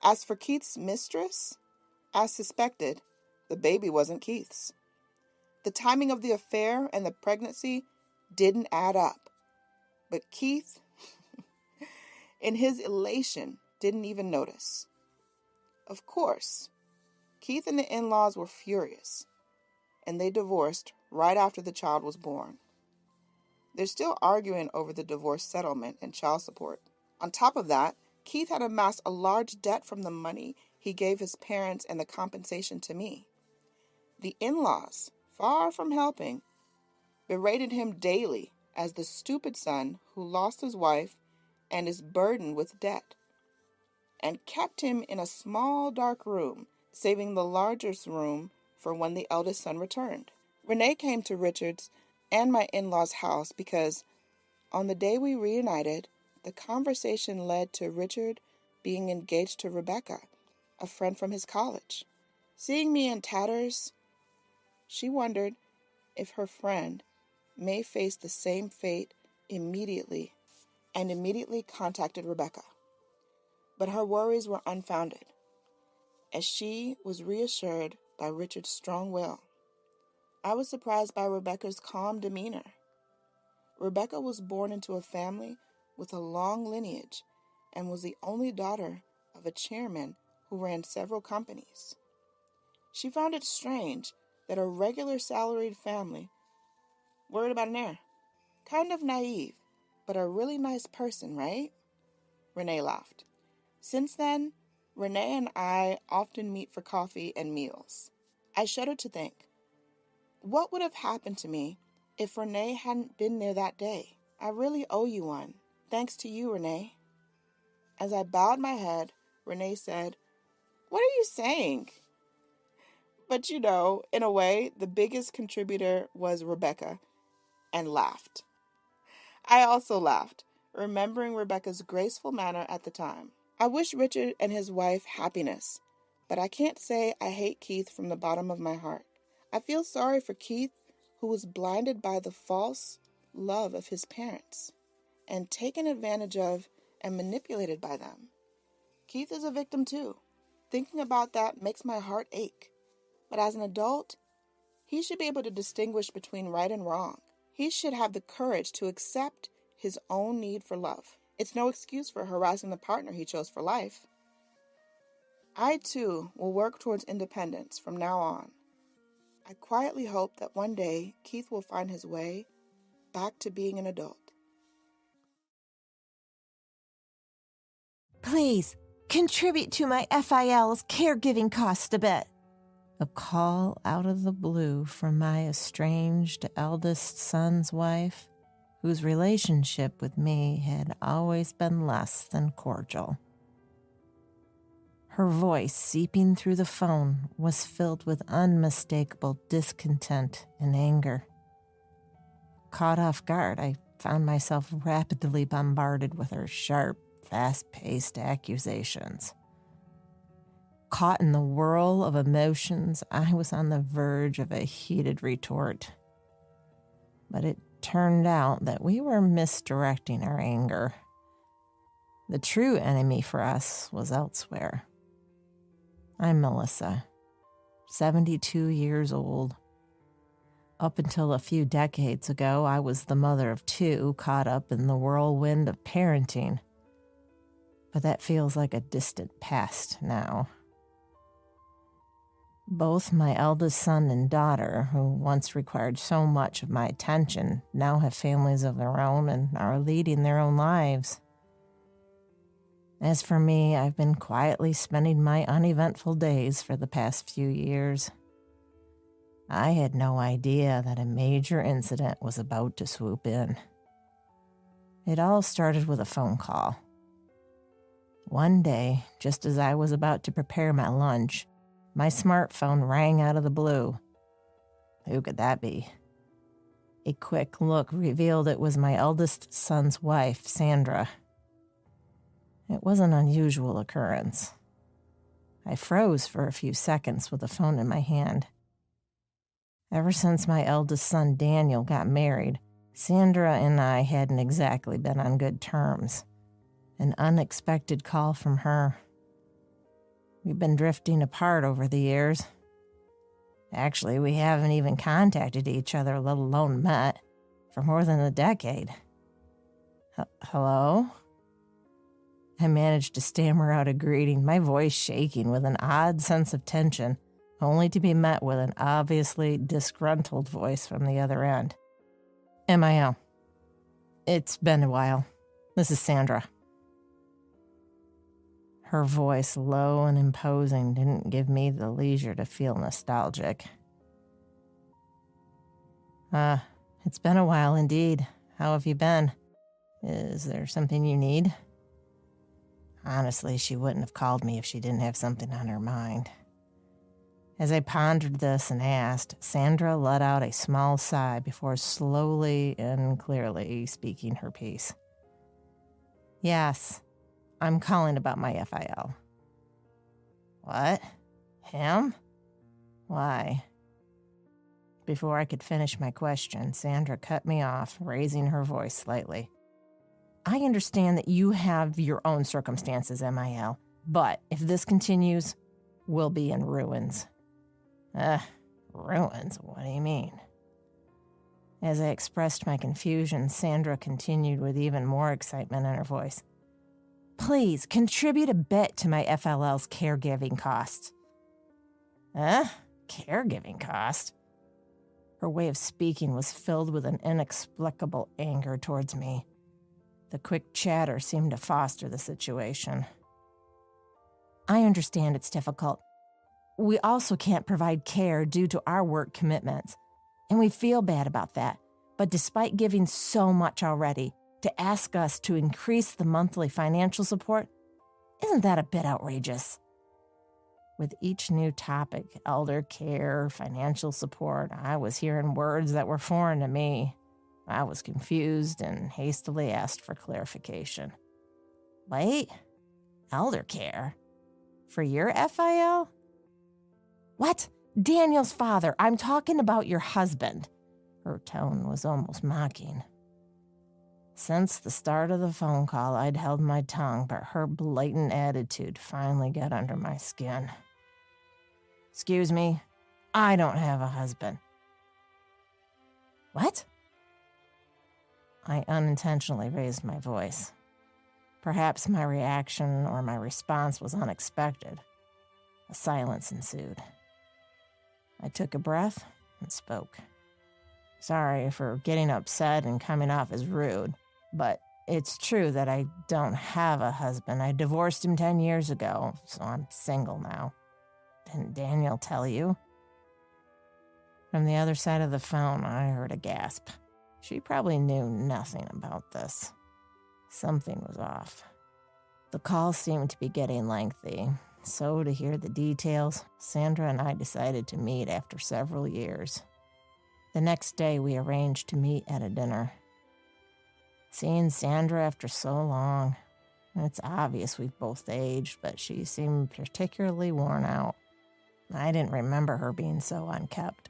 As for Keith's mistress, as suspected, the baby wasn't Keith's. The timing of the affair and the pregnancy didn't add up. But Keith, in his elation, didn't even notice. Of course, Keith and the in-laws were furious, and they divorced right after the child was born. They're still arguing over the divorce settlement and child support. On top of that, Keith had amassed a large debt from the money he gave his parents and the compensation to me. The in-laws, far from helping, berated him daily as the stupid son who lost his wife and is burdened with debt, and kept him in a small dark room, saving the largest room for when the eldest son returned. Renee came to Richard's and my in-laws' house because on the day we reunited, the conversation led to Richard being engaged to Rebecca, a friend from his college. Seeing me in tatters, she wondered if her friend may face the same fate immediately contacted Rebecca. But her worries were unfounded, as she was reassured by Richard's strong will. I was surprised by Rebecca's calm demeanor. Rebecca was born into a family with a long lineage and was the only daughter of a chairman who ran several companies. She found it strange that a regular salaried family worried about an heir. Kind of naive, but a really nice person, right? Renee laughed. Since then, Renee and I often meet for coffee and meals. I shudder to think, what would have happened to me if Renee hadn't been there that day? I really owe you one. Thanks to you, Renee. As I bowed my head, Renee said, "What are you saying?" But in a way, the biggest contributor was Rebecca, and laughed. I also laughed, remembering Rebecca's graceful manner at the time. I wish Richard and his wife happiness, but I can't say I hate Keith from the bottom of my heart. I feel sorry for Keith, who was blinded by the false love of his parents and taken advantage of and manipulated by them. Keith is a victim too. Thinking about that makes my heart ache. But as an adult, he should be able to distinguish between right and wrong. He should have the courage to accept his own need for love. It's no excuse for harassing the partner he chose for life. I, too, will work towards independence from now on. I quietly hope that one day Keith will find his way back to being an adult. Please, contribute to my FIL's caregiving cost a bit. A call out of the blue from my estranged eldest son's wife, whose relationship with me had always been less than cordial. Her voice seeping through the phone was filled with unmistakable discontent and anger. Caught off guard, I found myself rapidly bombarded with her sharp, fast-paced accusations. Caught in the whirl of emotions, I was on the verge of a heated retort. But it turned out that we were misdirecting our anger. The true enemy for us was elsewhere. I'm Melissa, 72 years old. Up until a few decades ago, I was the mother of two, caught up in the whirlwind of parenting. But that feels like a distant past now. Both my eldest son and daughter, who once required so much of my attention, now have families of their own and are leading their own lives. As for me, I've been quietly spending my uneventful days for the past few years. I had no idea that a major incident was about to swoop in. It all started with a phone call. One day, just as I was about to prepare my lunch, my smartphone rang out of the blue. Who could that be? A quick look revealed it was my eldest son's wife, Sandra. It was an unusual occurrence. I froze for a few seconds with the phone in my hand. Ever since my eldest son, Daniel, got married, Sandra and I hadn't exactly been on good terms. An unexpected call from her. We've been drifting apart over the years. Actually, we haven't even contacted each other, let alone met, for more than a decade. Hello? I managed to stammer out a greeting, my voice shaking with an odd sense of tension, only to be met with an obviously disgruntled voice from the other end. MIL. It's been a while. This is Sandra. Her voice, low and imposing, didn't give me the leisure to feel nostalgic. It's been a while indeed. How have you been? Is there something you need? Honestly, she wouldn't have called me if she didn't have something on her mind. As I pondered this and asked, Sandra let out a small sigh before slowly and clearly speaking her piece. Yes, I'm calling about my FIL. What? Him? Why? Before I could finish my question, Sandra cut me off, raising her voice slightly. I understand that you have your own circumstances, MIL, but if this continues, we'll be in ruins. Ruins? What do you mean? As I expressed my confusion, Sandra continued with even more excitement in her voice. Please, contribute a bit to my FLL's caregiving costs. Caregiving cost? Her way of speaking was filled with an inexplicable anger towards me. The quick chatter seemed to foster the situation. I understand it's difficult. We also can't provide care due to our work commitments, and we feel bad about that. But despite giving so much already, to ask us to increase the monthly financial support, isn't that a bit outrageous? With each new topic, elder care, financial support, I was hearing words that were foreign to me. I was confused and hastily asked for clarification. Wait, elder care? For your FIL? What? Daniel's father. I'm talking about your husband. Her tone was almost mocking. Since the start of the phone call, I'd held my tongue, but her blatant attitude finally got under my skin. Excuse me, I don't have a husband. What? I unintentionally raised my voice. Perhaps my reaction or my response was unexpected. A silence ensued. I took a breath and spoke. Sorry for getting upset and coming off as rude, but it's true that I don't have a husband. I divorced him 10 years ago, so I'm single now. Didn't Daniel tell you? From the other side of the phone, I heard a gasp. She probably knew nothing about this. Something was off. The call seemed to be getting lengthy, so to hear the details, Sandra and I decided to meet after several years. The next day, we arranged to meet at a dinner. Seeing Sandra after so long, it's obvious we've both aged, but she seemed particularly worn out. I didn't remember her being so unkempt.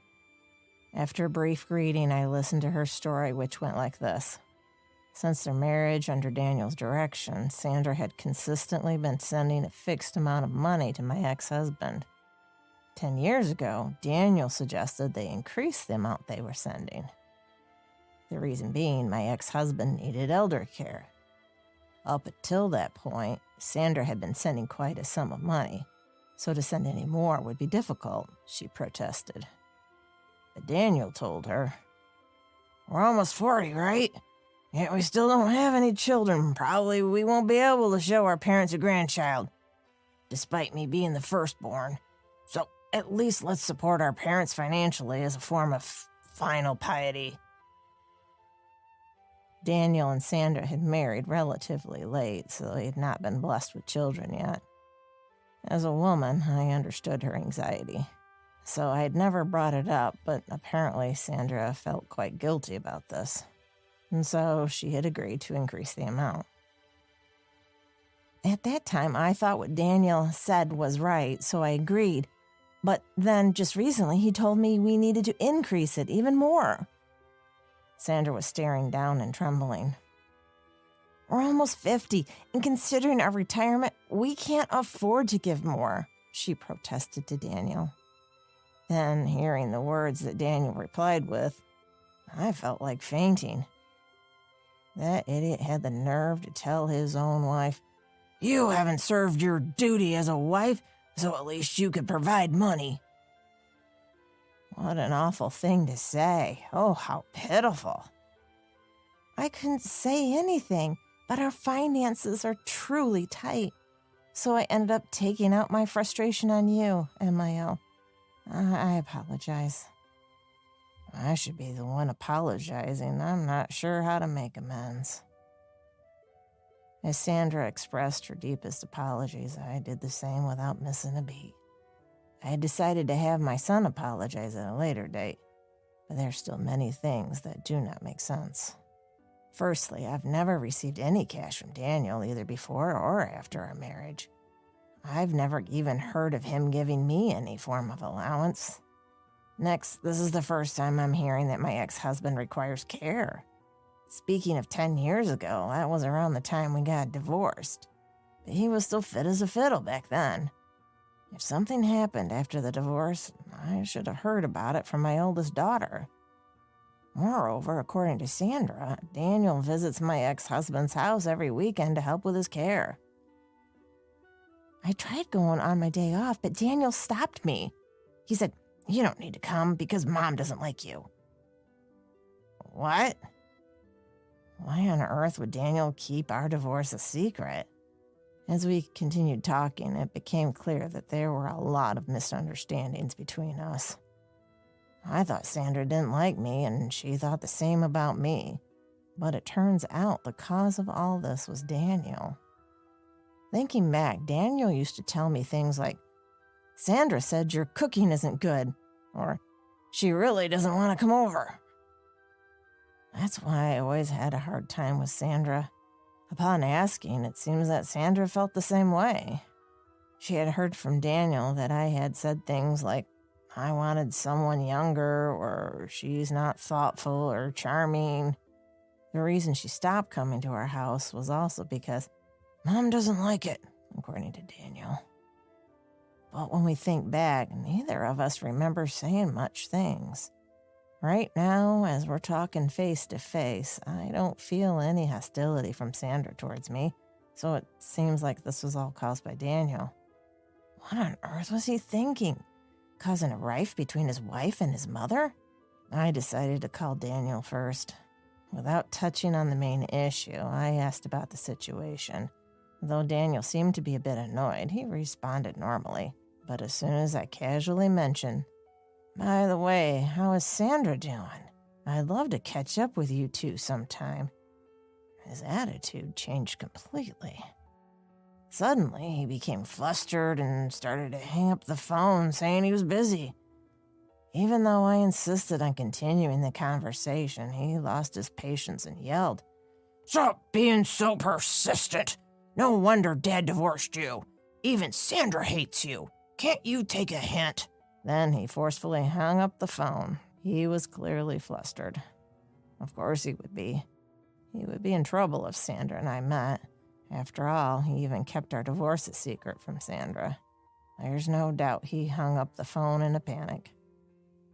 After a brief greeting, I listened to her story, which went like this. Since their marriage under Daniel's direction, Sandra had consistently been sending a fixed amount of money to my ex-husband. 10 years ago, Daniel suggested they increase the amount they were sending. The reason being, my ex-husband needed elder care. Up until that point, Sandra had been sending quite a sum of money, so to send any more would be difficult, she protested. But Daniel told her, "We're almost 40, right? Yet we still don't have any children. Probably we won't be able to show our parents a grandchild, despite me being the firstborn. So at least let's support our parents financially as a form of final piety. Daniel and Sandra had married relatively late, so they had not been blessed with children yet. As a woman, I understood her anxiety. So I had never brought it up, but apparently Sandra felt quite guilty about this. And so she had agreed to increase the amount. At that time, I thought what Daniel said was right, so I agreed. But then, just recently, he told me we needed to increase it even more. Sandra was staring down and trembling. We're almost 50, and considering our retirement, we can't afford to give more, she protested to Daniel. Then, hearing the words that Daniel replied with, I felt like fainting. That idiot had the nerve to tell his own wife, "You haven't served your duty as a wife, so at least you could provide money." What an awful thing to say. Oh, how pitiful. I couldn't say anything, but our finances are truly tight. So I ended up taking out my frustration on you, MIL. I apologize. I should be the one apologizing. I'm not sure how to make amends. As Sandra expressed her deepest apologies, I did the same without missing a beat. I had decided to have my son apologize at a later date, but there are still many things that do not make sense. Firstly, I've never received any cash from Daniel either before or after our marriage. I've never even heard of him giving me any form of allowance. Next, this is the first time I'm hearing that my ex-husband requires care. Speaking of 10 years ago, that was around the time we got divorced. But he was still fit as a fiddle back then. If something happened after the divorce, I should have heard about it from my oldest daughter. Moreover, according to Sandra, Daniel visits my ex-husband's house every weekend to help with his care. I tried going on my day off, but Daniel stopped me. He said, "You don't need to come because Mom doesn't like you." What? Why on earth would Daniel keep our divorce a secret? As we continued talking, it became clear that there were a lot of misunderstandings between us. I thought Sandra didn't like me, and she thought the same about me. But it turns out the cause of all this was Daniel. Thinking back, Daniel used to tell me things like, "Sandra said your cooking isn't good," or "She really doesn't want to come over." That's why I always had a hard time with Sandra. Upon asking, it seems that Sandra felt the same way. She had heard from Daniel that I had said things like, I wanted someone younger, or she's not thoughtful or charming. The reason she stopped coming to our house was also because Mom doesn't like it, according to Daniel. But when we think back, neither of us remember saying much things. Right now, as we're talking face to face, I don't feel any hostility from Sandra towards me, so it seems like this was all caused by Daniel. What on earth was he thinking? Causing a rift between his wife and his mother? I decided to call Daniel first. Without touching on the main issue, I asked about the situation. Though Daniel seemed to be a bit annoyed, he responded normally. But as soon as I casually mentioned, "By the way, how is Sandra doing? I'd love to catch up with you two sometime," his attitude changed completely. Suddenly, he became flustered and started to hang up the phone, saying he was busy. Even though I insisted on continuing the conversation, he lost his patience and yelled, "Stop being so persistent! No wonder Dad divorced you. Even Sandra hates you. Can't you take a hint?" Then he forcefully hung up the phone. He was clearly flustered. Of course he would be. He would be in trouble if Sandra and I met. After all, he even kept our divorce a secret from Sandra. There's no doubt he hung up the phone in a panic.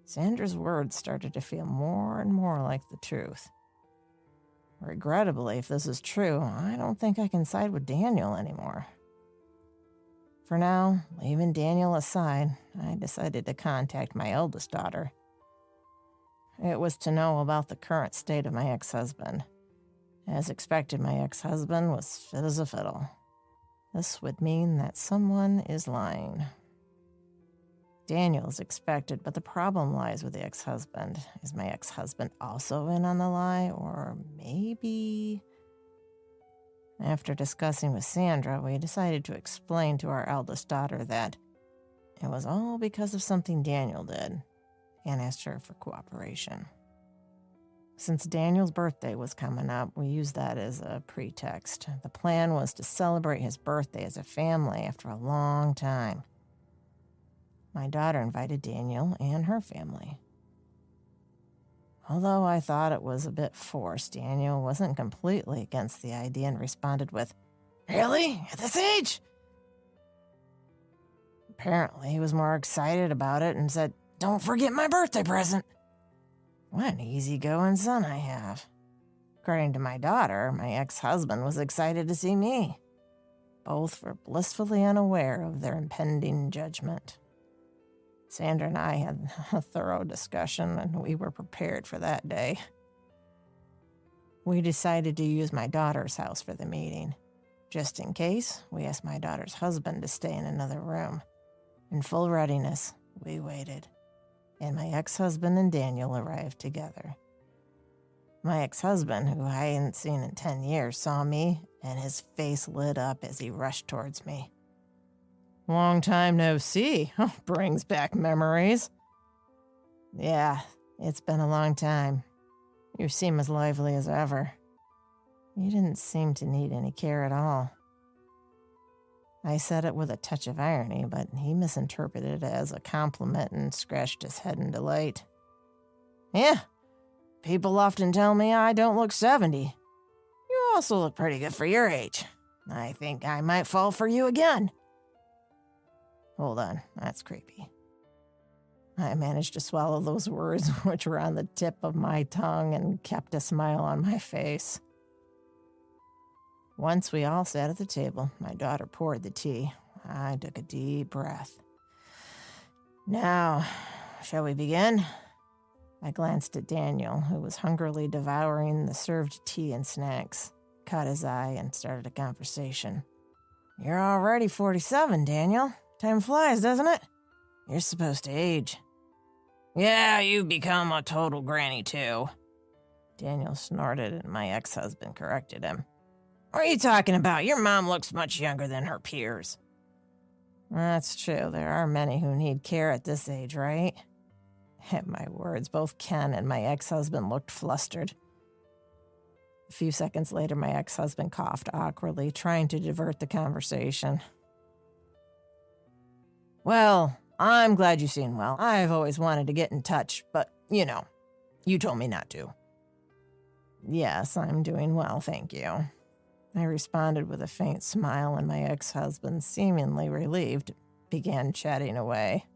Sandra's words started to feel more and more like the truth. Regrettably, if this is true, I don't think I can side with Daniel anymore. For now, leaving Daniel aside, I decided to contact my eldest daughter. It was to know about the current state of my ex-husband. As expected, my ex-husband was fit as a fiddle. This would mean that someone is lying. Daniel is expected, but the problem lies with the ex-husband. Is my ex-husband also in on the lie, or maybe... After discussing with Sandra, we decided to explain to our eldest daughter that it was all because of something Daniel did, and asked her for cooperation. Since Daniel's birthday was coming up, we used that as a pretext. The plan was to celebrate his birthday as a family after a long time. My daughter invited Daniel and her family. Although I thought it was a bit forced, Daniel wasn't completely against the idea and responded with, "Really? At this age?" Apparently, he was more excited about it and said, "Don't forget my birthday present." What an easygoing son I have. According to my daughter, my ex-husband was excited to see me. Both were blissfully unaware of their impending judgment. Sandra and I had a thorough discussion, and we were prepared for that day. We decided to use my daughter's house for the meeting. Just in case, we asked my daughter's husband to stay in another room. In full readiness, we waited, and my ex-husband and Daniel arrived together. My ex-husband, who I hadn't seen in 10 years, saw me, and his face lit up as he rushed towards me. "Long time no see. Brings back memories." "Yeah, it's been a long time. You seem as lively as ever. You didn't seem to need any care at all." I said it with a touch of irony, but he misinterpreted it as a compliment and scratched his head in delight. "Yeah, people often tell me I don't look 70. You also look pretty good for your age. I think I might fall for you again." Hold on, that's creepy. I managed to swallow those words, which were on the tip of my tongue, and kept a smile on my face. Once we all sat at the table, my daughter poured the tea. I took a deep breath. "Now, shall we begin?" I glanced at Daniel, who was hungrily devouring the served tea and snacks, caught his eye, and started a conversation. "You're already 47, Daniel. Time flies, doesn't it? You're supposed to age." "Yeah, you've become a total granny, too." Daniel snorted, and my ex-husband corrected him. "What are you talking about? Your mom looks much younger than her peers." "That's true. There are many who need care at this age, right?" At my words, both Ken and my ex-husband looked flustered. A few seconds later, my ex-husband coughed awkwardly, trying to divert the conversation. "Well, I'm glad you seem well. I've always wanted to get in touch, but, you told me not to." "Yes, I'm doing well, thank you." I responded with a faint smile, and my ex-husband, seemingly relieved, began chatting away.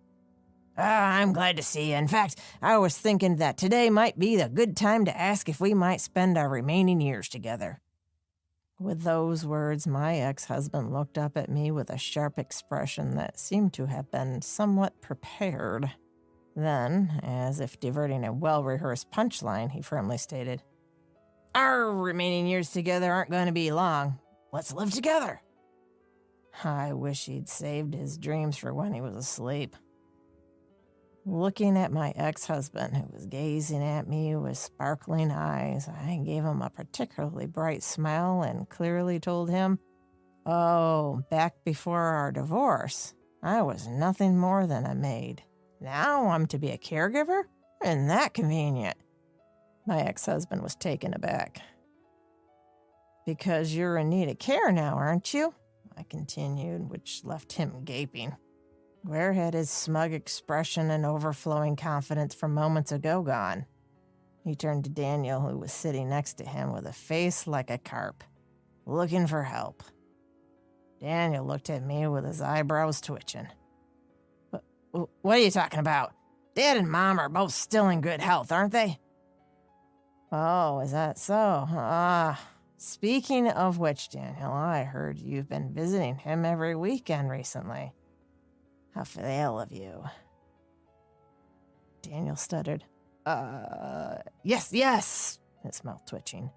"I'm glad to see you. In fact, I was thinking that today might be the good time to ask if we might spend our remaining years together." With those words, my ex-husband looked up at me with a sharp expression that seemed to have been somewhat prepared. Then, as if diverting a well-rehearsed punchline, he firmly stated, "Our remaining years together aren't going to be long. Let's live together." I wish he'd saved his dreams for when he was asleep. Looking at my ex-husband, who was gazing at me with sparkling eyes, I gave him a particularly bright smile and clearly told him, back before our divorce, I was nothing more than a maid. Now I'm to be a caregiver? Isn't that convenient? My ex-husband was taken aback. "Because you're in need of care now, aren't you?" I continued, which left him gaping. Where had his smug expression and overflowing confidence from moments ago gone? He turned to Daniel, who was sitting next to him with a face like a carp, looking for help. Daniel looked at me with his eyebrows twitching. What are you talking about? Dad and Mom are both still in good health, aren't they?" "Oh, is that so? Speaking of which, Daniel, I heard you've been visiting him every weekend recently. How fidel of you." Daniel stuttered, Yes, his mouth twitching.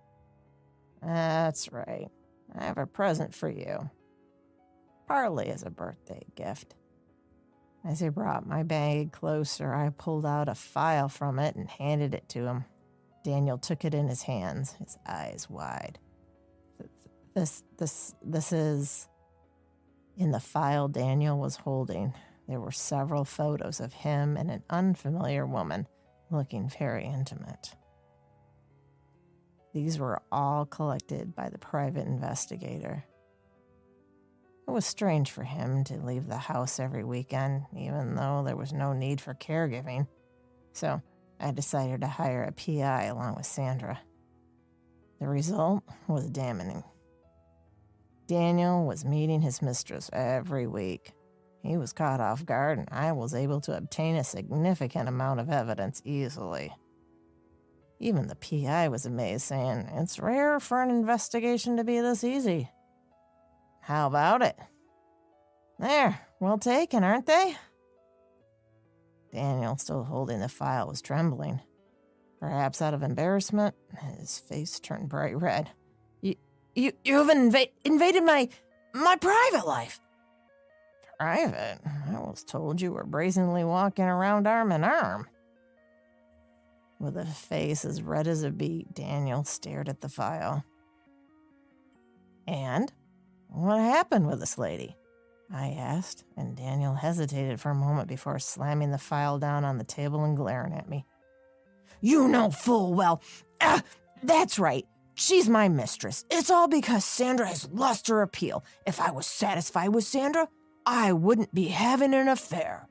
That's right. I have a present for you. Partly as a birthday gift. As he brought my bag closer, I pulled out a file from it and handed it to him. Daniel took it in his hands, his eyes wide. This is... In the file Daniel was holding, there were several photos of him and an unfamiliar woman looking very intimate. These were all collected by the private investigator. It was strange for him to leave the house every weekend, even though there was no need for caregiving. So I decided to hire a PI along with Sandra. The result was damning. Daniel was meeting his mistress every week. He was caught off guard, and I was able to obtain a significant amount of evidence easily. Even the PI was amazed, saying, "It's rare for an investigation to be this easy." How about it? There, well taken, aren't they? Daniel, still holding the file, was trembling. Perhaps out of embarrassment, his face turned bright red. You've invaded my private life. Private? I was told you were brazenly walking around arm in arm. With a face as red as a beet, Daniel stared at the file. And? What happened with this lady? I asked, and Daniel hesitated for a moment before slamming the file down on the table and glaring at me. You know full well. That's right. She's my mistress. It's all because Sandra has lost her appeal. If I was satisfied with Sandra, I wouldn't be having an affair.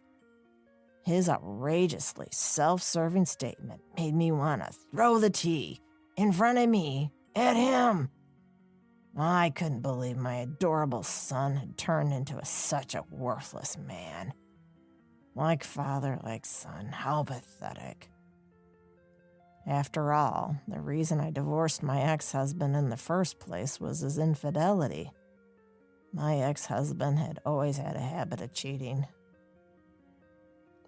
His outrageously self-serving statement made me want to throw the tea in front of me at him. I couldn't believe my adorable son had turned into such a worthless man. Like father, like son, how pathetic. After all, the reason I divorced my ex-husband in the first place was his infidelity. My ex-husband had always had a habit of cheating.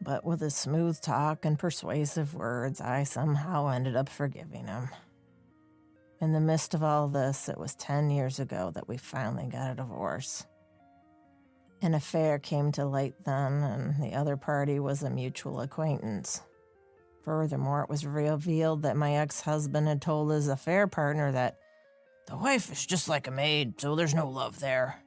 But with his smooth talk and persuasive words, I somehow ended up forgiving him. In the midst of all this, it was 10 years ago that we finally got a divorce. An affair came to light then, and the other party was a mutual acquaintance. Furthermore, it was revealed that my ex-husband had told his affair partner that the wife is just like a maid, so there's no love there.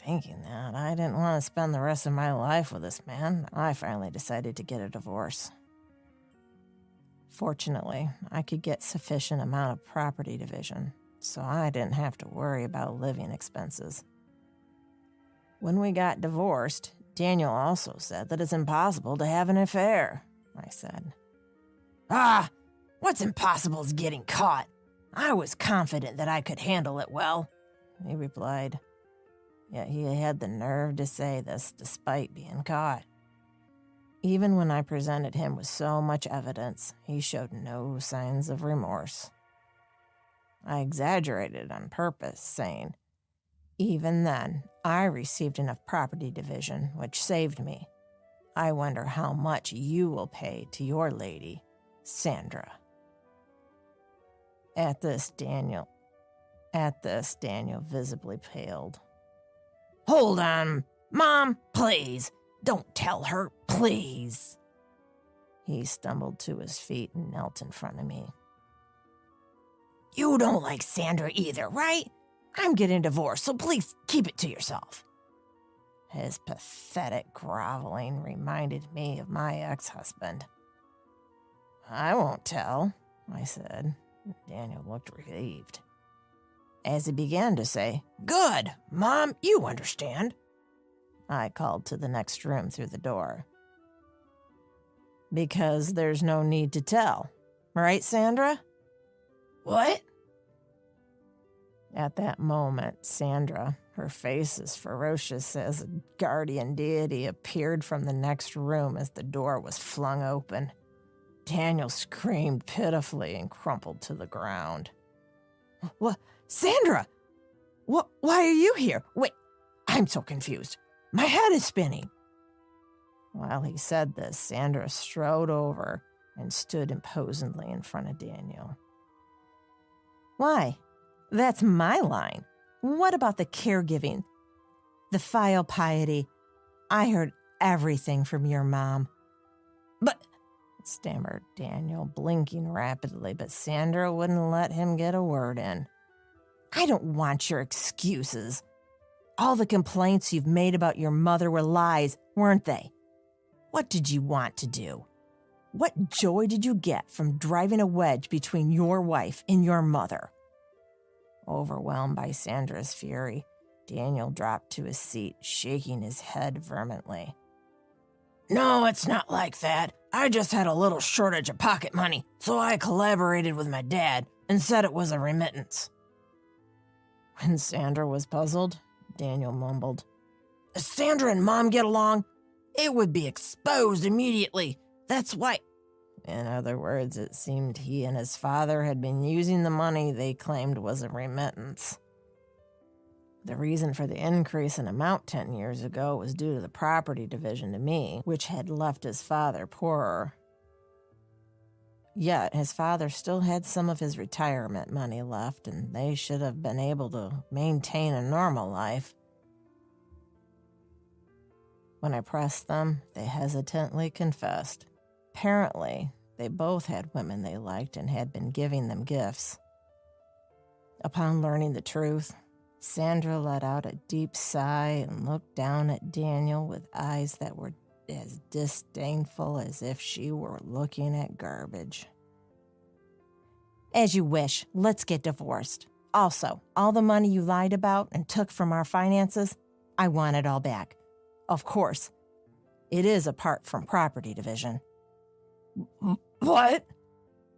Thinking that I didn't want to spend the rest of my life with this man, I finally decided to get a divorce. Fortunately, I could get sufficient amount of property division, so I didn't have to worry about living expenses. When we got divorced, Daniel also said that it's impossible to have an affair, I said. What's impossible is getting caught. I was confident that I could handle it well, he replied. Yet he had the nerve to say this despite being caught. Even when I presented him with so much evidence, he showed no signs of remorse. I exaggerated on purpose, saying, even then, I received enough property division, which saved me. I wonder how much you will pay to your lady, Sandra. At this, Daniel visibly paled. Hold on, Mom, please. Don't tell her, please. He stumbled to his feet and knelt in front of me. You don't like Sandra either, right? I'm getting divorced, so please keep it to yourself. His pathetic groveling reminded me of my ex-husband. I won't tell, I said. Daniel looked relieved. As he began to say, Good, Mom, you understand, I called to the next room through the door. Because there's no need to tell. Right, Sandra? What? At that moment, Sandra, her face as ferocious as a guardian deity, appeared from the next room as the door was flung open. Daniel screamed pitifully and crumpled to the ground. What? Sandra! Why are you here? Wait, I'm so confused. My head is spinning. While he said this, Sandra strode over and stood imposingly in front of Daniel. Why? That's my line. What about the caregiving? The filial piety? I heard everything from your mom. But, stammered Daniel, blinking rapidly, but Sandra wouldn't let him get a word in. I don't want your excuses. All the complaints you've made about your mother were lies, weren't they? What did you want to do? What joy did you get from driving a wedge between your wife and your mother? Overwhelmed by Sandra's fury, Daniel dropped to his seat, shaking his head vehemently. No, it's not like that. I just had a little shortage of pocket money, so I collaborated with my dad and said it was a remittance. When Sandra was puzzled, Daniel mumbled, If Sandra and Mom get along, it would be exposed immediately. That's why. In other words, it seemed he and his father had been using the money they claimed was a remittance. The reason for the increase in amount 10 years ago was due to the property division to me, which had left his father poorer. Yet his father still had some of his retirement money left, and they should have been able to maintain a normal life. When I pressed them, they hesitantly confessed. Apparently, they both had women they liked and had been giving them gifts. Upon learning the truth, Sandra let out a deep sigh and looked down at Daniel with eyes that were as disdainful as if she were looking at garbage. As you wish, let's get divorced. Also, all the money you lied about and took from our finances, I want it all back. Of course, it is apart from property division. What?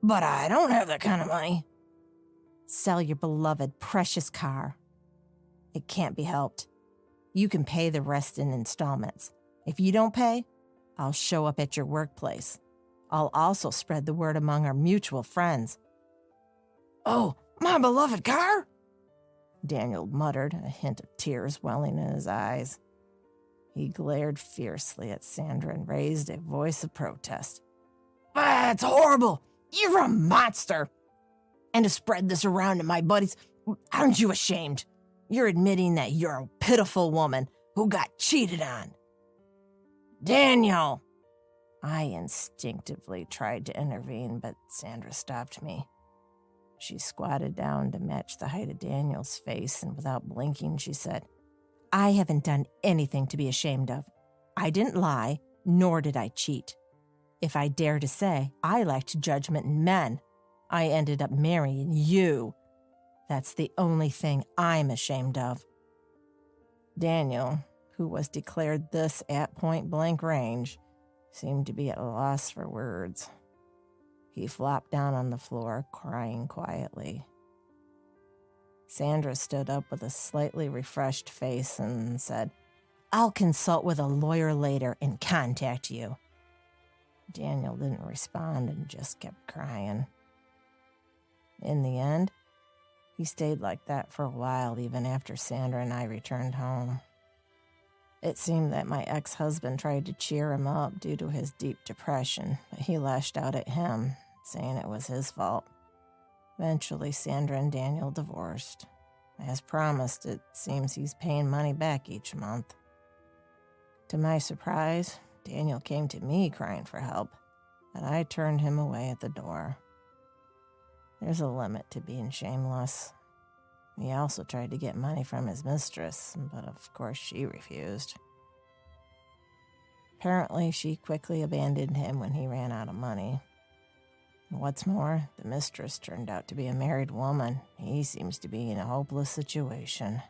But I don't have that kind of money. Sell your beloved, precious car. It can't be helped. You can pay the rest in installments. If you don't pay, I'll show up at your workplace. I'll also spread the word among our mutual friends. Oh, my beloved car? Daniel muttered, a hint of tears welling in his eyes. He glared fiercely at Sandra and raised a voice of protest. That's horrible! You're a monster! And to spread this around to my buddies, aren't you ashamed? You're admitting that you're a pitiful woman who got cheated on. Daniel! I instinctively tried to intervene, but Sandra stopped me. She squatted down to match the height of Daniel's face, and without blinking, she said, I haven't done anything to be ashamed of. I didn't lie, nor did I cheat. If I dare to say, I lacked judgment in men. I ended up marrying you. That's the only thing I'm ashamed of. Daniel, who was declared this at point-blank range, seemed to be at a loss for words. He flopped down on the floor, crying quietly. Sandra stood up with a slightly refreshed face and said, I'll consult with a lawyer later and contact you. Daniel didn't respond and just kept crying. In the end, he stayed like that for a while, even after Sandra and I returned home. It seemed that my ex-husband tried to cheer him up due to his deep depression, but he lashed out at him, saying it was his fault. Eventually, Sandra and Daniel divorced. As promised, it seems he's paying money back each month. To my surprise, Daniel came to me crying for help, but I turned him away at the door. There's a limit to being shameless. He also tried to get money from his mistress, but of course she refused. Apparently, she quickly abandoned him when he ran out of money. What's more, the mistress turned out to be a married woman. He seems to be in a hopeless situation.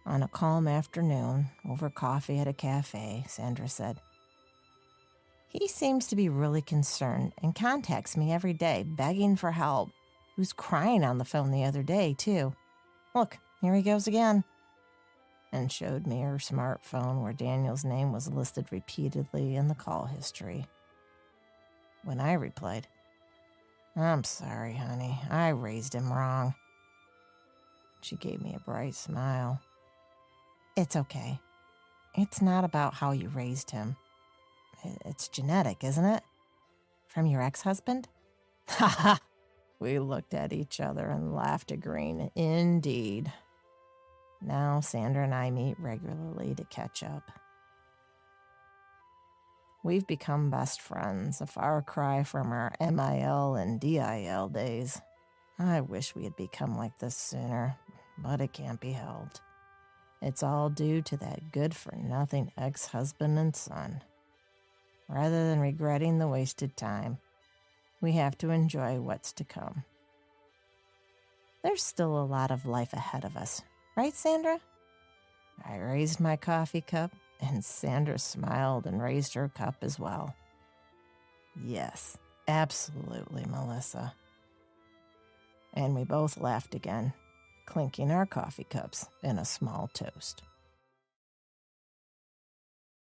On a calm afternoon, over coffee at a cafe, Sandra said, He seems to be really concerned and contacts me every day, begging for help. He was crying on the phone the other day, too. Look, here he goes again. And showed me her smartphone where Daniel's name was listed repeatedly in the call history. When I replied, I'm sorry, honey, I raised him wrong. She gave me a bright smile. It's okay. It's not about how you raised him. It's genetic, isn't it? From your ex-husband? Ha ha! We looked at each other and laughed agreeing. Indeed. Now Sandra and I meet regularly to catch up. We've become best friends, a far cry from our MIL and DIL days. I wish we had become like this sooner, but it can't be helped. It's all due to that good-for-nothing ex-husband and son. Rather than regretting the wasted time, we have to enjoy what's to come. There's still a lot of life ahead of us, right, Sandra? I raised my coffee cup, and Sandra smiled and raised her cup as well. Yes, absolutely, Melissa. And we both laughed again, clinking our coffee cups in a small toast.